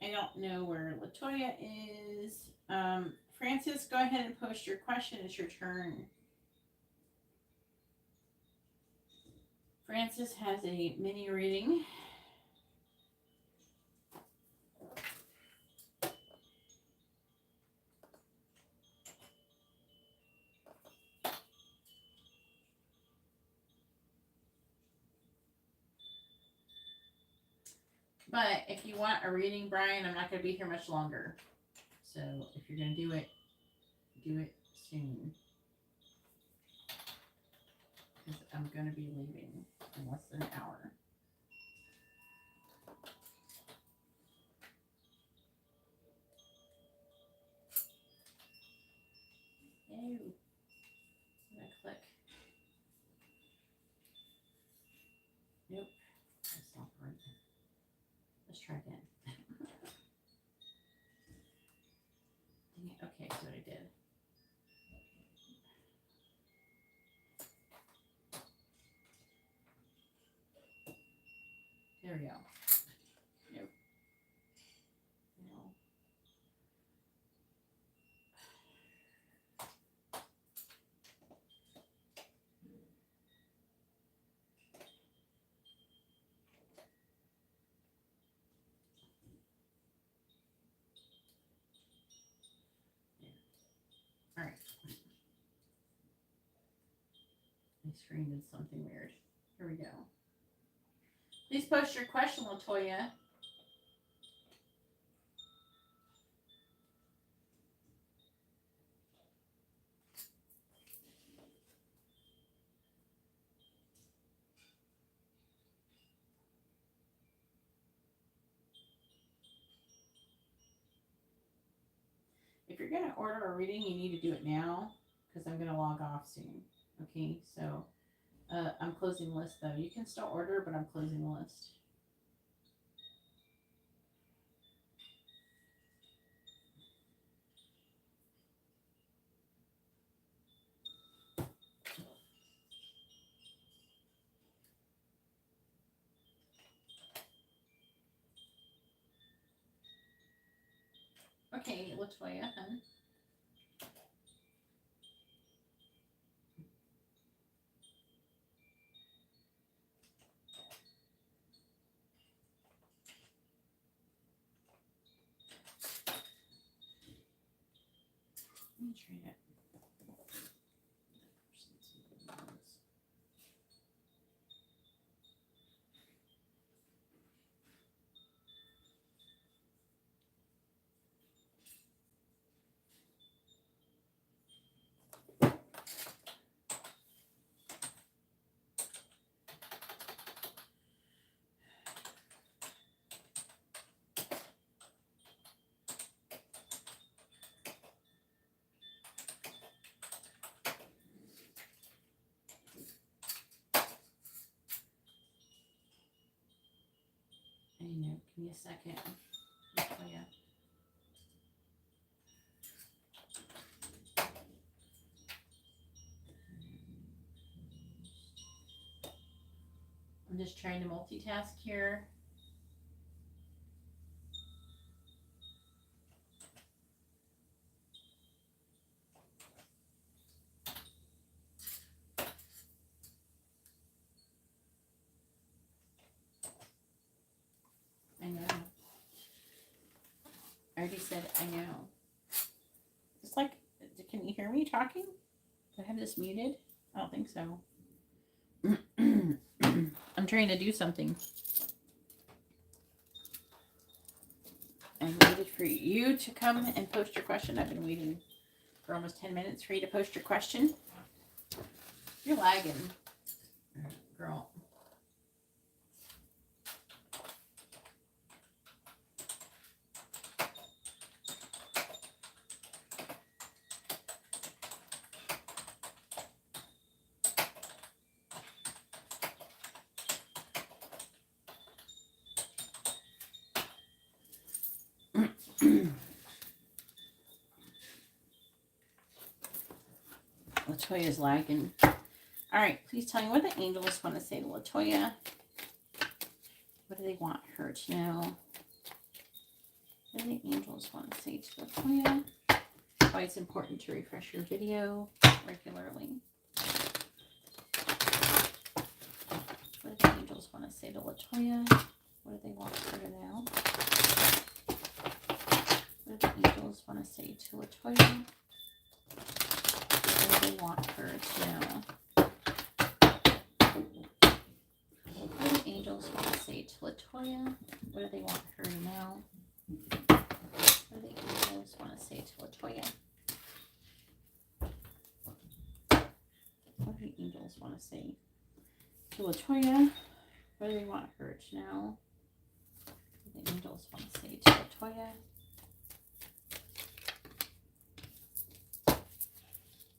I don't know where Latoya is. Francis, go ahead and post your question. It's your turn. Francis has a mini reading. But if you want a reading, Brian, I'm not going to be here much longer. So if you're going to do it soon. Because I'm going to be leaving in less than an hour. Ew. I'm going to click. we go. Nope. No. All right. My screen did something weird. Here we go. Please post your question, Latoya. If you're going to order a reading, you need to do it now because I'm going to log off soon. Okay, so I'm closing the list though. You can still order, but I'm closing the list. Okay, Latoya, hun. Let me try it. I know. Give me a second. Latoya. I'm just trying to multitask here. I know. I already said I know. It's like, can you hear me talking? Do I have this muted? I don't think so. I'm trying to do something. I waited for you to come and post your question. I've been waiting for almost 10 minutes for you to post your question. You're lagging, girl. Latoya's lagging. All right, please tell me what the angels want to say to Latoya. What do they want her to know? What do the angels want to say to Latoya? Why it's important to refresh your video regularly. What do the angels want to say to Latoya? What do they want her to know? What do the angels want to say to Latoya? What do they want her to know? What do the angels want to say to Latoya? What do they want her to know? What do the angels want to say to Latoya? What do the angels want to say to Latoya? What do they want her to know? What do the angels want to say to Latoya?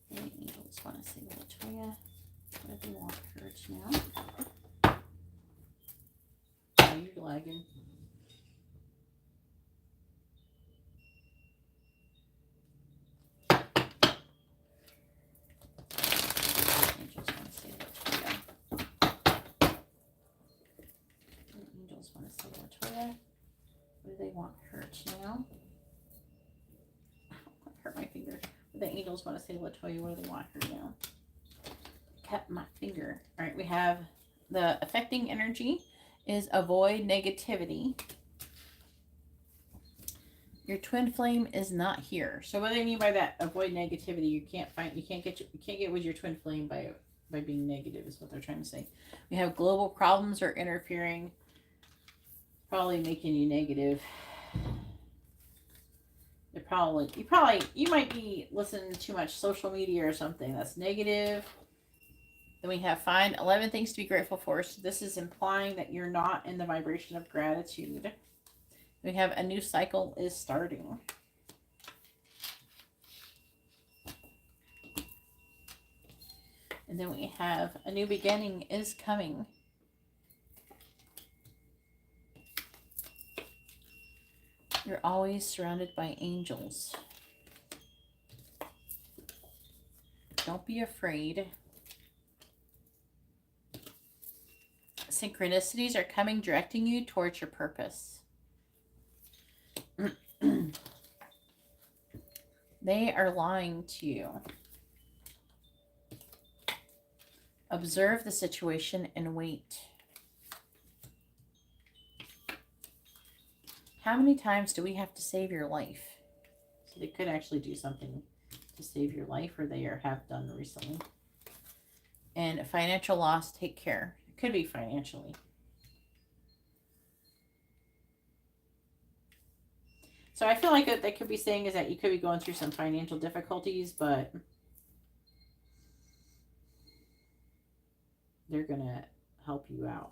What do the angels want to say to Latoya? What do they want her to know? Oh, you're lagging. Angels want to say to Latoya. Angels want Latoya? What do they want hurt now? Hurt my finger. The angels want to say, Latoya, what do they want hurt now? Cut my finger. All right, we have the affecting energy is avoid negativity. Your twin flame is not here. So what do they mean by that? Avoid negativity. You can't get with your twin flame by being negative is what they're trying to say. We have global problems or interfering, probably making you negative. You might be listening to too much social media or something that's negative. Then we have find 11 things to be grateful for. So this is implying that you're not in the vibration of gratitude. We have a new cycle is starting. And then we have a new beginning is coming. You're always surrounded by angels. Don't be afraid. Synchronicities are coming, directing you towards your purpose. They are lying to you. Observe the situation and wait. How many times do we have to save your life? So they could actually do something to save your life, or they have done recently. And financial loss, take care. It could be financially. So I feel like what they could be saying is that you could be going through some financial difficulties, but they're going to help you out.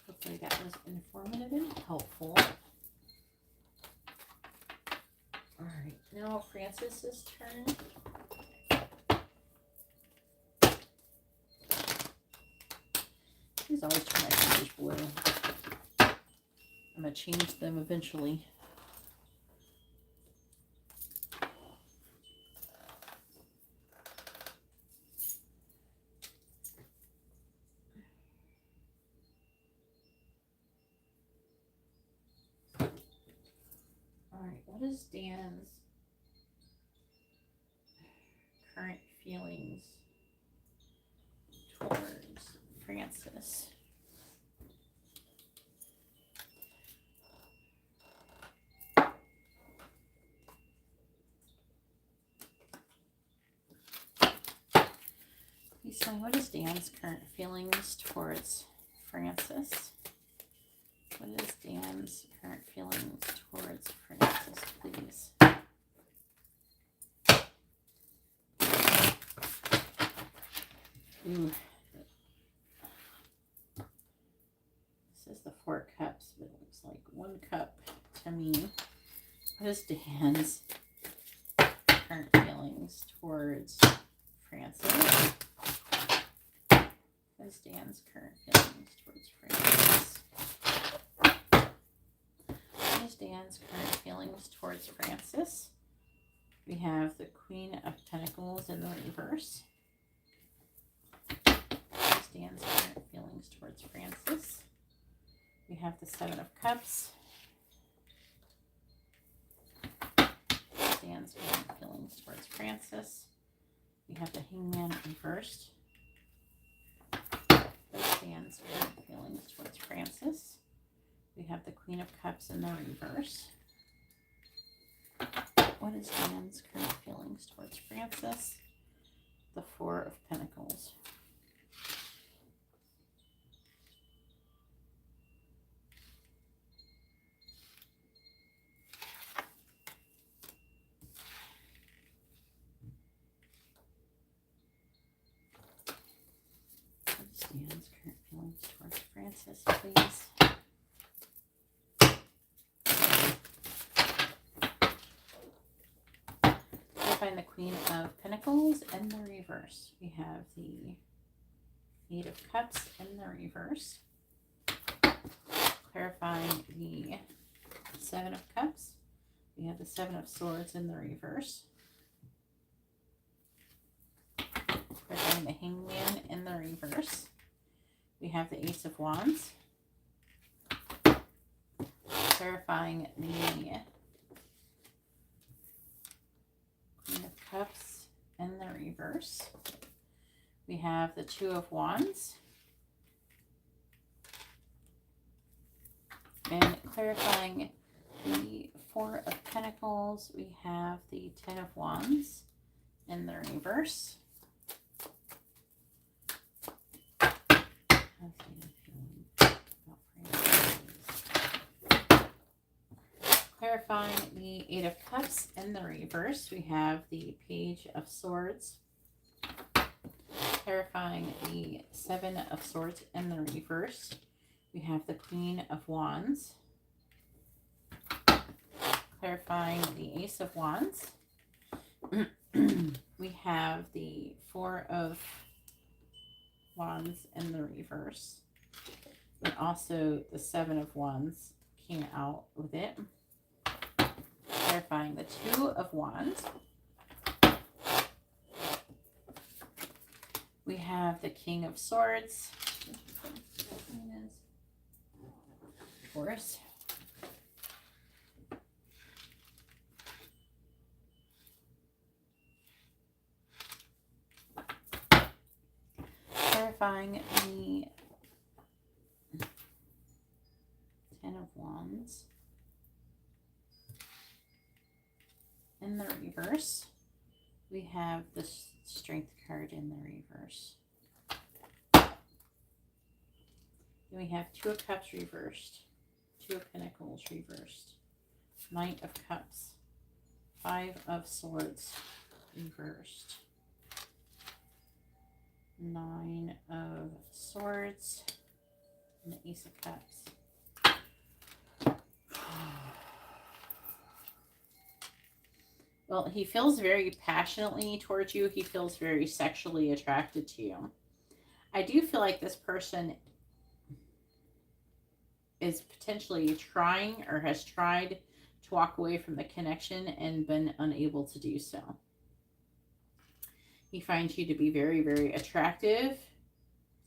Hopefully that was informative and helpful. All right, now Francis's turn. Please always turn my fingers blue. I'm going to change them eventually. Alright, what is Dan's current feelings towards Francis? Please tell me, what is Dan's current feelings towards Francis? What is Dan's current feelings towards Francis, please? Ooh. This is the 4 cups, but it looks like 1 cup to me. What is Dan's current feelings towards Francis? What is Dan's current feelings towards Francis? What is Dan's current feelings towards Francis? We have the Queen of Pentacles in the reverse. What is Dan's current feelings towards Francis? We have the 7 of Cups. What is Dan's current feelings towards Francis? We have the Hangman reversed. What is Dan's current feelings towards Francis? We have the Queen of Cups in the reverse. What is Dan's current feelings towards Francis? The 4 of Pentacles. What is Dan's current feelings towards Francis, please? Find the Queen of Pentacles in the reverse. We have the 8 of Cups in the reverse. Clarifying the 7 of Cups. We have the 7 of Swords in the reverse. Clarifying the Hangman in the reverse. We have the Ace of Wands. Clarifying the Queen of Cups in the reverse. We have the Two of Wands. And clarifying the Four of Pentacles, we have the Ten of Wands in the reverse. Clarifying the Eight of Cups in the reverse, we have the Page of Swords. Clarifying the Seven of Swords in the reverse, we have the Queen of Wands. Clarifying the Ace of Wands, we have the Four of Wands in the reverse, but also the Seven of Wands came out with it. Clarifying the Two of Wands, we have the King of Swords, of course. Clarifying the Ten of Wands in the reverse, we have the Strength card in the reverse. Then we have Two of Cups reversed, Two of Pentacles reversed, Knight of Cups, Five of Swords reversed, Nine of Swords, and the Ace of Cups. Well, he feels very passionately towards you. He feels very sexually attracted to you. I do feel like this person is potentially trying or has tried to walk away from the connection and been unable to do so. He finds you to be very, very attractive.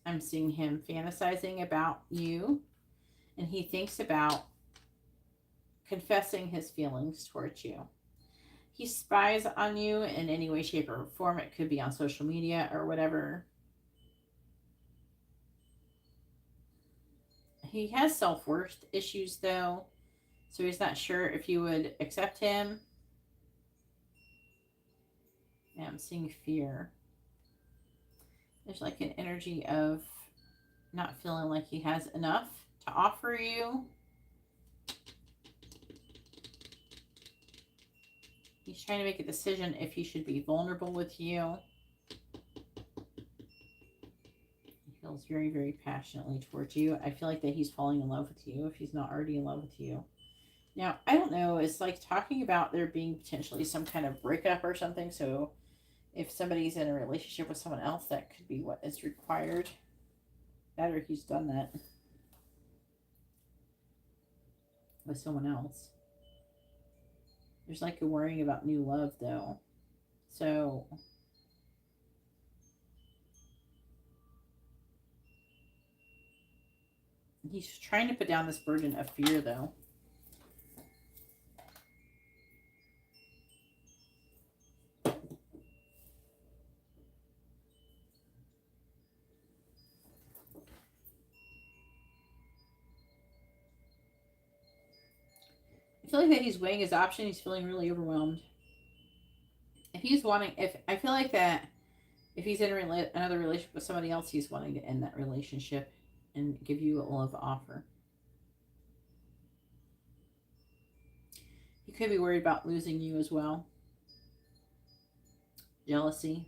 I'm seeing him fantasizing about you, and he thinks about confessing his feelings towards you. He spies on you in any way, shape, or form. It could be on social media or whatever. He has self-worth issues, though, so he's not sure if you would accept him. Yeah, I'm seeing fear. There's like an energy of not feeling like he has enough to offer you. He's trying to make a decision if he should be vulnerable with you. He feels very, very passionately towards you. I feel like that he's falling in love with you if he's not already in love with you. Now, I don't know. It's like talking about there being potentially some kind of breakup or something. So if somebody's in a relationship with someone else, that could be what is required. That or he's done that with someone else. There's like a worrying about new love, though. So he's trying to put down this burden of fear, though. I feel like that he's weighing his option. He's feeling really overwhelmed. If he's wanting, I feel like that if he's in another relationship with somebody else, he's wanting to end that relationship and give you a love offer. He could be worried about losing you as well. Jealousy.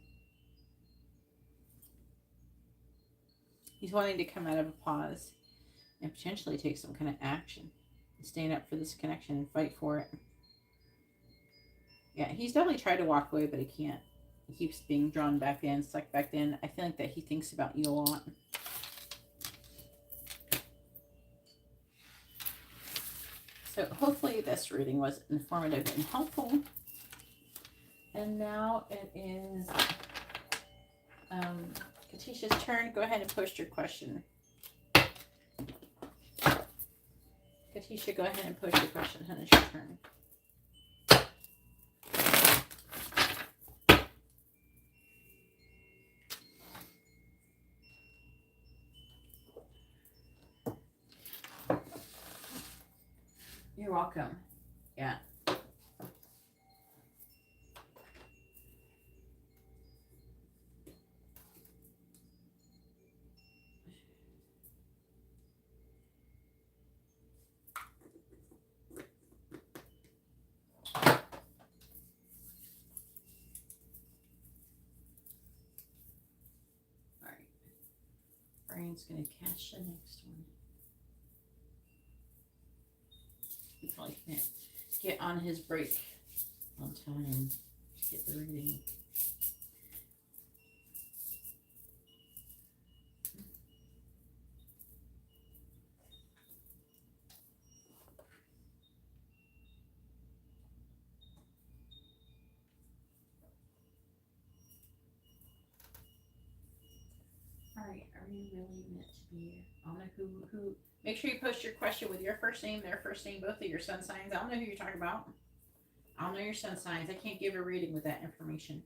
He's wanting to come out of a pause and potentially take some kind of action. Stand up for this connection and fight for it. Yeah, he's definitely tried to walk away, but he can't. He keeps being drawn back in, sucked back in. I feel like that he thinks about you a lot. So hopefully this reading was informative and helpful. And now it is Katisha's turn. Go ahead and post your question. Katisha, go ahead and post your question. Honey, it's your turn. You're welcome. Yeah. All right. Brian's going to catch the next one. He probably can't get on his break on time to get the reading. Alright, are you really meant to be here? I don't know who. Make sure you post your question with your first name, their first name, both of your sun signs. I don't know who you're talking about. I don't know your sun signs. I can't give a reading with that information.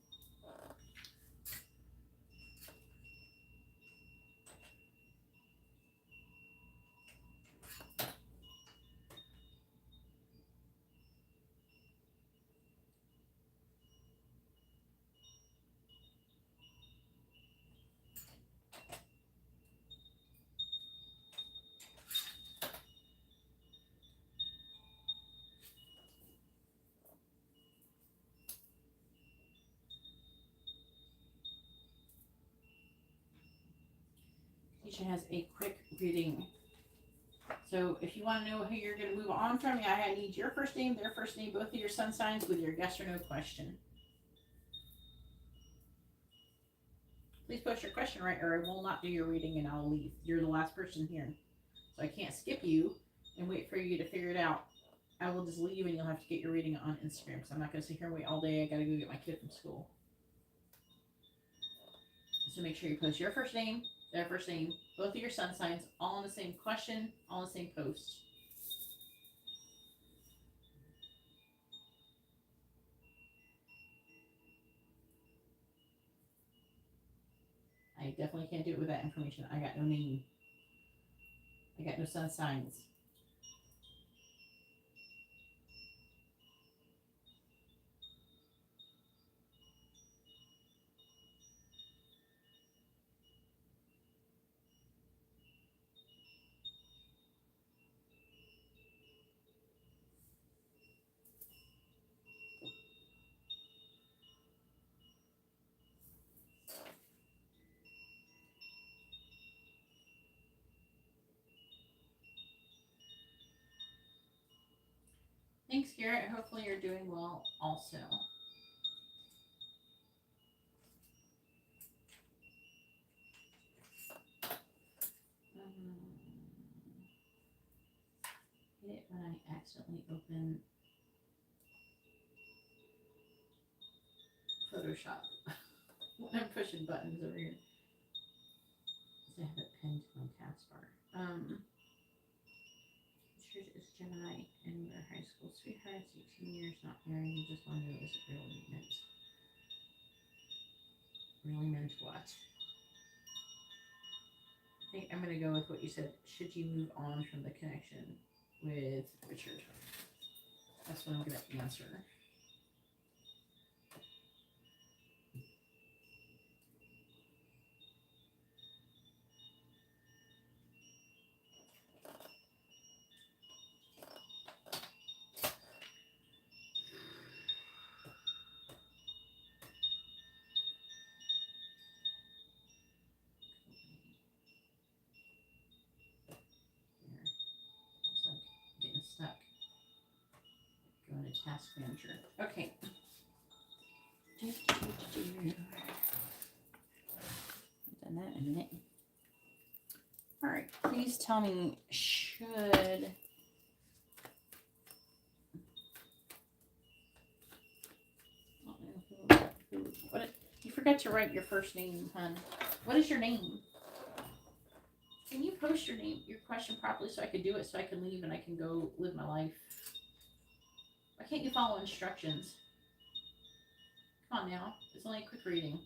Katisha has a quick reading. So if you want to know who you're going to move on from, I need your first name, their first name, both of your sun signs with your yes or no question. Please post your question right, or I will not do your reading and I'll leave. You're the last person here. So I can't skip you and wait for you to figure it out. I will just leave and you'll have to get your reading on Instagram because I'm not going to sit here and wait all day. I got to go get my kid from school. So make sure you post your first name, their first name, both of your sun signs, all in the same question, all in the same post. I definitely can't do it with that information. I got no name. I got no sun signs. Thanks, Garrett. Hopefully you're doing well also. Hit it when I accidentally open Photoshop. When I'm pushing buttons over here. I have it pinned to my taskbar. Sure it's Gemini and we're high school sweethearts, 18 years, not married. You just want to know is it really meant? Really meant what? I think I'm going to go with what you said. Should you move on from the connection with Richard? That's what I'm going to answer. Stuck. Going to task manager. Okay. Done that in a minute. All right. Please tell me, should what? forgot to write your first name, hon. What is your name? Can you post your name, your question properly so I can do it, so I can leave and I can go live my life? Why can't you follow instructions? Come on now. It's only a quick reading.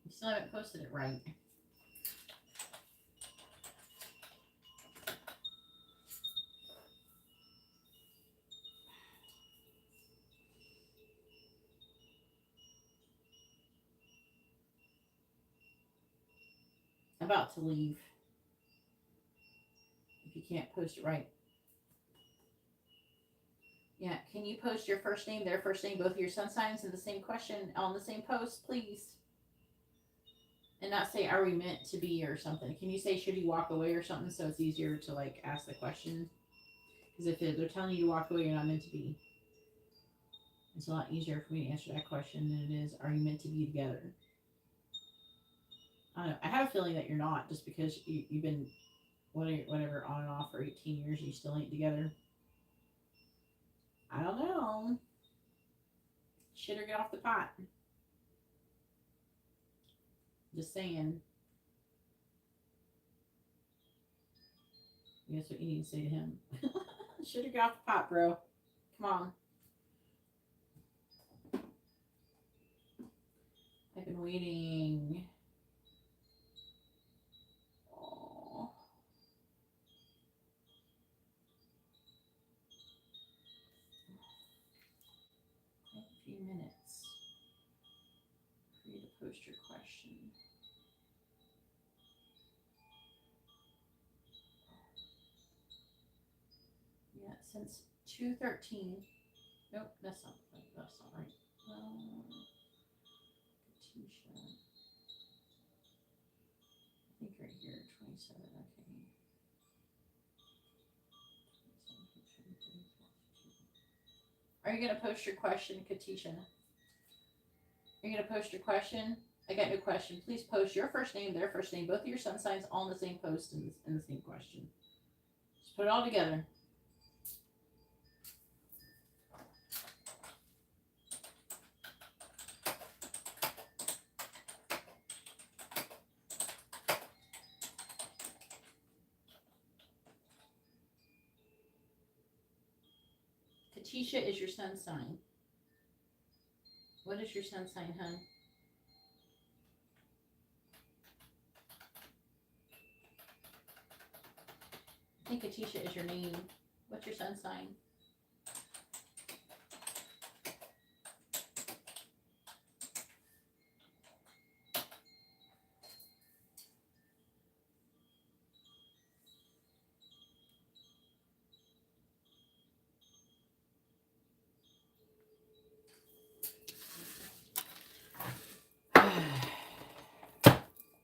You still haven't posted it right. About to leave. If you can't post it right. Yeah, can you post your first name, their first name, both of your sun signs in the same question on the same post, please? And not say, are we meant to be or something. Can you say, should you walk away or something so it's easier to like ask the question? Because if they're telling you to walk away, you're not meant to be. It's a lot easier for me to answer that question than it is, are you meant to be together? I don't know. I have a feeling that you're not, just because you've been whatever on and off for 18 years, you still ain't together. I don't know. Shit or get off the pot. Just saying. That's what you need to say to him. Shit or get off the pot, bro. Come on. I've been waiting. Oh. A few minutes for you to post your question. Yeah, since 2:13. Nope, that's not right. Katisha. I think right here, 27. Okay. Are you gonna post your question, Katisha? Are you gonna post your question? I got no question. Please post your first name, their first name, both of your sun signs on the same post in the same question. Just put it all together. Katisha is your sun sign. What is your sun sign, hon? I think Katisha is your name. What's your sun sign?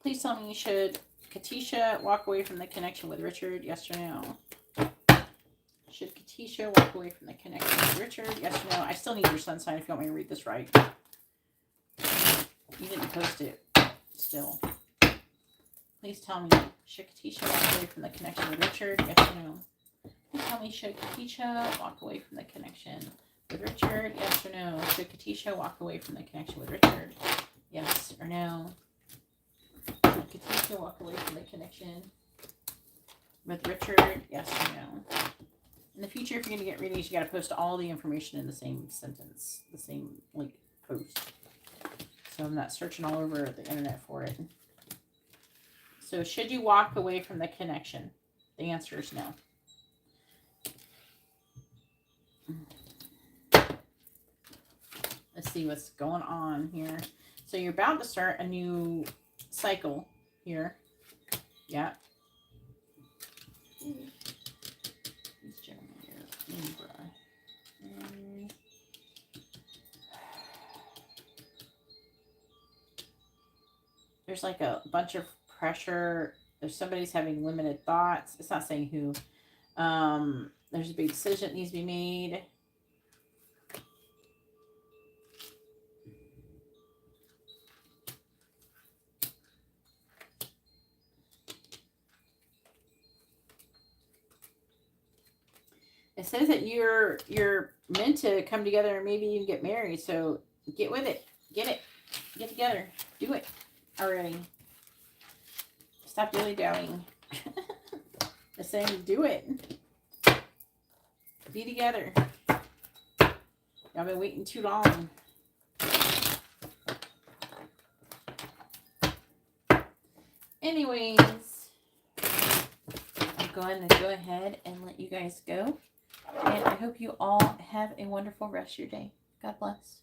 Please tell me, should Katisha walk away from the connection with Richard? Yes or no? Should Katisha walk away from the connection with Richard? Yes or no? I still need your sun sign if you want me to read this right. You didn't post it still. Please tell me, should Katisha walk away from the connection with Richard? Yes or no? Please tell me, should Katisha walk away from the connection with Richard? Yes or no? Should Katisha walk away from the connection with Richard? Yes or no? Should Katisha walk away from the connection with Richard? Yes or no? In the future, if you're going to get readings, you got to post all the information in the same sentence, the same like post. So I'm not searching all over the internet for it. So should you walk away from the connection? The answer is no. Let's see what's going on here. So you're about to start a new cycle here. Yeah. These gentlemen here, Libra. There's like a bunch of pressure. There's somebody's having limited thoughts. It's not saying who. There's a big decision that needs to be made. It says that you're meant to come together and maybe even get married. So get with it. Get it. Get together. Do it already. Stop dilly-dallying. It's saying do it. Be together. Y'all been waiting too long. Anyways, I'm going to go ahead and let you guys go. And I hope you all have a wonderful rest of your day. God bless.